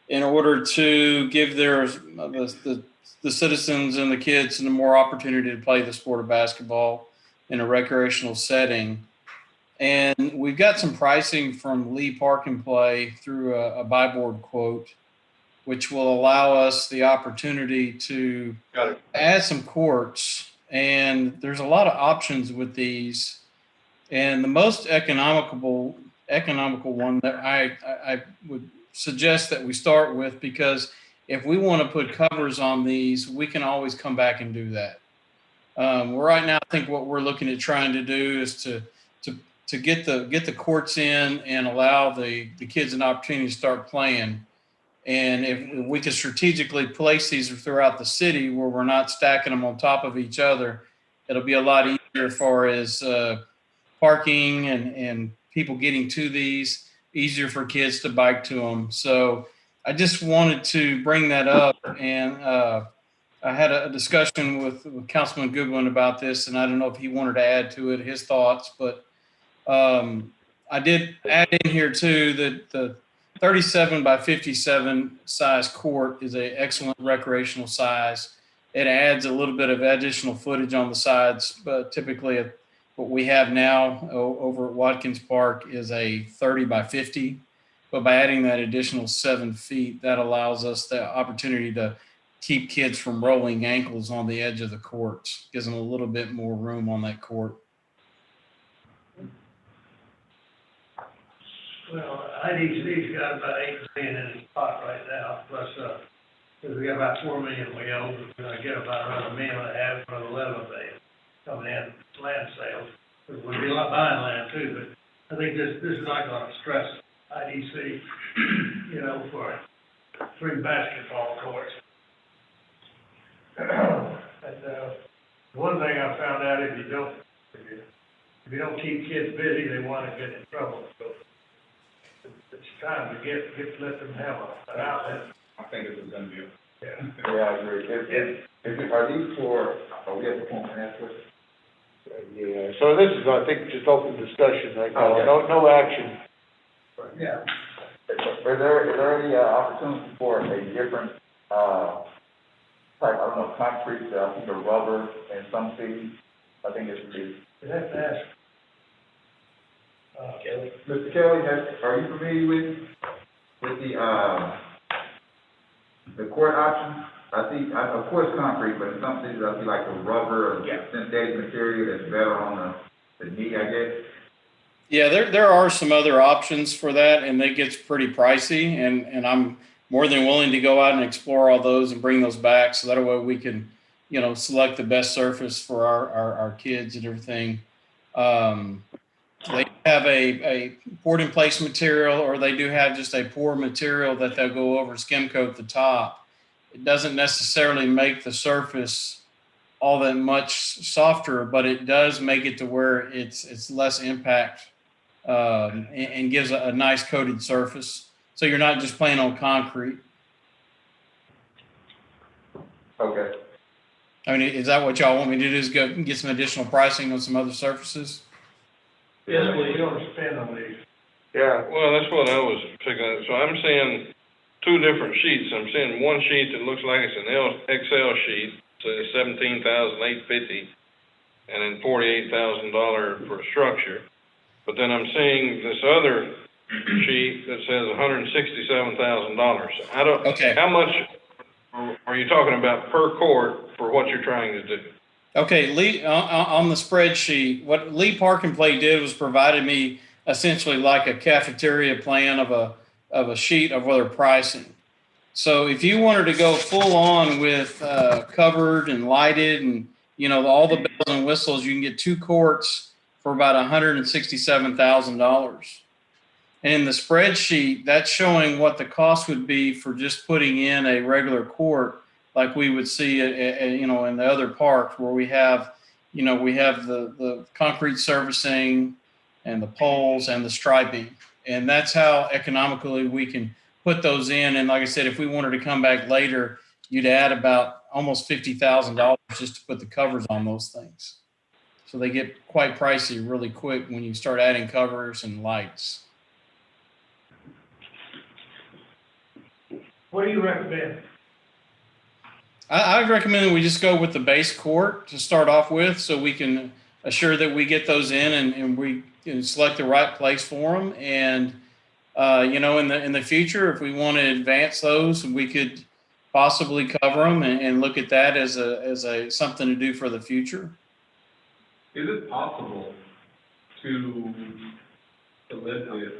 Speaker 5: in order to give the citizens and the kids more opportunity to play the sport of basketball in a recreational setting. And we've got some pricing from Lee Park and Play through a buy board quote, which will allow us the opportunity to add some courts. And there's a lot of options with these. And the most economical one that I would suggest that we start with, because if we want to put covers on these, we can always come back and do that. Right now, I think what we're looking at trying to do is to get the courts in and allow the kids an opportunity to start playing. And if we could strategically place these throughout the city where we're not stacking them on top of each other, it'll be a lot easier as far as parking and people getting to these, easier for kids to bike to them. So I just wanted to bring that up. And I had a discussion with Councilman Goodwin about this, and I don't know if he wanted to add to it his thoughts, but I did add in here too that the 37 by 57 size court is an excellent recreational size. It adds a little bit of additional footage on the sides, but typically what we have now over at Watkins Park is a 30 by 50. But by adding that additional 7 feet, that allows us the opportunity to keep kids from rolling ankles on the edge of the courts, gives them a little bit more room on that court.
Speaker 3: Well, IDC's got about $8 million in its pot right now, plus, because we got about $4 million we owe, we're gonna get about another $1.5 million for the 11 million coming in land sales. It would be a lot buying land too, but I think this is not gonna stress IDC, you know, for 3 basketball courts. And, one thing I found out, if you don't keep kids busy, they wanna get in trouble, so it's time to let them have an outlet.
Speaker 19: I think this is gonna be.
Speaker 3: Yeah.
Speaker 19: Yeah, I agree. Are these for, are we at the point to ask questions?
Speaker 1: Yeah, so this is, I think, just open discussion right now,
Speaker 19: Okay.
Speaker 1: no action.
Speaker 19: Yeah. Is there any opportunity for a different, type, I don't know, concrete, I think a rubber and some cities? I think it should be.
Speaker 3: You have to ask.
Speaker 19: Kelly. Mr. Kelly, are you familiar with the court option? I think, of course, concrete, but in some cities, I see like the rubber or synthetic material that's better on the knee, I guess.
Speaker 5: Yeah, there are some other options for that, and it gets pretty pricey, and I'm more than willing to go out and explore all those and bring those back, so that way we can, you know, select the best surface for our kids and everything. They have a poured in place material, or they do have just a pour material that they'll go over, skim coat the top. It doesn't necessarily make the surface all that much softer, but it does make it to where it's less impact, and gives a nice coated surface. So you're not just playing on concrete.
Speaker 19: Okay.
Speaker 5: I mean, is that what y'all want me to do, is go get some additional pricing on some other surfaces?
Speaker 3: Yes, we don't spend on these.
Speaker 1: Yeah.
Speaker 12: Well, that's what I was picking up. So I'm seeing 2 different sheets. I'm seeing one sheet that looks like it's an Excel sheet, so it's $17,850, and then $48,000 for a structure. But then I'm seeing this other sheet that says $167,000. I don't.
Speaker 5: Okay.
Speaker 12: How much are you talking about per court for what you're trying to do?
Speaker 5: Okay, Lee, on the spreadsheet, what Lee Park and Play did was provided me essentially like a cafeteria plan of a sheet of their pricing. So if you wanted to go full on with covered and lighted and, you know, all the bells and whistles, you can get 2 courts for about $167,000. And in the spreadsheet, that's showing what the cost would be for just putting in a regular court, like we would see, you know, in the other parks where we have, you know, we have the concrete surfacing and the poles and the striping. And that's how economically we can put those in. And like I said, if we wanted to come back later, you'd add about almost $50,000 just to put the covers on those things. So they get quite pricey really quick when you start adding covers and lights.
Speaker 3: What do you recommend?
Speaker 5: I recommend that we just go with the base court to start off with, so we can assure that we get those in and we can select the right place for them. And you know, in the future, if we want to advance those, we could possibly cover them and look at that as a something to do for the future.
Speaker 6: Is it possible to live with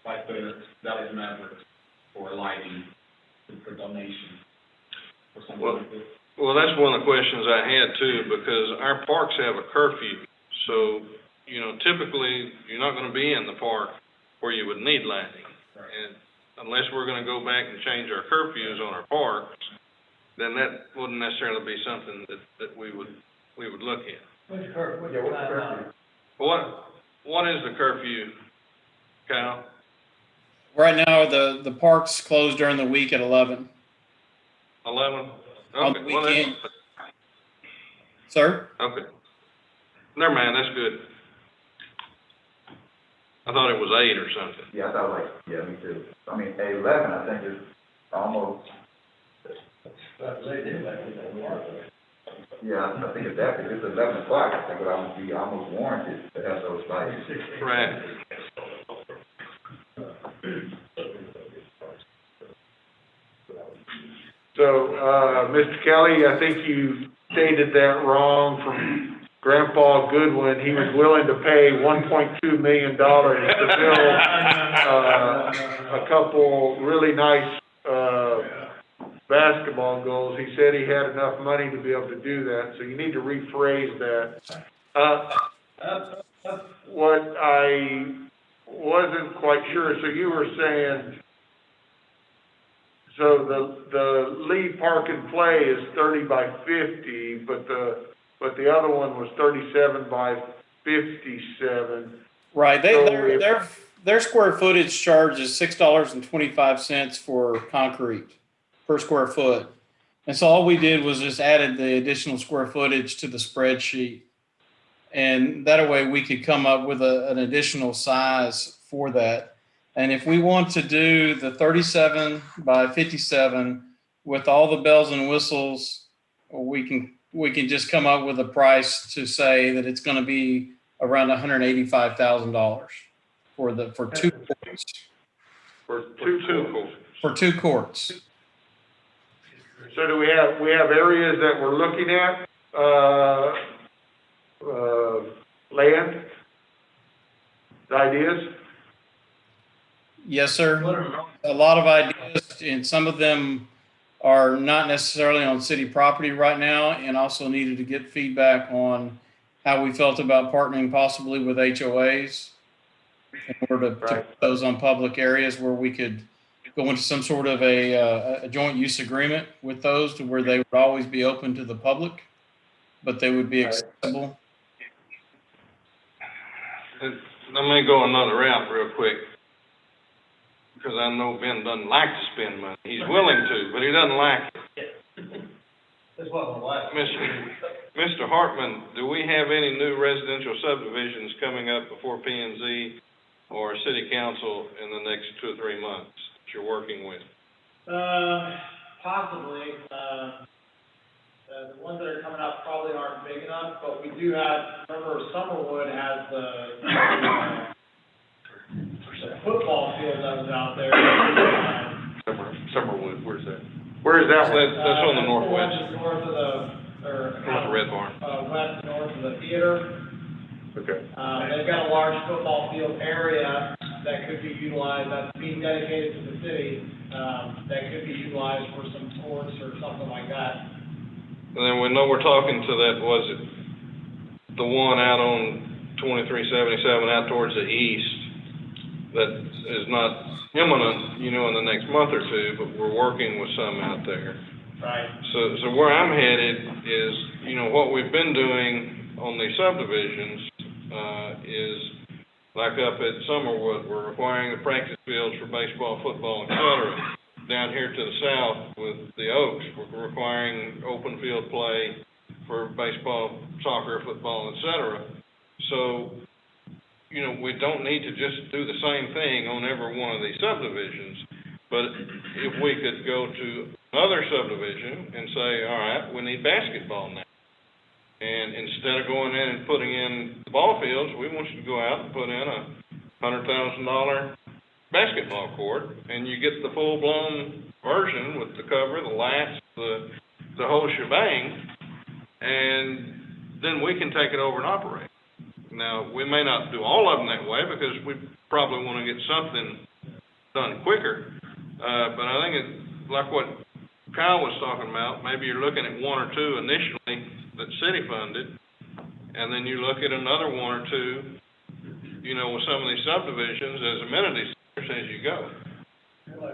Speaker 6: like the Dallas Mavericks for lighting, for donation, or something like this?
Speaker 12: Well, that's one of the questions I had too, because our parks have a curfew. So, you know, typically you're not going to be in the park where you would need lighting. And unless we're going to go back and change our curfews on our parks, then that wouldn't necessarily be something that we would look at.
Speaker 3: What's the curfew?
Speaker 12: What is the curfew, Kyle?
Speaker 5: Right now, the park's closed during the week at 11.
Speaker 12: 11?
Speaker 5: On the
Speaker 12: Okay, well,
Speaker 5: weekend. Sir?
Speaker 12: okay. Never mind, that's good. I thought it was 8 or something.
Speaker 19: Yeah, I thought like, yeah, me too. I mean, 11, I think is almost. Yeah, I think it's that, if it's 11 o'clock, I think it would almost be almost warranted to have those lights.
Speaker 12: Right.
Speaker 1: So, Mr. Kelly, I think you stated that wrong from Grandpa Goodwin. He was willing to pay $1.2 million to build a couple really nice basketball goals. He said he had enough money to be able to do that, so you need to rephrase that. what I wasn't quite sure, so you were saying, so the Lee Park and Play is 30 by 50, but the other one was 37 by 57.
Speaker 5: Right,
Speaker 1: So
Speaker 5: their square footage charge is $6.25 for concrete per square foot. And so all we did was just added the additional square footage to the spreadsheet. And that way we could come up with an additional size for that. And if we want to do the 37 by 57 with all the bells and whistles, we can just come up with a price to say that it's going to be around $185,000 for two courts. For two courts.
Speaker 1: So do we have areas that we're looking at, land, ideas?
Speaker 5: Yes, sir. A lot of ideas, and some of them are not necessarily on city property right now, and also needed to get feedback on how we felt about partnering possibly with HOAs in order to put those on public areas where we could go into some sort of a joint use agreement with those to where they would always be open to the public, but they would be accessible.
Speaker 12: Let me go another route real quick, because I know Ben doesn't like to spend money. He's willing to, but he doesn't like it.
Speaker 17: That's what my wife.
Speaker 12: Mr. Hartman, do we have any new residential subdivisions coming up before P&Z or City Council in the next 2 or 3 months that you're working with?
Speaker 17: Possibly, the ones that are coming up probably aren't big enough, but we do have, remember Summerwood has the football field that was out there.
Speaker 12: Summerwood, where's that?
Speaker 1: Where is that one?
Speaker 12: That's on the northwest.
Speaker 17: Just north of
Speaker 12: North of Red Barn.
Speaker 17: West, north of the theater.
Speaker 1: Okay.
Speaker 17: They've got a large football field area that could be utilized, that's being dedicated to the city, that could be utilized for some sports or something like that.
Speaker 12: And then we know we're talking to that, was it the one out on 2377 out towards the east that is not imminent, in the next month or two, but we're working with some out there.
Speaker 17: Right.
Speaker 12: So where I'm headed is, what we've been doing on these subdivisions, is like up at Summerwood, we're requiring the practice fields for baseball, football, et cetera. Down here to the south with the Oaks, we're requiring open field play for baseball, soccer, football, et cetera. So, we don't need to just do the same thing on every one of these subdivisions, but if we could go to another subdivision and say, all right, we need basketball now. And instead of going in and putting in the ball fields, we want you to go out and put in a $100,000 basketball court, and you get the full-blown version with the cover, the lights, the whole shebang, and then we can take it over and operate. Now, we may not do all of them that way because we probably want to get something done quicker, but I think it's like what Kyle was talking about, maybe you're looking at 1 or 2 initially that's city funded, and then you look at another 1 or 2, with some of these subdivisions as amenities as you go.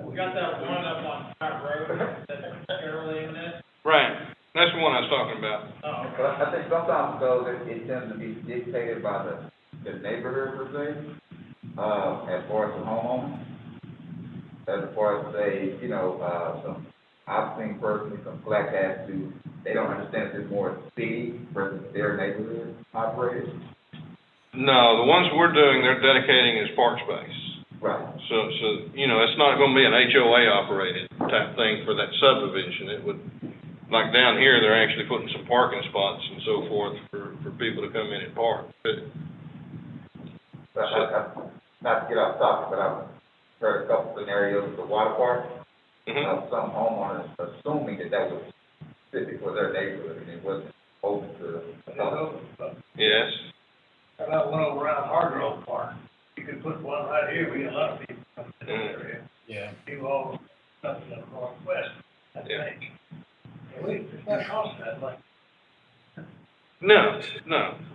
Speaker 17: We got that one up on Pratt Road, that's early in this.
Speaker 12: Right, that's the one I was talking about.
Speaker 17: Oh, okay.
Speaker 8: But I think sometimes though, it tends to be dictated by the neighborhood per se, as far as the homeowner. As far as say, I've seen personally some black hats who, they don't understand that it's more city versus their neighborhood operated.
Speaker 12: No, the ones we're doing, they're dedicating as park space.
Speaker 8: Right.
Speaker 12: So, it's not gonna be an HOA operated type thing for that subdivision. It would, like down here, they're actually putting some parking spots and so forth for people to come in and park.
Speaker 8: But not to get off topic, but I've heard a couple scenarios with the water park. Some homeowners assuming that was specific for their neighborhood and it wasn't open to others.
Speaker 12: Yes.
Speaker 3: How about one over around Hard Rock Park? You could put one right here, we get a lot of people coming to this area.
Speaker 5: Yeah.
Speaker 3: People all up in the northwest, I think. And it's not costing that much.
Speaker 12: No,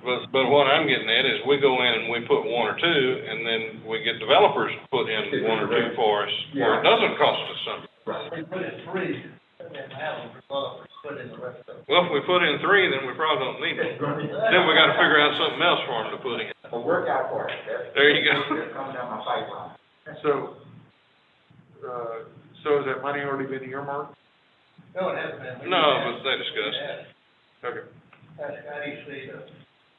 Speaker 12: but what I'm getting at is we go in and we put one or two, and then we get developers to put in one or two for us, where it doesn't cost us something.
Speaker 17: We put in three, and then have them developers put in the rest of them.
Speaker 12: Well, if we put in three, then we probably don't need them. Then we gotta figure out something else for them to put in.
Speaker 8: A workout part.
Speaker 12: There you go.
Speaker 8: That's coming down my pipeline.
Speaker 1: So, has that money already been earmarked?
Speaker 17: No, it hasn't been.
Speaker 12: No, but they discussed it.
Speaker 1: Okay.
Speaker 17: That's actually,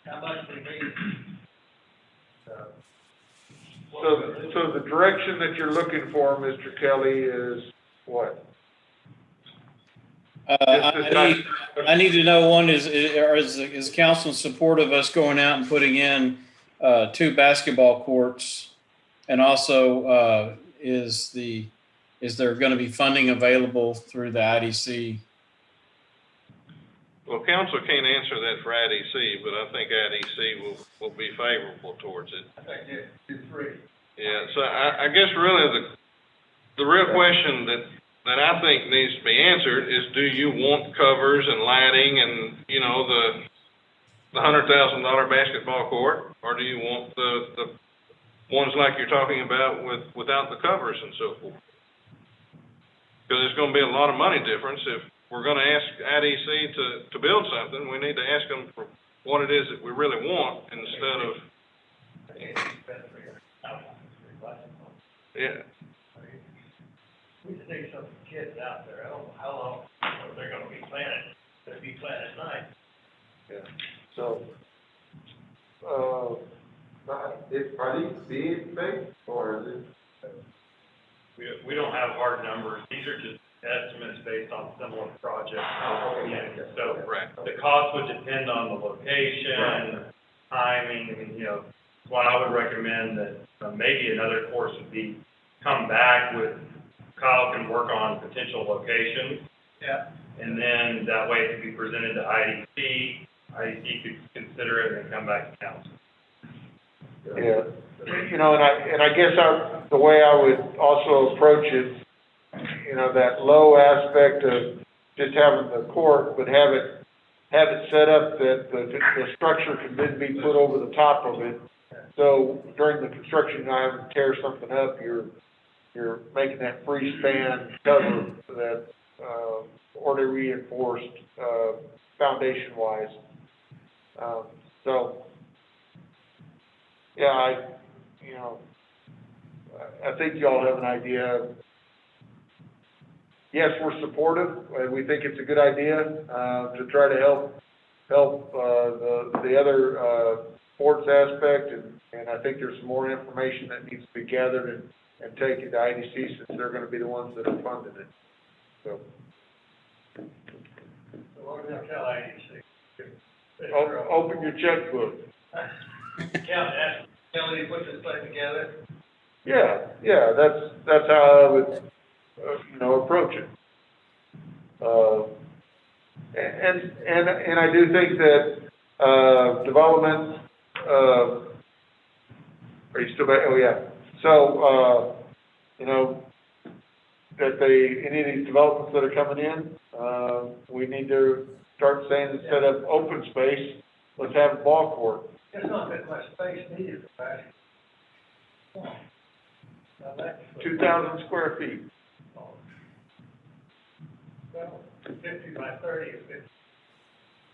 Speaker 17: how much we need.
Speaker 1: So the direction that you're looking for, Mr. Kelly, is what?
Speaker 5: I need to know, one, is council in support of us going out and putting in 2 basketball courts? And also, is there going to be funding available through the IDC?
Speaker 12: Well, council can't answer that for IDC, but I think IDC will be favorable towards it.
Speaker 17: I think, yeah, do three.
Speaker 12: Yeah, so I guess really the real question that I think needs to be answered is, do you want covers and lighting and, you know, the $100,000 basketball court, or do you want the ones like you're talking about without the covers and so forth? Because there's going to be a lot of money difference. If we're going to ask IDC to build something, we need to ask them for what it is that we really want instead of, yeah.
Speaker 17: We just need some kids out there. I don't know how long they're gonna be planning. They'll be planning at night.
Speaker 1: Yeah. So,
Speaker 8: Are these bid based, or is it?
Speaker 4: We don't have hard numbers. These are just estimates based on similar projects. So the cost would depend on the location, timing, and, you know, what I would recommend that maybe another course would be come back with, Kyle can work on potential locations.
Speaker 17: Yeah.
Speaker 4: And then that way it could be presented to IDC. IDC could consider it and then come back to council.
Speaker 1: yeah, you know, and I guess the way I would also approach it, you know, that low aspect of just having the court, but have it set up that the structure can then be put over the top of it. So during the construction, you're not having to tear something up, you're making that freespan cover that, already reinforced, foundation-wise. So, yeah, I think you all have an idea. Yes, we're supportive, and we think it's a good idea, to try to help the other, sports aspect, and I think there's some more information that needs to be gathered and taken to IDC, since they're gonna be the ones that are funding it, so.
Speaker 17: So what are we gonna tell IDC?
Speaker 1: Open your checkbook.
Speaker 17: Ask Kelly to put this thing together.
Speaker 1: Yeah, that's how I would, approach it. And I do think that, development, are you still back? Oh, yeah. So, that any of these developments that are coming in, we need to start saying, instead of open space, let's have a ball court.
Speaker 17: There's not that much space needed for basketball.
Speaker 1: 2,000 square feet.
Speaker 17: Well, 50 by 30 is 50.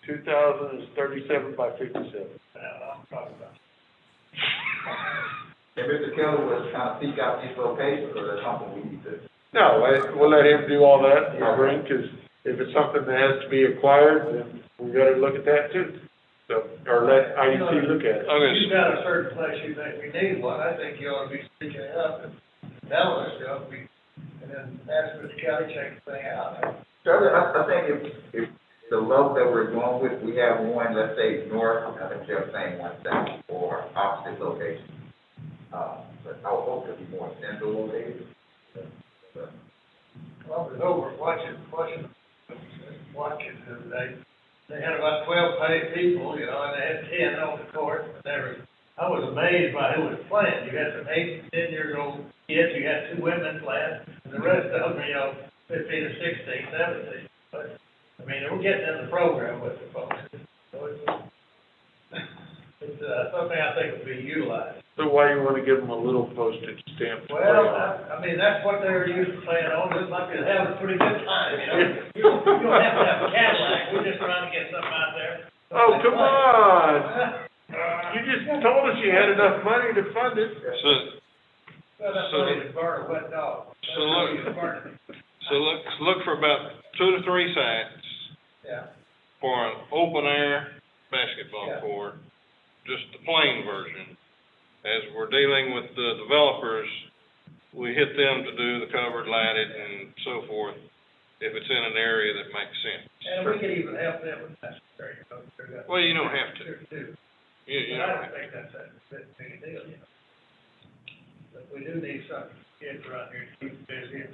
Speaker 1: 2,000 is 37 by 57.
Speaker 17: I'm talking about.
Speaker 8: And Mr. Kelly was trying to seek out these locations, or that's something we need to?
Speaker 1: No, we'll let him do all that, because if it's something that has to be acquired, then we gotta look at that too. So, or let IDC look at it.
Speaker 17: You've got a certain place you think we need one, I think you ought to be speaking it up and telling us, and then ask Mr. Kelly to check the thing out.
Speaker 8: So I think if the level that we're going with, we have one, let's say, north, I think they're saying one south, or opposite location. But I would hope to be more central located.
Speaker 17: Well, I was over watching the other day. They had about 12 paid people, and they had 10 on the court. I was amazed by who was playing. You had some 8 and 10-year-old kids, you had 2 women playing, and the rest of them, 15 or 16, 17. But, I mean, we're getting in the program with the folks. So it's something I think would be utilized.
Speaker 1: So why you wanna give them a little postage stamp? to play
Speaker 17: Well,
Speaker 1: on?
Speaker 17: I mean, that's what they were used to playing on, just like they're having a pretty good time, you know? You don't have to have a Cadillac, we're just trying to get something out there.
Speaker 1: Oh, come on. You just told us you had enough money to fund it.
Speaker 17: Well, that's money to burn a wet dog.
Speaker 12: So look for about 2 to 3 sites
Speaker 17: Yeah.
Speaker 12: for an open air basketball
Speaker 17: Yeah.
Speaker 12: court, just the plain version. As we're dealing with the developers, we hit them to do the covered, lighted, and so forth, if it's in an area that makes sense.
Speaker 17: And we could even help them with that.
Speaker 12: Well, you don't have to.
Speaker 17: Too.
Speaker 12: You
Speaker 17: But I
Speaker 12: know,
Speaker 17: don't think that's a big deal, you know. But we do need some kids around here to keep busy.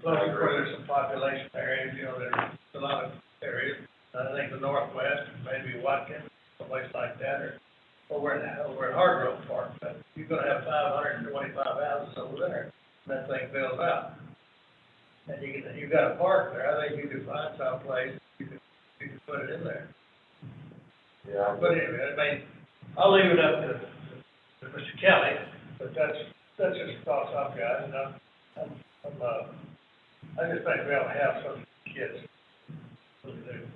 Speaker 17: Plus, of course, there's some population areas, you know, there's a lot of areas. I think the Northwest, maybe Watkins, someplace like that, or over in Hardgrove Park. But you're gonna have 525 houses over there, and that thing fills out. And you've got a park there, I think you could find someplace, you could put it in there.
Speaker 8: Yeah.
Speaker 17: But anyway, I mean, I'll leave it up to Mr. Kelly, but that's just thoughts I've got, and I just think we ought to have some kids. Really do.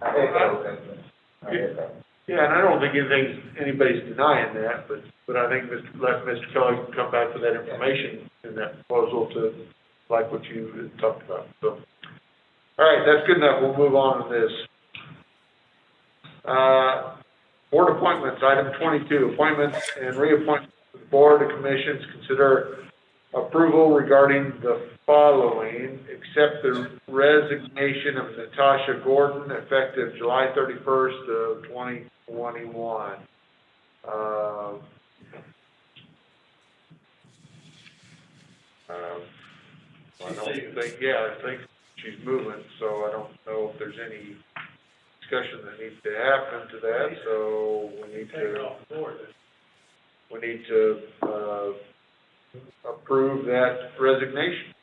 Speaker 8: I echo that.
Speaker 1: Yeah, and I don't think anybody's denying that, but I think let Mr. Kelly come back with that information in that proposal to, like what you had talked about, so. All right, that's good enough, we'll move on to this. Board appointments, item 22, appointments and reappointments to the board of commissions. Consider approval regarding the following: accept the resignation of Natasha Gordon effective July 31st of 2021. I think she's moving, so I don't know if there's any discussion that needs to happen to that, so we need to approve that resignation.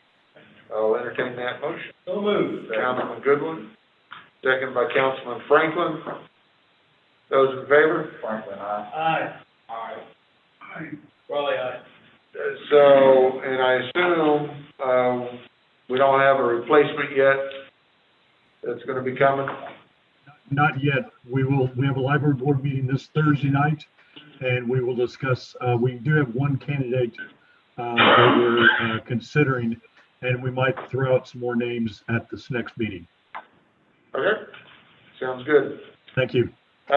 Speaker 1: I'll entertain that motion.
Speaker 17: So moved.
Speaker 1: Councilman Goodwin, second by Councilman Franklin. Those in favor?
Speaker 8: Franklin, aye.
Speaker 17: Aye.
Speaker 12: Aye.
Speaker 17: Raleigh, aye.
Speaker 1: So, and I assume, we don't have a replacement yet that's gonna be coming?
Speaker 9: Not yet. We have a library board meeting this Thursday night, and we will discuss, we do have one candidate that we're considering, and we might throw out some more names at this next meeting.
Speaker 1: Okay, sounds good.
Speaker 9: Thank you.
Speaker 1: So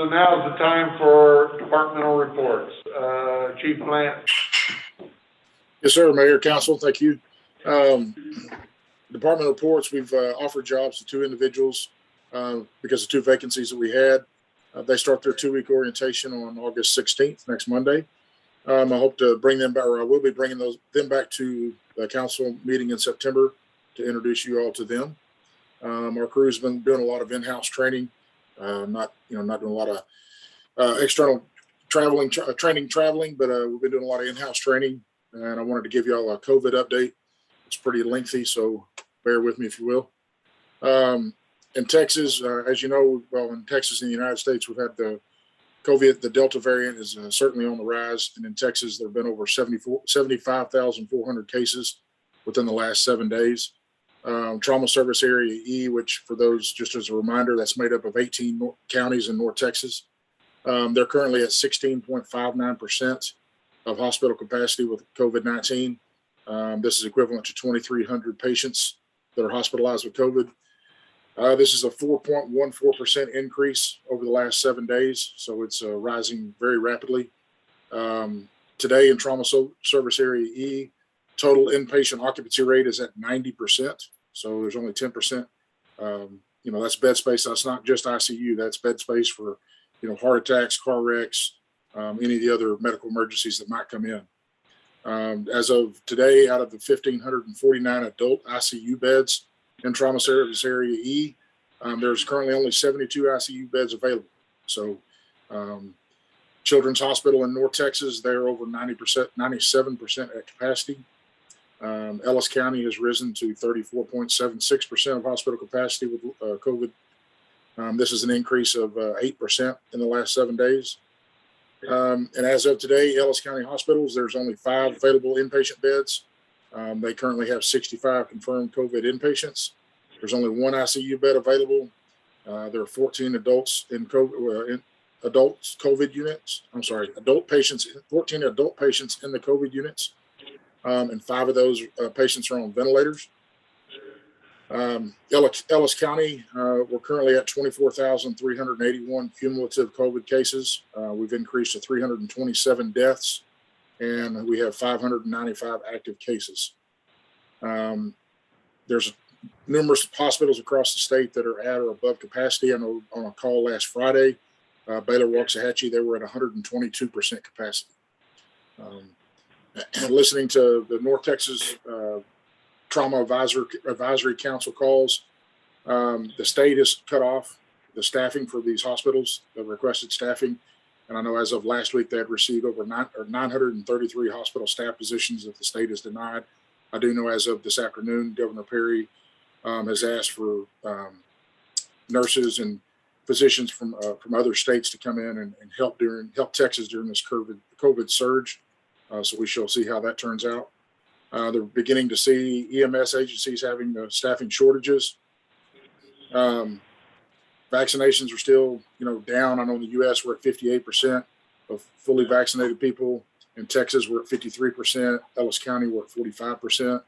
Speaker 1: now is the time for departmental reports. Chief Lance.
Speaker 10: Yes, sir, Mayor, Council, thank you. Department reports, we've offered jobs to 2 individuals because of 2 vacancies that we had. They start their 2-week orientation on August 16th, next Monday. I hope to bring them back, or I will be bringing them back to the council meeting in September to introduce you all to them. Our crew's been doing a lot of in-house training, not doing a lot of external training, but we've been doing a lot of in-house training, and I wanted to give you all a COVID update. It's pretty lengthy, so bear with me if you will. In Texas, as you know, well, in Texas, in the United States, we've had the COVID, the Delta variant is certainly on the rise. And in Texas, there have been over 75,400 cases within the last 7 days. Trauma Service Area E, which for those, just as a reminder, that's made up of 18 counties in North Texas. They're currently at 16.59% of hospital capacity with COVID-19. This is equivalent to 2,300 patients that are hospitalized with COVID. This is a 4.14% increase over the last 7 days, so it's rising very rapidly. Today in Trauma Service Area E, total inpatient occupancy rate is at 90%, so there's only 10%. That's bed space. That's not just ICU. That's bed space for, heart attacks, car wrecks, any of the other medical emergencies that might come in. As of today, out of the 1,549 adult ICU beds in Trauma Service Area E, there's currently only 72 ICU beds available. So Children's Hospital in North Texas, they're over 90%, 97% at capacity. Ellis County has risen to 34.76% of hospital capacity with COVID This is an increase of 8% in the last 7 days. And as of today, Ellis County Hospitals, there's only 5 available inpatient beds. They currently have 65 confirmed COVID inpatients. There's only 1 ICU bed available. There are 14 adults in COVID, COVID units. I'm sorry, adult patients, 14 adult patients in the COVID units. And 5 of those patients are on ventilators. Ellis County, we're currently at 24,381 cumulative COVID cases. We've increased to 327 deaths, and we have 595 active cases. There's numerous hospitals across the state that are at or above capacity. I know on a call last Friday, Baylor Waxahachie, they were at 122% capacity. Listening to the North Texas Trauma Advisory Council calls, the state has cut off the staffing for these hospitals, the requested staffing. And I know as of last week, they had received over 933 hospital staff positions that the state has denied. I do know as of this afternoon, Governor Perry has asked for nurses and physicians from other states to come in and help Texas during this COVID surge. So we shall see how that turns out. They're beginning to see EMS agencies having staffing shortages. Vaccinations are still, down. I know in the U.S. we're at 58% of fully vaccinated people. In Texas, we're at 53%. Ellis County, we're at 45%.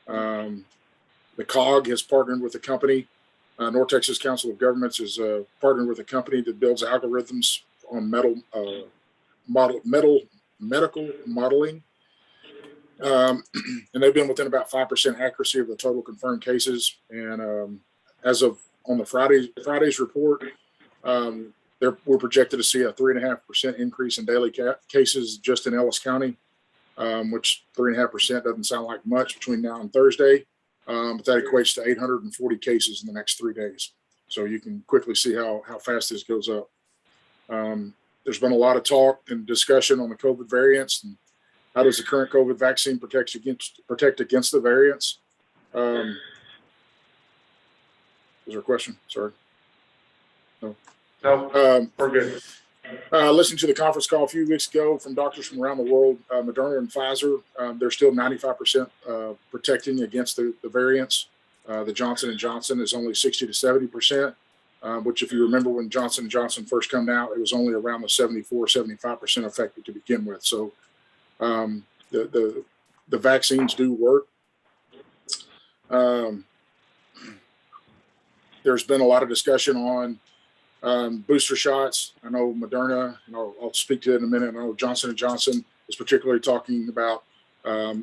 Speaker 10: The COG has partnered with a company. North Texas Council of Governments is partnered with a company that builds algorithms on medical modeling. And they've been within about 5% accuracy of the total confirmed cases. And as of on the Friday's report, we're projected to see a 3.5% increase in daily cases just in Ellis County, which 3.5% doesn't sound like much between now and Thursday, but that equates to 840 cases in the next 3 days. So you can quickly see how fast this goes up. There's been a lot of talk and discussion on the COVID variants and how does the current COVID vaccine protect against the variants. Was there a question? Sorry. No.
Speaker 1: No, we're good.
Speaker 10: Listening to the conference call a few weeks ago from doctors from around the world, Moderna and Pfizer, they're still 95% protecting against the variants. The Johnson & Johnson is only 60 to 70%, which if you remember when Johnson & Johnson first came out, it was only around the 74, 75% effective to begin with. So the vaccines do work. There's been a lot of discussion on booster shots. I know Moderna, and I'll speak to it in a minute. I know Johnson & Johnson is particularly talking about the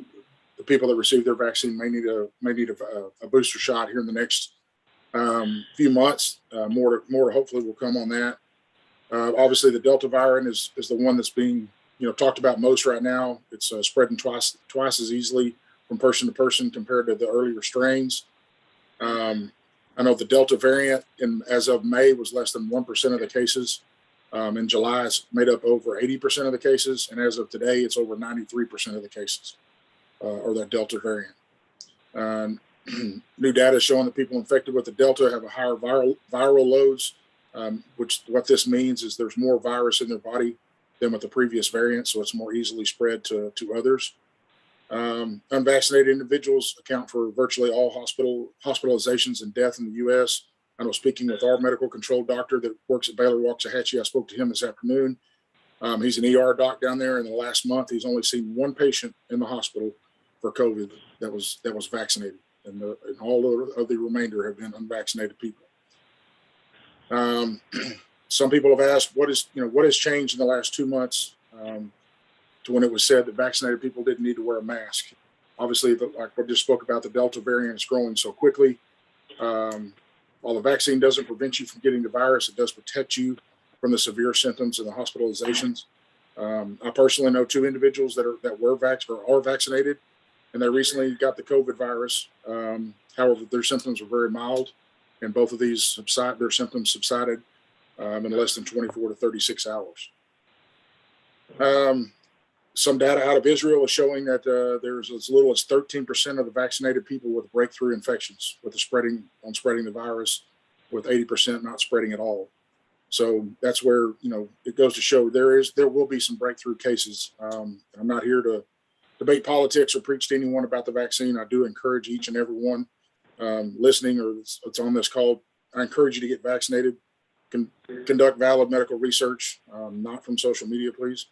Speaker 10: people that receive their vaccine may need a booster shot here in the next few months. More hopefully will come on that. Obviously, the Delta variant is the one that's being talked about most right now. It's spreading twice as easily from person to person compared to the earlier strains. I know the Delta variant, as of May, was less than 1% of the cases. In July, it's made up over 80% of the cases, and as of today, it's over 93% of the cases are that Delta variant. New data is showing that people infected with the Delta have a higher viral loads, which what this means is there's more virus in their body than with the previous variant, so it's more easily spread to others. Unvaccinated individuals account for virtually all hospitalizations and death in the U.S. I know speaking with our medical control doctor that works at Baylor Waxahachie, I spoke to him this afternoon. He's an ER doc down there. In the last month, he's only seen 1 patient in the hospital for COVID that was vaccinated, and all of the remainder have been unvaccinated people. Some people have asked what has changed in the last 2 months to when it was said that vaccinated people didn't need to wear a mask. Obviously, like we just spoke about, the Delta variant is growing so quickly. While the vaccine doesn't prevent you from getting the virus, it does protect you from the severe symptoms and the hospitalizations. I personally know 2 individuals that are vaccinated, and they recently got the COVID virus. However, their symptoms were very mild, and both of these their symptoms subsided in less than 24 to 36 hours. Some data out of Israel is showing that there's as little as 13% of the vaccinated people with breakthrough infections with spreading the virus. with 80% not spreading at all. So that's where, it goes to show there will be some breakthrough cases. I'm not here to debate politics or preach to anyone about the vaccine. I do encourage each and every one listening or it's on this call. I encourage you to get vaccinated, conduct valid medical research, not from social media, please,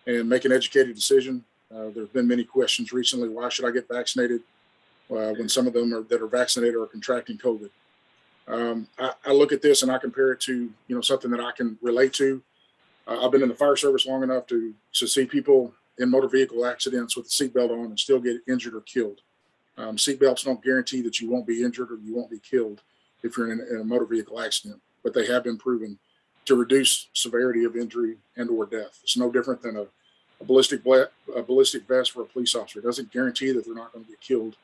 Speaker 10: and make an educated decision. There have been many questions recently. Why should I get vaccinated when some of them that are vaccinated are contracting COVID? I look at this and I compare it to, something that I can relate to. I've been in the fire service long enough to see people in motor vehicle accidents with the seatbelt on and still get injured or killed. Seatbelts don't guarantee that you won't be injured or you won't be killed if you're in a motor vehicle accident, but they have been proven to reduce severity of injury and or death. It's no different than a ballistic vest for a police officer. It doesn't guarantee that they're not going to get killed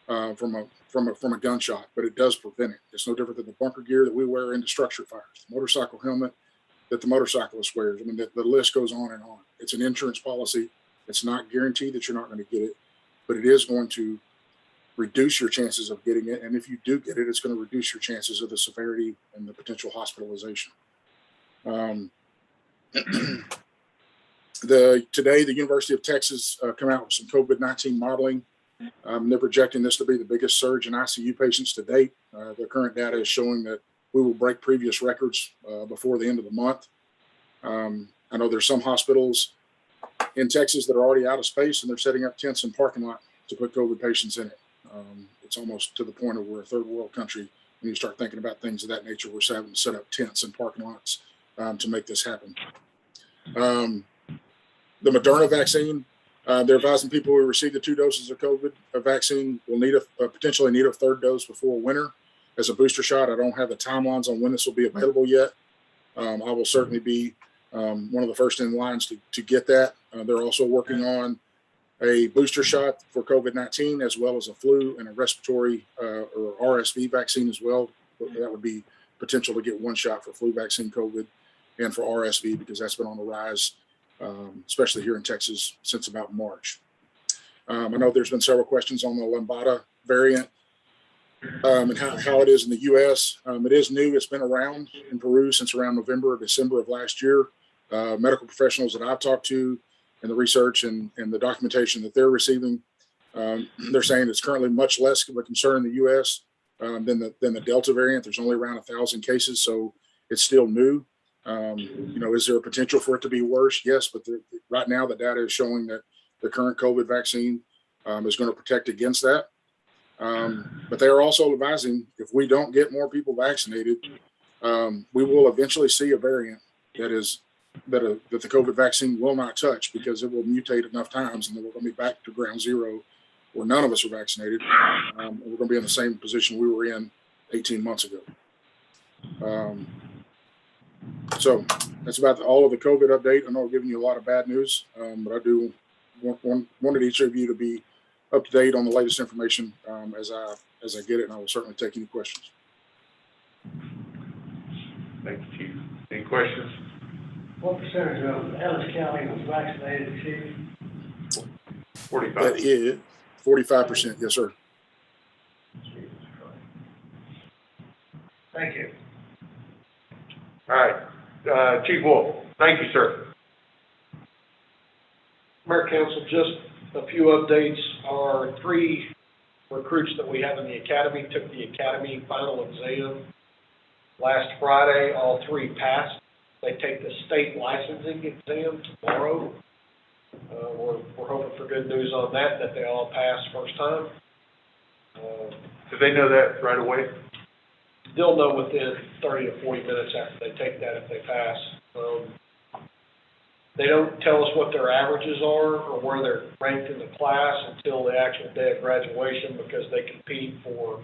Speaker 10: from a gunshot, but it does prevent it. It's no different than the bunker gear that we wear into structure fires, the motorcycle helmet that the motorcyclist wears. I mean, the list goes on and on. It's an insurance policy. It's not guaranteed that you're not going to get it, but it is going to reduce your chances of getting it. And if you do get it, it's going to reduce your chances of the severity and the potential hospitalization. Today, the University of Texas come out with some COVID-19 modeling. They're projecting this to be the biggest surge in ICU patients to date. The current data is showing that we will break previous records before the end of the month. I know there's some hospitals in Texas that are already out of space and they're setting up tents in parking lot to put COVID patients in it. It's almost to the point of we're a third world country. When you start thinking about things of that nature, we're having to set up tents in parking lots to make this happen. The Moderna vaccine, they're advising people who receive the 2 doses of COVID vaccine will potentially need a third dose before winter as a booster shot. I don't have the timelines on when this will be available yet. I will certainly be one of the first in lines to get that. They're also working on a booster shot for COVID-19 as well as a flu and a respiratory or RSV vaccine as well. That would be potential to get one shot for flu vaccine COVID and for RSV because that's been on the rise, especially here in Texas since about March. I know there's been several questions on the Lambda variant and how it is in the U.S. It is new. It's been around in Peru since around November or December of last year. Medical professionals that I've talked to and the research and the documentation that they're receiving, they're saying it's currently much less of a concern in the U.S. Than the Delta variant. There's only around 1,000 cases, so it's still new. Is there a potential for it to be worse? Yes, but right now the data is showing that the current COVID vaccine is going to protect against that. But they are also advising if we don't get more people vaccinated, we will eventually see a variant that the COVID vaccine will not touch because it will mutate enough times and then we're going to be back to ground zero where none of us are vaccinated. And we're going to be in the same position we were in 18 months ago. So that's about all of the COVID update. I know I'm giving you a lot of bad news, but I do wanted each of you to be up to date on the latest information as I get it, and I will certainly take any questions.
Speaker 1: Thank you, Chief. Any questions?
Speaker 3: What percentage of Ellis County was vaccinated, Chief?
Speaker 1: 45.
Speaker 10: That is 45%, yes, sir.
Speaker 3: Thank you.
Speaker 1: All right, Chief Wolf, thank you, sir.
Speaker 7: Mayor, Council, just a few updates. Our 3 recruits that we have in the academy took the academy final exam last Friday. All 3 passed. They take the state licensing exam tomorrow. We're hoping for good news on that they all passed first time.
Speaker 1: Did they know that right away?
Speaker 7: They'll know within 30 to 40 minutes after they take that if they pass. They don't tell us what their averages are or where they're ranked in the class until the actual day of graduation because they compete for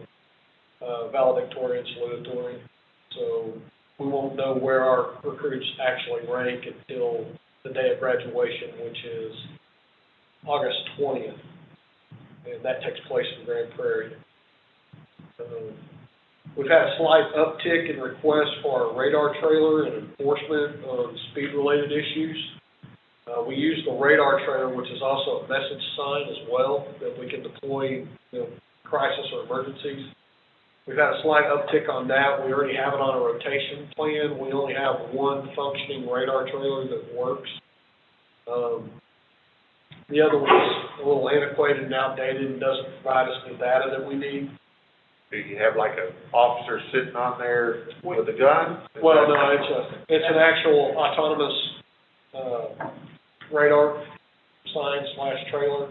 Speaker 7: valedictorian, salutatorian. So we won't know where our recruits actually rank until the day of graduation, which is August 20th. And that takes place in Grand Prairie. We've had a slight uptick in requests for our radar trailer and enforcement on speed-related issues. We use the radar trailer, which is also a message sign as well, that we can deploy crisis or emergencies. we've had a slight uptick on that. We already have it on a rotation plan. We only have one functioning radar trailer that works. The other one's a little antiquated and outdated and doesn't provide us the data that we need.
Speaker 1: Do you have like an officer sitting on there with a gun?
Speaker 7: Well, no, it's an actual autonomous, radar sign / trailer.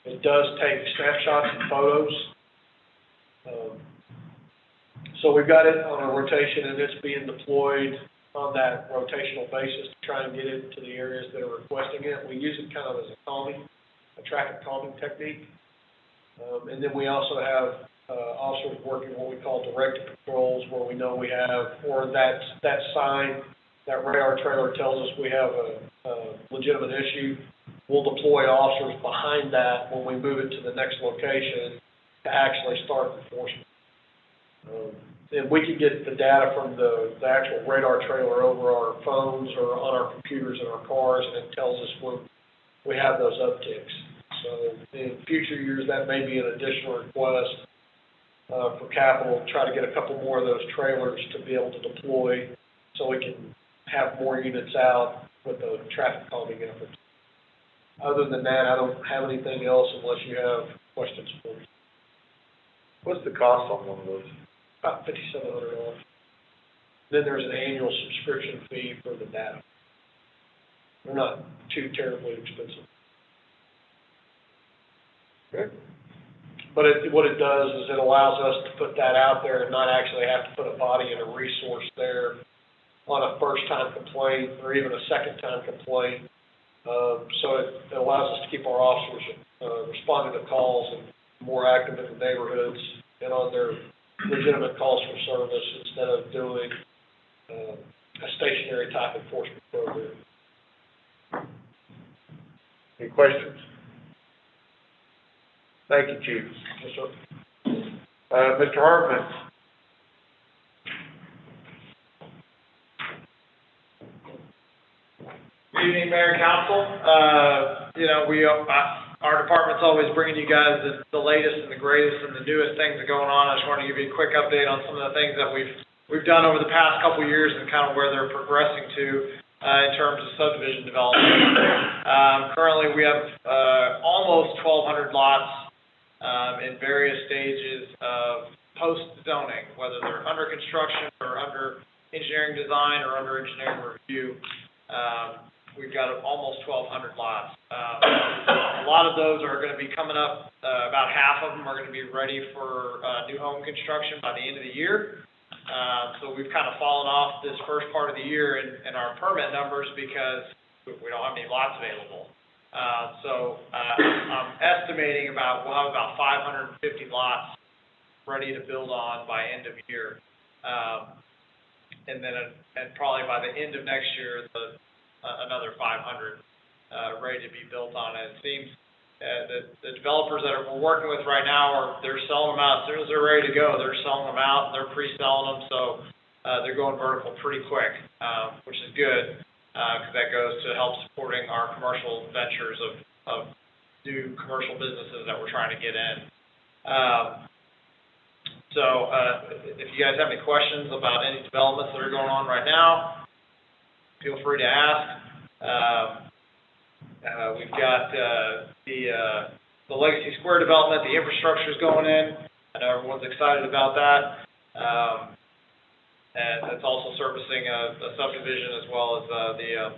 Speaker 7: It does take snapshots and photos. So we've got it on a rotation and it's being deployed on that rotational basis to try and get it to the areas that are requesting it. We use it kind of as a traffic calming technique. And then we also have officers working what we call directed patrols, where we know we have, or that sign, that radar trailer tells us we have a legitimate issue. We'll deploy officers behind that when we move it to the next location to actually start enforcement. And we can get the data from the actual radar trailer over our phones or on our computers in our cars, and it tells us when we have those upticks. So in future years, that may be an additional request for capital, try to get a couple more of those trailers to be able to deploy so we can have more units out with the traffic calming efforts. Other than that, I don't have anything else unless you have questions for me.
Speaker 1: What's the cost on one of those?
Speaker 7: About $5,700. Then there's an annual subscription fee for the data. They're not too terribly expensive.
Speaker 1: Okay.
Speaker 7: But what it does is it allows us to put that out there and not actually have to put a body and a resource there on a first-time complaint or even a second-time complaint. So it allows us to keep our officers responding to calls and more active in the neighborhoods and on their legitimate calls for service instead of doing a stationary type enforcement program.
Speaker 1: Any questions? Thank you, Chief.
Speaker 7: Yes, sir.
Speaker 1: Mr. Hartman.
Speaker 17: Good evening, Mayor and Council. Our department's always bringing you guys the latest and the greatest and the newest things that are going on. I just want to give you a quick update on some of the things that we've done over the past couple of years and kind of where they're progressing to in terms of subdivision development. Currently, we have almost 1,200 lots in various stages of post-zoning, whether they're under construction or under engineering design or under engineering review. We've got almost 1,200 lots. A lot of those are going to be coming up, about half of them are going to be ready for new home construction by the end of the year. So we've kind of fallen off this first part of the year in our permit numbers because we don't have any lots available. So I'm estimating we'll have about 550 lots ready to build on by end of year. And probably by the end of next year, another 500 ready to be built on. And it seems the developers that we're working with right now they're selling them out as soon as they're ready to go. They're selling them out and they're pre-selling them, so they're going vertical pretty quick, which is good because that goes to help supporting our commercial ventures of new commercial businesses that we're trying to get in. So if you guys have any questions about any developments that are going on right now, feel free to ask. We've got the Legacy Square development, the infrastructure is going in. I know everyone's excited about that. And it's also servicing a subdivision as well as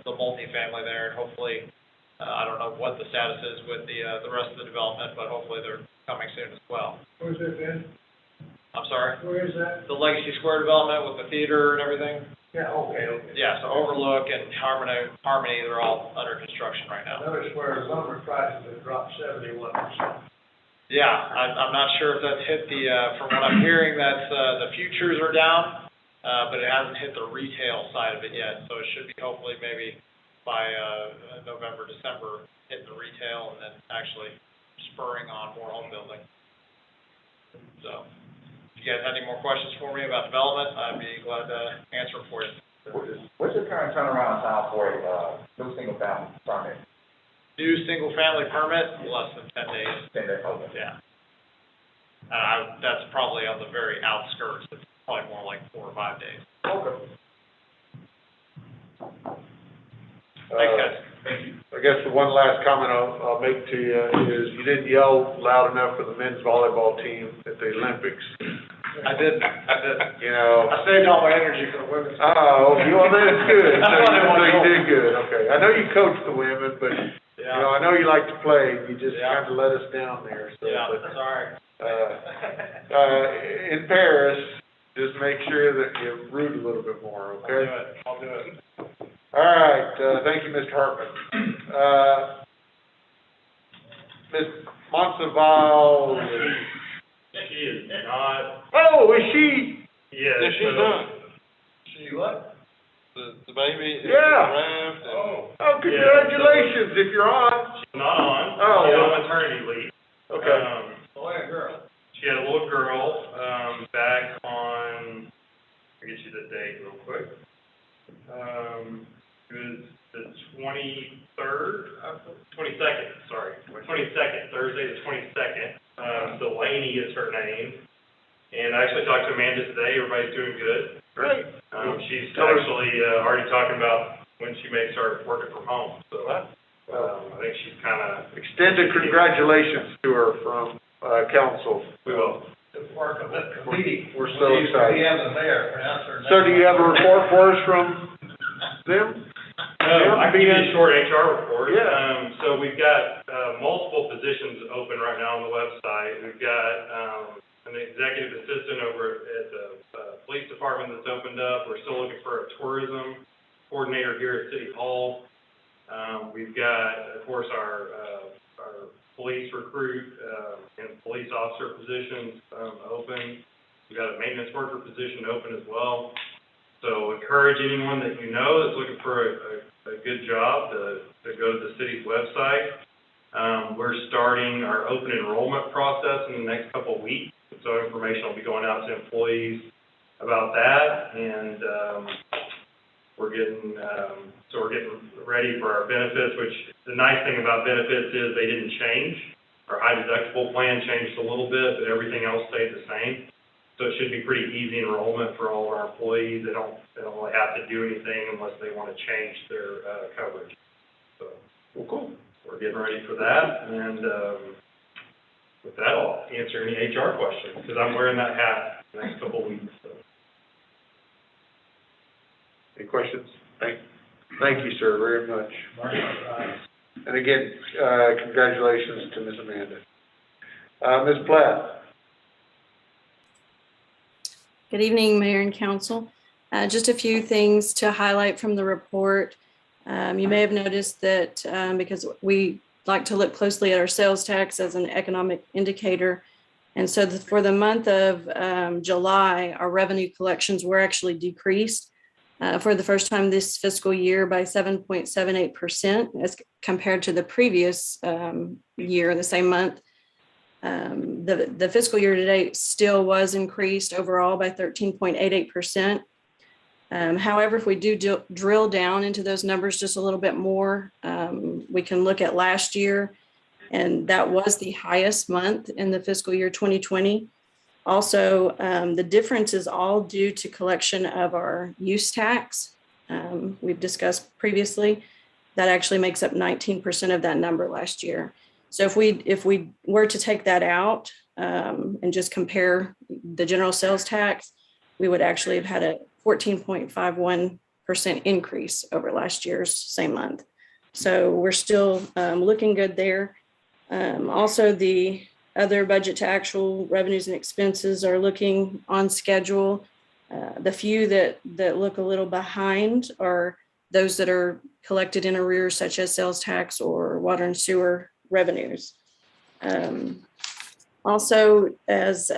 Speaker 17: the multifamily there. And hopefully, I don't know what the status is with the rest of the development, but hopefully they're coming soon as well.
Speaker 2: Where's that been?
Speaker 17: I'm sorry?
Speaker 2: Where is that?
Speaker 17: The Legacy Square development with the theater and everything.
Speaker 2: Yeah, okay.
Speaker 17: Yeah, so Overlook and Harmony, they're all under construction right now.
Speaker 2: I noticed where lumber prices have dropped 71%.
Speaker 17: Yeah, I'm not sure if that's hit from what I'm hearing, that's, the futures are down, but it hasn't hit the retail side of it yet. So it should be hopefully maybe by, November, December, hitting the retail and then actually spurring on more home building. So, if you guys have any more questions for me about development, I'd be glad to answer them for you.
Speaker 8: What's your current turnaround time for a new single-family permit?
Speaker 17: New single-family permit, less than 10 days.
Speaker 8: 10 days, okay.
Speaker 17: Yeah. That's probably on the very outskirts. It's probably more like 4 or 5 days.
Speaker 1: Okay.
Speaker 17: Thanks, guys.
Speaker 1: Thank you. I guess the one last comment I'll make to you is you didn't yell loud enough for the men's volleyball team at the Olympics.
Speaker 7: I did.
Speaker 1: You know.
Speaker 7: I saved all my energy for the women's.
Speaker 1: Oh, well, that's good.
Speaker 7: That's why they
Speaker 1: So
Speaker 7: won
Speaker 1: you
Speaker 7: gold.
Speaker 1: did good, okay. I know you coach the women, but, you know, I know you like to play, you just
Speaker 17: Yeah.
Speaker 1: kind of let us down there, so.
Speaker 17: Yeah,
Speaker 1: but,
Speaker 17: that's all right.
Speaker 1: In Paris, just make sure that you root a little bit more, okay?
Speaker 17: I'll do it.
Speaker 1: All right, thank you, Mr. Hartman. Ms. Monsaval.
Speaker 4: She is not,
Speaker 1: Oh, is she?
Speaker 4: yeah.
Speaker 12: Yeah, she's
Speaker 4: so-
Speaker 12: done.
Speaker 17: See what?
Speaker 12: The baby is
Speaker 1: Yeah.
Speaker 12: arrived and.
Speaker 1: Oh, congratulations, if you're on.
Speaker 4: She's not on.
Speaker 1: Oh.
Speaker 4: She's on maternity leave.
Speaker 1: Okay.
Speaker 17: Boy or girl?
Speaker 4: She had a little girl, back on, I'll get you the date real quick. It was the 22nd, sorry, 22nd, Thursday the 22nd. Delaney is her name. And I actually talked to Amanda today, everybody's doing good.
Speaker 1: Great.
Speaker 4: She's actually, already talking about when she may start working from home, so, I think she's kinda.
Speaker 1: Extended congratulations to her from, council.
Speaker 4: We will.
Speaker 17: Work of the committee.
Speaker 1: We're so excited.
Speaker 17: We have the mayor pronounce her name.
Speaker 1: So do you have a report for us from them?
Speaker 4: I can give you a short HR report.
Speaker 1: Yeah.
Speaker 4: So we've got, multiple positions open right now on the website. We've got, an executive assistant over at the, police department that's opened up. We're still looking for a tourism coordinator here at City Hall. We've got, of course, our police recruit, and police officer positions, open. We've got a maintenance worker position open as well. So encourage anyone that you know that's looking for a good job to go to the city's website. We're starting our open enrollment process in the next couple of weeks. So information will be going out to employees about that. And, we're getting ready for our benefits, which the nice thing about benefits is they didn't change. Our high deductible plan changed a little bit, but everything else stayed the same. So it should be pretty easy enrollment for all of our employees. They don't really have to do anything unless they want to change their, coverage. So,
Speaker 1: Well, cool.
Speaker 4: we're getting ready for that, and, with that, I'll answer any HR questions, because I'm wearing that hat the next couple of weeks, so.
Speaker 1: Any questions? Thank you, sir, very much. And again, congratulations to Ms. Amanda. Ms. Platt?
Speaker 13: Good evening, Mayor and Council. Just a few things to highlight from the report. You may have noticed that because we like to look closely at our sales tax as an economic indicator. And so for the month of July, our revenue collections were actually decreased for the first time this fiscal year by 7.78% as compared to the previous year, the same month. The fiscal year to date still was increased overall by 13.88%. However, if we do drill down into those numbers just a little bit more, we can look at last year, and that was the highest month in the fiscal year 2020. Also, the difference is all due to collection of our use tax. We've discussed previously, that actually makes up 19% of that number last year. So if we were to take that out and just compare the general sales tax, we would actually have had a 14.51% increase over last year's same month. So we're still looking good there. Also, the other budget to actual revenues and expenses are looking on schedule. The few that look a little behind are those that are collected in arrears, such as sales tax or water and sewer revenues. Also, as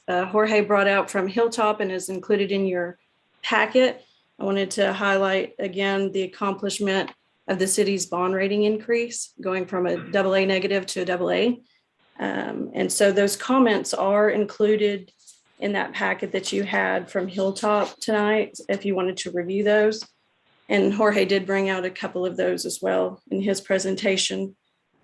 Speaker 13: Jorge brought out from Hilltop and is included in your packet, I wanted to highlight again the accomplishment of the city's bond rating increase, going from a AA negative to a AA. And so those comments are included in that packet that you had from Hilltop tonight, if you wanted to review those. And Jorge did bring out a couple of those as well in his presentation.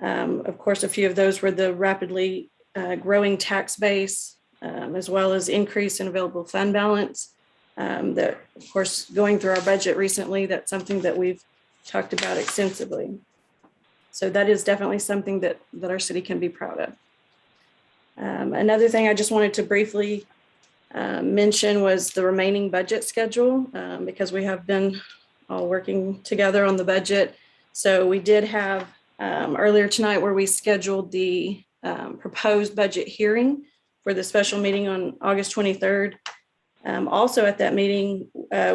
Speaker 13: Of course, a few of those were the rapidly growing tax base, as well as increase in available fund balance. That, of course, going through our budget recently, that's something that we've talked about extensively. So that is definitely something that our city can be proud of. Another thing I just wanted to briefly mention was the remaining budget schedule, because we have been all working together on the budget. So we did have earlier tonight where we scheduled the proposed budget hearing for the special meeting on August 23rd. Also at that meeting,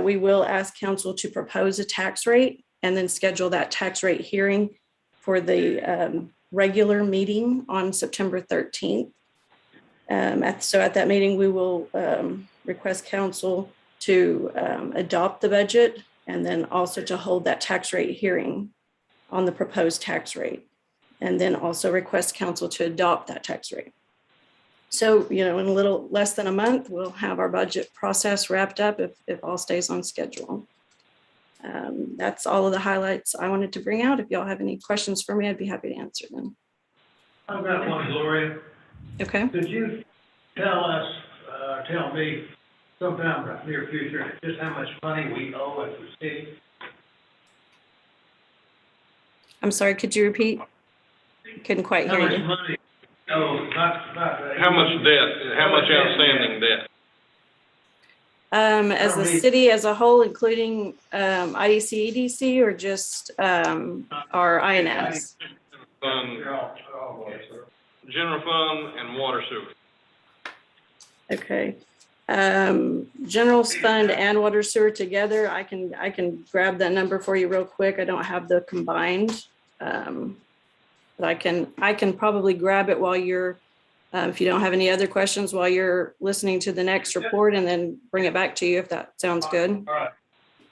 Speaker 13: we will ask council to propose a tax rate and then schedule that tax rate hearing for the regular meeting on September 13th. So at that meeting, we will request council to adopt the budget and then also to hold that tax rate hearing on the proposed tax rate, and then also request council to adopt that tax rate. So, in a little less than a month, we'll have our budget process wrapped up if all stays on schedule. That's all of the highlights I wanted to bring out. If y'all have any questions for me, I'd be happy to answer them.
Speaker 11: I've got one, Gloria.
Speaker 13: Okay.
Speaker 11: Could you tell me sometime in the near future, just how much money we owe as a city?
Speaker 13: I'm sorry, could you repeat? Couldn't quite hear you.
Speaker 11: How much money? No, not.
Speaker 12: How much debt, how much outstanding debt?
Speaker 13: As the city as a whole, including IDC, EDC, or just our INS?
Speaker 12: General fund and water sewer.
Speaker 13: Okay. General fund and water sewer together, I can grab that number for you real quick. I don't have the combined. But I can probably grab it while you're, if you don't have any other questions, while you're listening to the next report, and then bring it back to you if that sounds good.
Speaker 11: All right.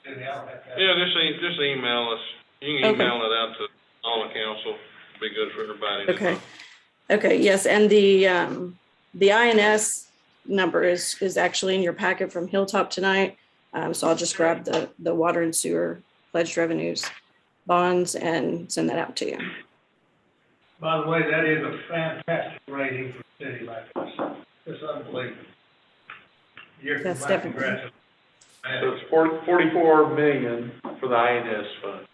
Speaker 12: Yeah, just email us. You can email it out to all the council. Be good for everybody.
Speaker 13: Okay. Okay, yes, and the INS number is actually in your packet from Hilltop tonight. So I'll just grab the water and sewer pledged revenues bonds and send that out to you.
Speaker 11: By the way, that is a fantastic rating for a city like this. It's unbelievable.
Speaker 13: Yes, definitely.
Speaker 1: So it's 44 million for the INS fund.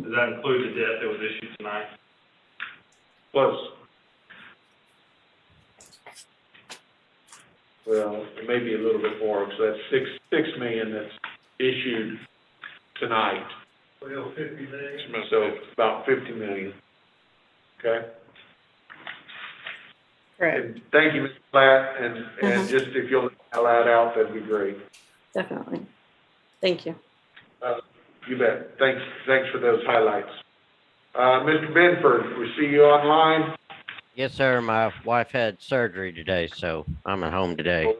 Speaker 4: Does that include the debt that was issued tonight?
Speaker 1: Close. Well, it may be a little bit more, because that's 6 million that's issued tonight.
Speaker 11: Well, 50 million.
Speaker 1: So about 50 million. Okay?
Speaker 13: Correct.
Speaker 1: And thank you, Mr. Platt, and just if you'll allow it out, that'd be great.
Speaker 13: Definitely. Thank you.
Speaker 1: You bet. Thanks for those highlights. Mr. Benford, we see you online.
Speaker 14: Yes, sir. My wife had surgery today, so I'm at home today.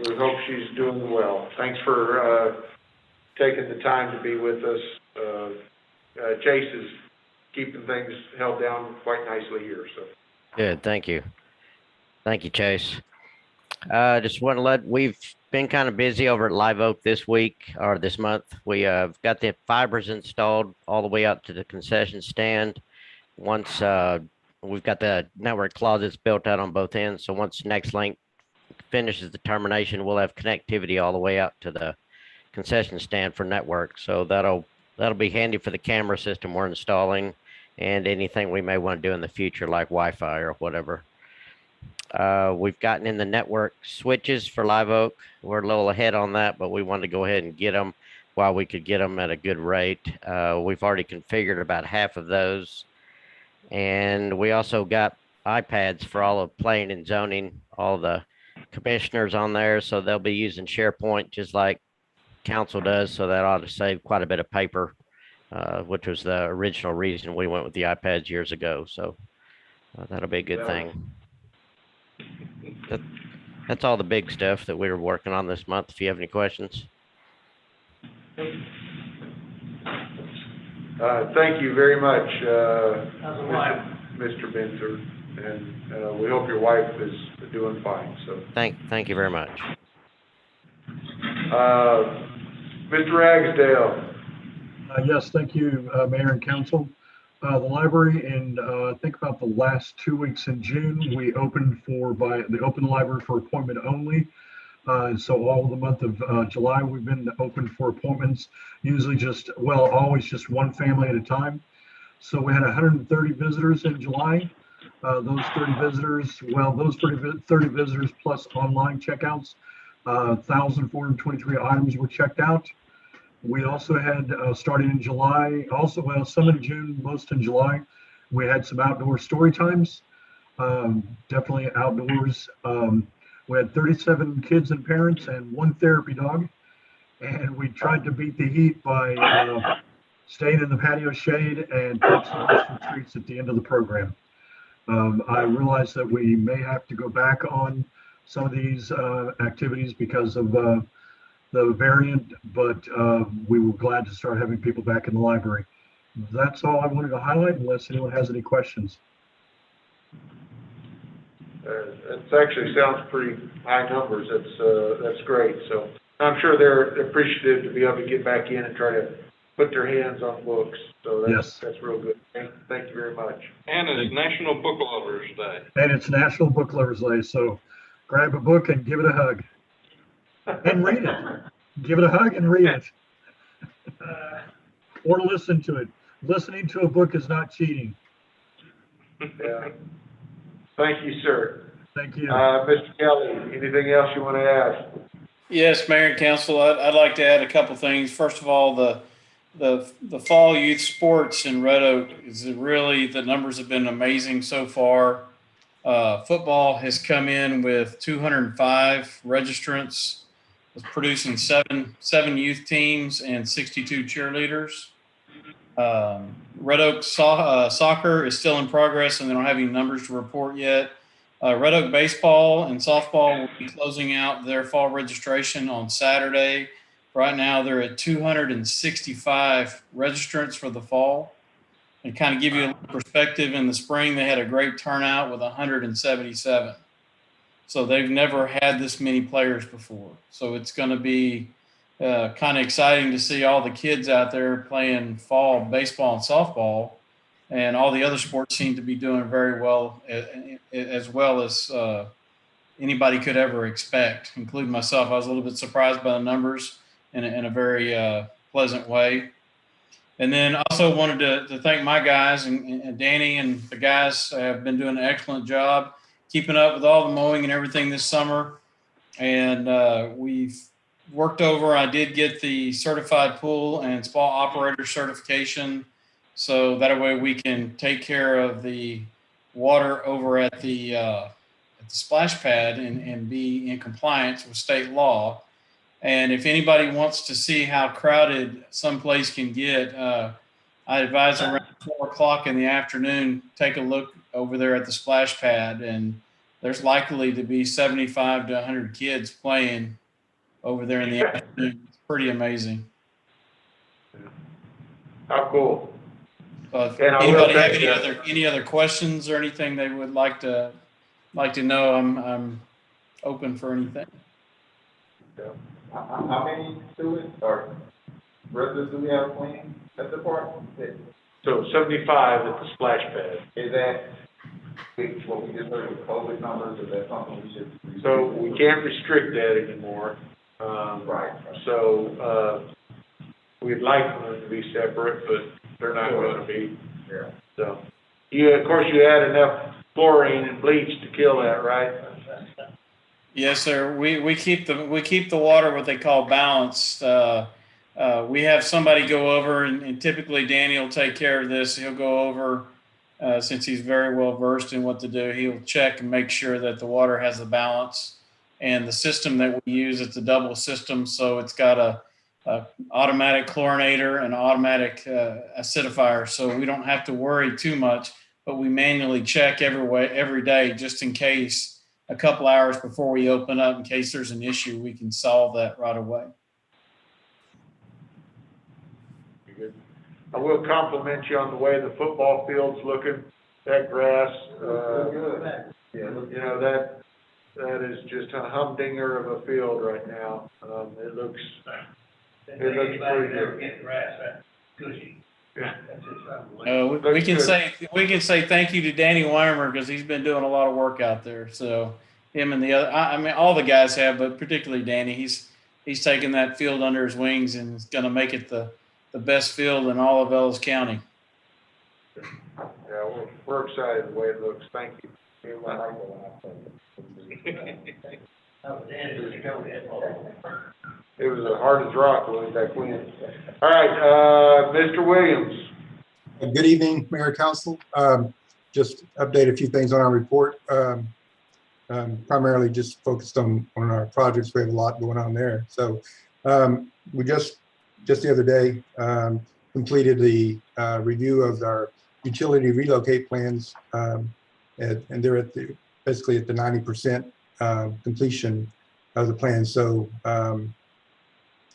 Speaker 1: We hope she's doing well. Thanks for taking the time to be with us. Chase is keeping things held down quite nicely here, so.
Speaker 14: Good, thank you. Thank you, Chase. Just want to we've been kind of busy over at Live Oak this week, or this month. We have got the fibers installed all the way out to the concession stand. Once we've got the network closets built out on both ends, so once NextLink finishes the termination, we'll have connectivity all the way out to the concession stand for network. So that'll be handy for the camera system we're installing and anything we may want to do in the future, like Wi-Fi or whatever. We've gotten in the network switches for Live Oak. We're a little ahead on that, but we wanted to go ahead and get them while we could get them at a good rate. We've already configured about half of those. And we also got iPads for all of planning and zoning, all the commissioners on there. So they'll be using SharePoint just like council does. So that ought to save quite a bit of paper, which was the original reason we went with the iPads years ago. So that'll be a good thing. That's all the big stuff that we were working on this month. If you have any questions.
Speaker 1: Thank you very much, Mr. Benford, and we hope your wife is doing fine. So
Speaker 14: thank you very much.
Speaker 1: Mr. Ragsdale.
Speaker 9: Yes, thank you, Mayor and Council. The library in, I think about the last 2 weeks in June, they opened the library for appointment only. So all the month of July, we've been open for appointments, usually always just one family at a time. So we had 130 visitors in July. Those 30 visitors plus online checkouts, 1,423 items were checked out. We also had, starting in July, some in June, most in July, we had some outdoor story times, definitely outdoors. We had 37 kids and parents and 1 therapy dog. And we tried to beat the heat by staying in the patio shade and take some extra treats at the end of the program. I realize that we may have to go back on some of these activities because of the variant, but we were glad to start having people back in the library. That's all I wanted to highlight, unless anyone has any questions.
Speaker 1: It actually sounds pretty high numbers. That's great. So I'm sure they're appreciative to be able to get back in and try to put their hands on books. So that's real good. Thank you very much.
Speaker 12: And it's National Book Lovers Day.
Speaker 9: And it's National Book Lovers Day, so grab a book and give it a hug. And read it. Give it a hug and read it. Or listen to it. Listening to a book is not cheating.
Speaker 1: Yeah. Thank you, sir.
Speaker 9: Thank you.
Speaker 1: Mr. Kelly, anything else you want to add?
Speaker 5: Yes, Mayor and Council, I'd like to add a couple things. First of all, the fall youth sports in Red Oak the numbers have been amazing so far. Football has come in with 205 registrants, producing seven youth teams and 62 cheerleaders. Red Oak soccer is still in progress, and they don't have any numbers to report yet. Red Oak baseball and softball will be closing out their fall registration on Saturday. Right now, they're at 265 registrants for the fall. And kind of give you a perspective, in the spring, they had a great turnout with 177. So they've never had this many players before. So it's going to be kind of exciting to see all the kids out there playing fall baseball and softball, and all the other sports seem to be doing very well as anybody could ever expect, including myself. I was a little bit surprised by the numbers in a very pleasant way. And then also wanted to thank my guys, and Danny and the guys have been doing an excellent job keeping up with all the mowing and everything this summer. And we've worked over, I did get the certified pool and spa operator certification. So that way we can take care of the water over at the splash pad and be in compliance with state law. And if anybody wants to see how crowded some place can get, I advise around 4 o'clock in the afternoon, take a look over there at the splash pad, and there's likely to be 75 to 100 kids playing over there in the afternoon. It's pretty amazing.
Speaker 1: How cool.
Speaker 5: Anybody have any other questions or anything they would like to know? I'm open for anything.
Speaker 1: Yeah.
Speaker 8: How many students or residents do we have playing at the park?
Speaker 1: So 75 at the splash pad.
Speaker 8: Is that what we just heard with COVID numbers? Is that something we should?
Speaker 1: So we can't restrict that anymore.
Speaker 8: Right.
Speaker 1: So we'd like them to be separate, but they're not going to be.
Speaker 8: Yeah.
Speaker 1: So of course you add enough chlorine and bleach to kill that, right?
Speaker 5: Yes, sir. We keep the water what they call balanced. We have somebody go over, and typically Danny will take care of this. He'll go over, since he's very well versed in what to do. He'll check and make sure that the water has the balance. And the system that we use, it's a double system, so it's got a automatic chlorinator and automatic acidifier, so we don't have to worry too much. But we manually check every day, just in case. A couple hours before we open up, in case there's an issue, we can solve that right away.
Speaker 1: Good. I will compliment you on the way the football field's looking. That grass, that is just a humdinger of a field right now. It looks pretty good.
Speaker 11: Get grass, that's cushy.
Speaker 5: We can say thank you to Danny Weimer because he's been doing a lot of work out there. So him and the other, I mean, all the guys have, but particularly Danny, he's taken that field under his wings and is going to make it the best field in all of Ellis County.
Speaker 1: Yeah, we're excited the way it looks. Thank you. It was as hard as rock way back when. All right, Mr. Williams.
Speaker 15: Good evening, Mayor, Council. Just update a few things on our report. Primarily just focused on our projects. We have a lot going on there. So we just the other day completed the review of our utility relocate plans, and they're basically at the 90% completion of the plan. So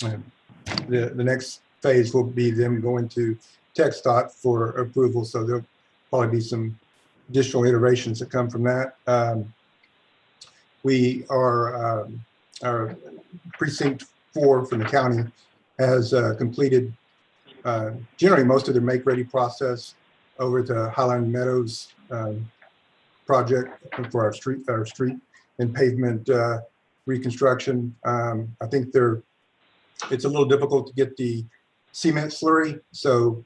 Speaker 15: the next phase will be them going to TxDOT for approval. So there'll probably be some additional iterations that come from that. We are, our precinct 4 from the county has completed generally most of their make-ready process over to Highland Meadows project for our street and pavement reconstruction. I think it's a little difficult to get the cement slurry, so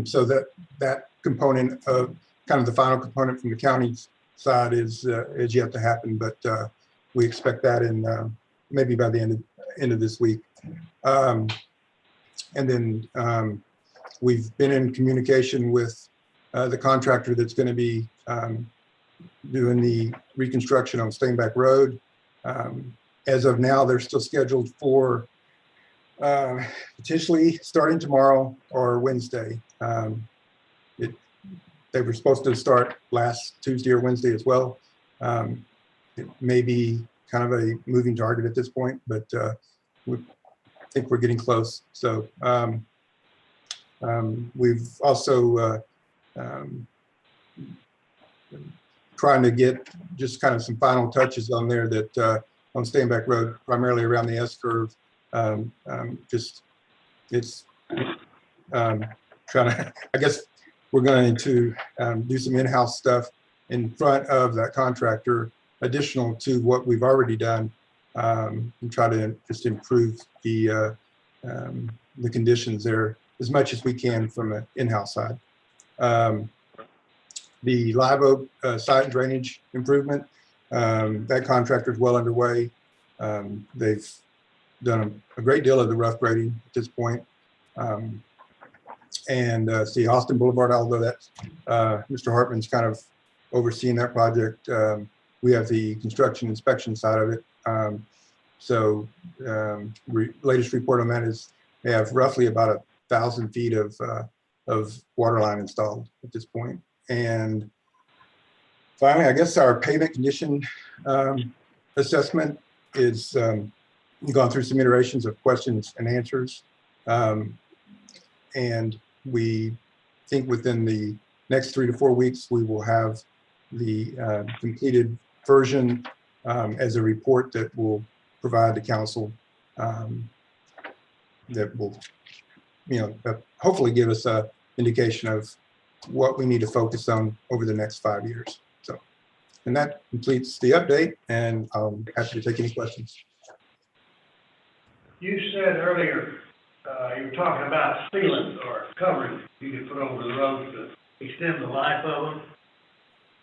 Speaker 15: so that component of kind of the final component from the county's side is yet to happen, but we expect that in maybe by the end of this week. And then we've been in communication with the contractor that's going to be doing the reconstruction on Steinbach Road. As of now, they're still scheduled for potentially starting tomorrow or Wednesday. They were supposed to start last Tuesday or Wednesday as well. It may be kind of a moving target at this point, but we think we're getting close. So we've also trying to get just kind of some final touches on there that on Steinbach Road, primarily around the S-curve. Just it's trying to, I guess we're going to do some in-house stuff in front of that contractor, additional to what we've already done, and try to just improve the conditions there as much as we can from an in-house side. The Live Oak site drainage improvement, that contractor is well underway. They've done a great deal of the rough grading at this point. And see Austin Boulevard, although that's Mr. Hartman's kind of overseeing that project. We have the construction inspection side of it. Latest report on that is they have roughly about 1,000 feet of water line installed at this point. And finally, I guess our pavement condition assessment is gone through some iterations of questions and answers. And we think within the next 3 to 4 weeks, we will have the completed version as a report that will provide the council that will, hopefully give us an indication of what we need to focus on over the next 5 years. So, and that completes the update, and I'm happy to take any questions.
Speaker 11: You said earlier, you were talking about sealants or covering you could put over the roads to extend the life of them.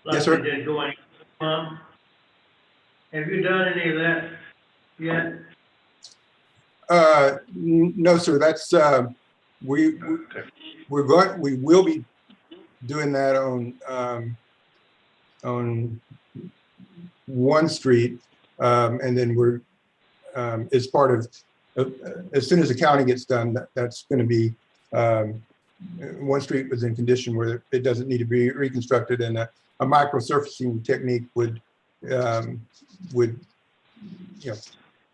Speaker 11: Like
Speaker 15: Yes, sir.
Speaker 11: they did going from. Have you done any of that yet?
Speaker 15: No, sir. That's we will be doing that on one street, and then we're as part of as soon as the county gets done, that's going to be one street was in condition where it doesn't need to be reconstructed, and a micro surfacing technique would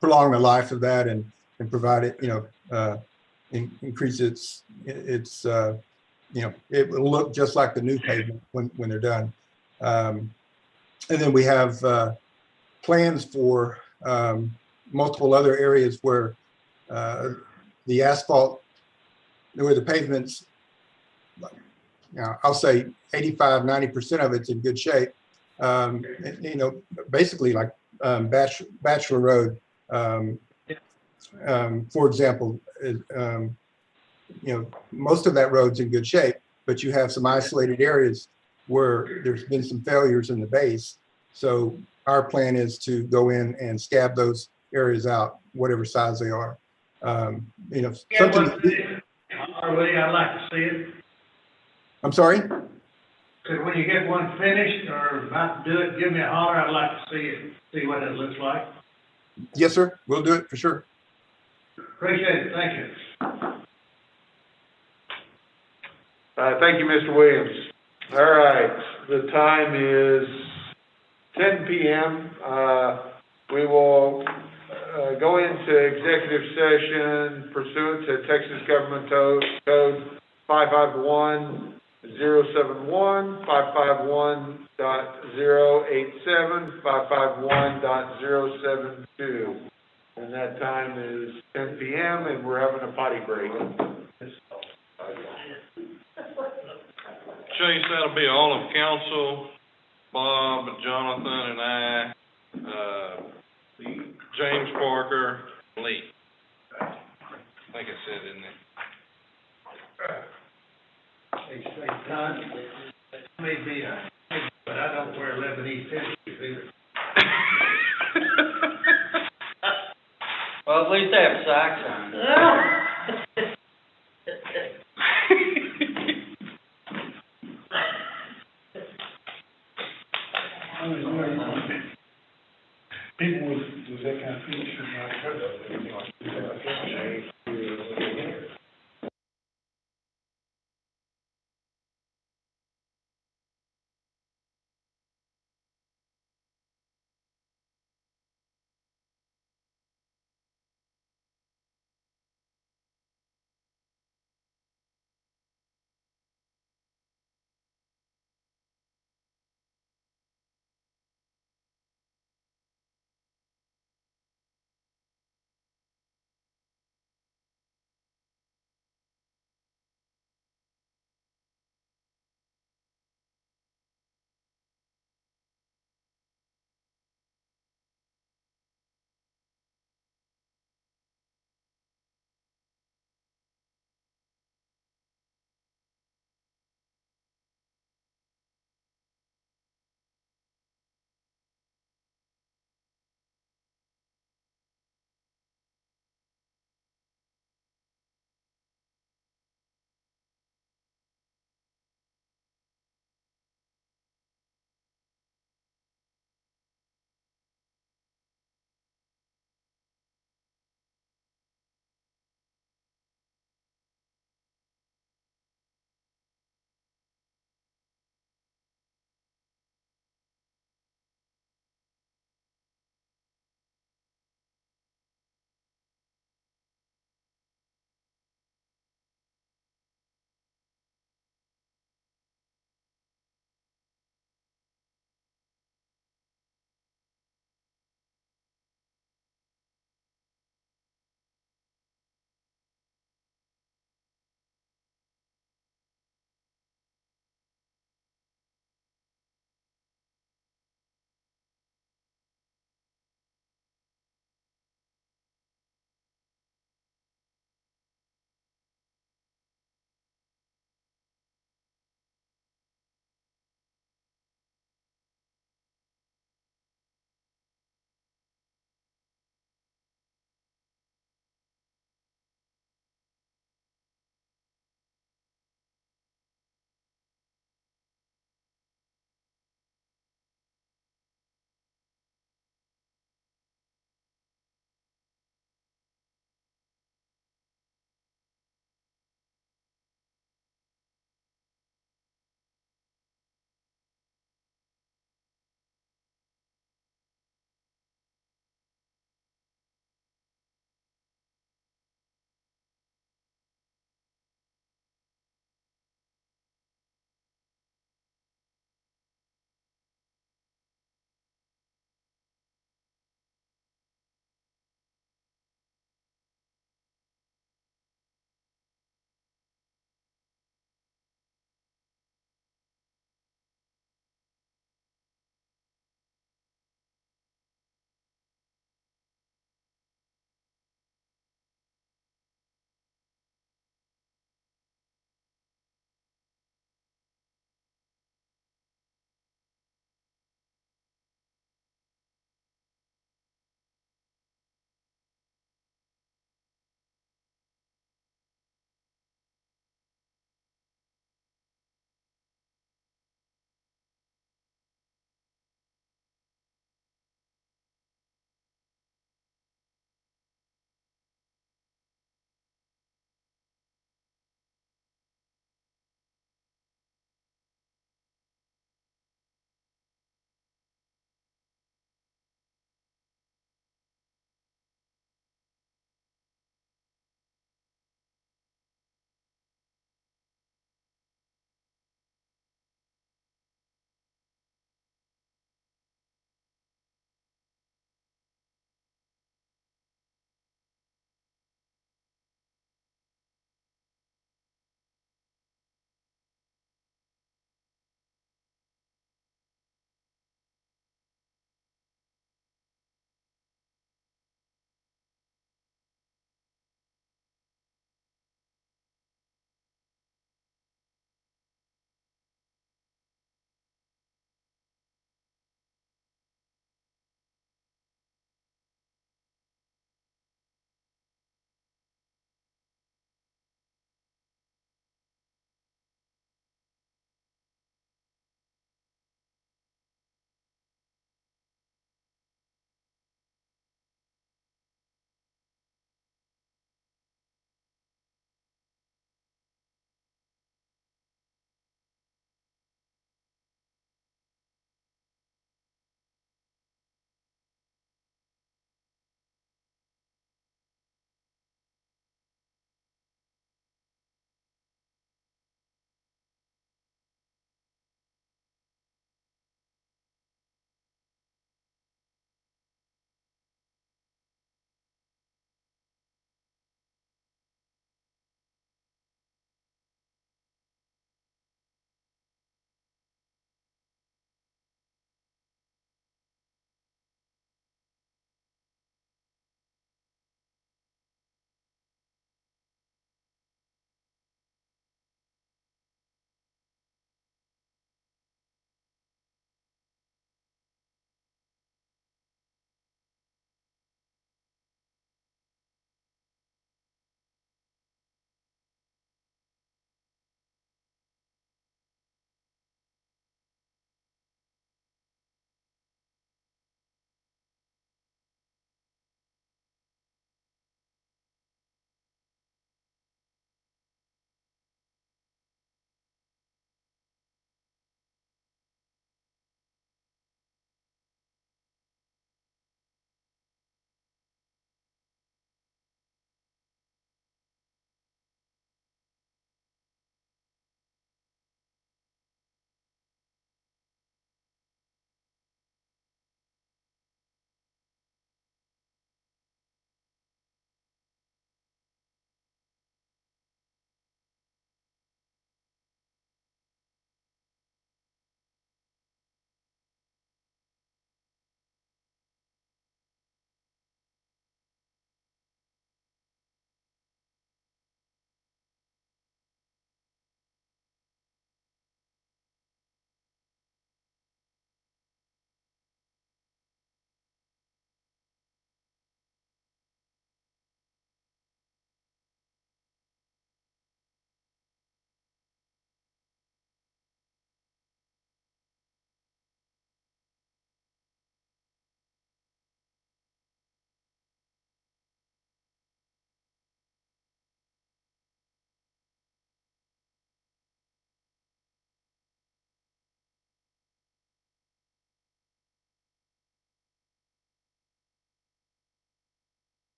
Speaker 15: prolong the life of that and provide it, increase its it will look just like the new pavement when they're done. And then we have plans for multiple other areas where the asphalt where the pavement's, I'll say 85, 90% of it's in good shape. You know, basically like Bachelor Road, for example, you know, most of that road's in good shape, but you have some isolated areas where there's been some failures in the base. So our plan is to go in and scab those areas out, whatever size they are. You know, something.
Speaker 11: I'd like to see it.
Speaker 15: I'm sorry?
Speaker 11: Could when you get one finished or about to do it, give me a holler. I'd like to see it, see what it looks like.
Speaker 15: Yes, sir. We'll do it for sure.
Speaker 11: Appreciate it. Thank you.
Speaker 1: Thank you, Mr. Williams. All right, the time is 10 p.m. We will go into executive session pursuant to Texas Government Code 551-071, 551.087, 551.072. And that time is 10 p.m. and we're having a potty break.
Speaker 12: Chase, that'll be all of council, Bob, Jonathan, and I, James Parker, Lee. I think I said, didn't I?
Speaker 11: Hey, Todd, maybe, but I don't wear Lebanese tennis either.
Speaker 20: Well, at least they have socks on.
Speaker 2: People with that kind of feature, not heard of it.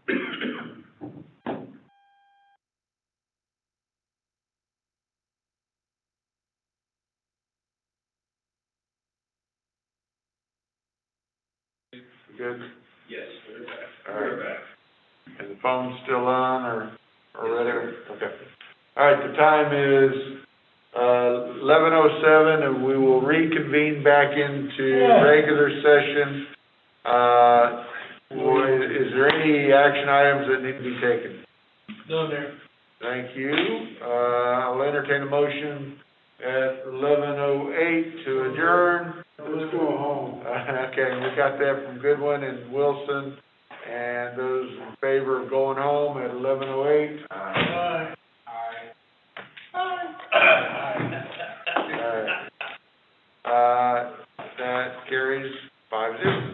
Speaker 1: Good?
Speaker 3: Yes, we're back.
Speaker 1: All right.
Speaker 3: We're back.
Speaker 1: Is the phone still on or ready? Okay. All right, the time is, 11:07, and we will reconvene back into regular session. Is there any action items that need to be taken?
Speaker 3: No, there.
Speaker 1: Thank you. I'll entertain a motion at 11:08 to adjourn.
Speaker 11: Let's go home.
Speaker 1: Okay, we got that from Goodwin and Wilson, and those in favor of going home at 11:08?
Speaker 11: Aye.
Speaker 1: That carries 5-0.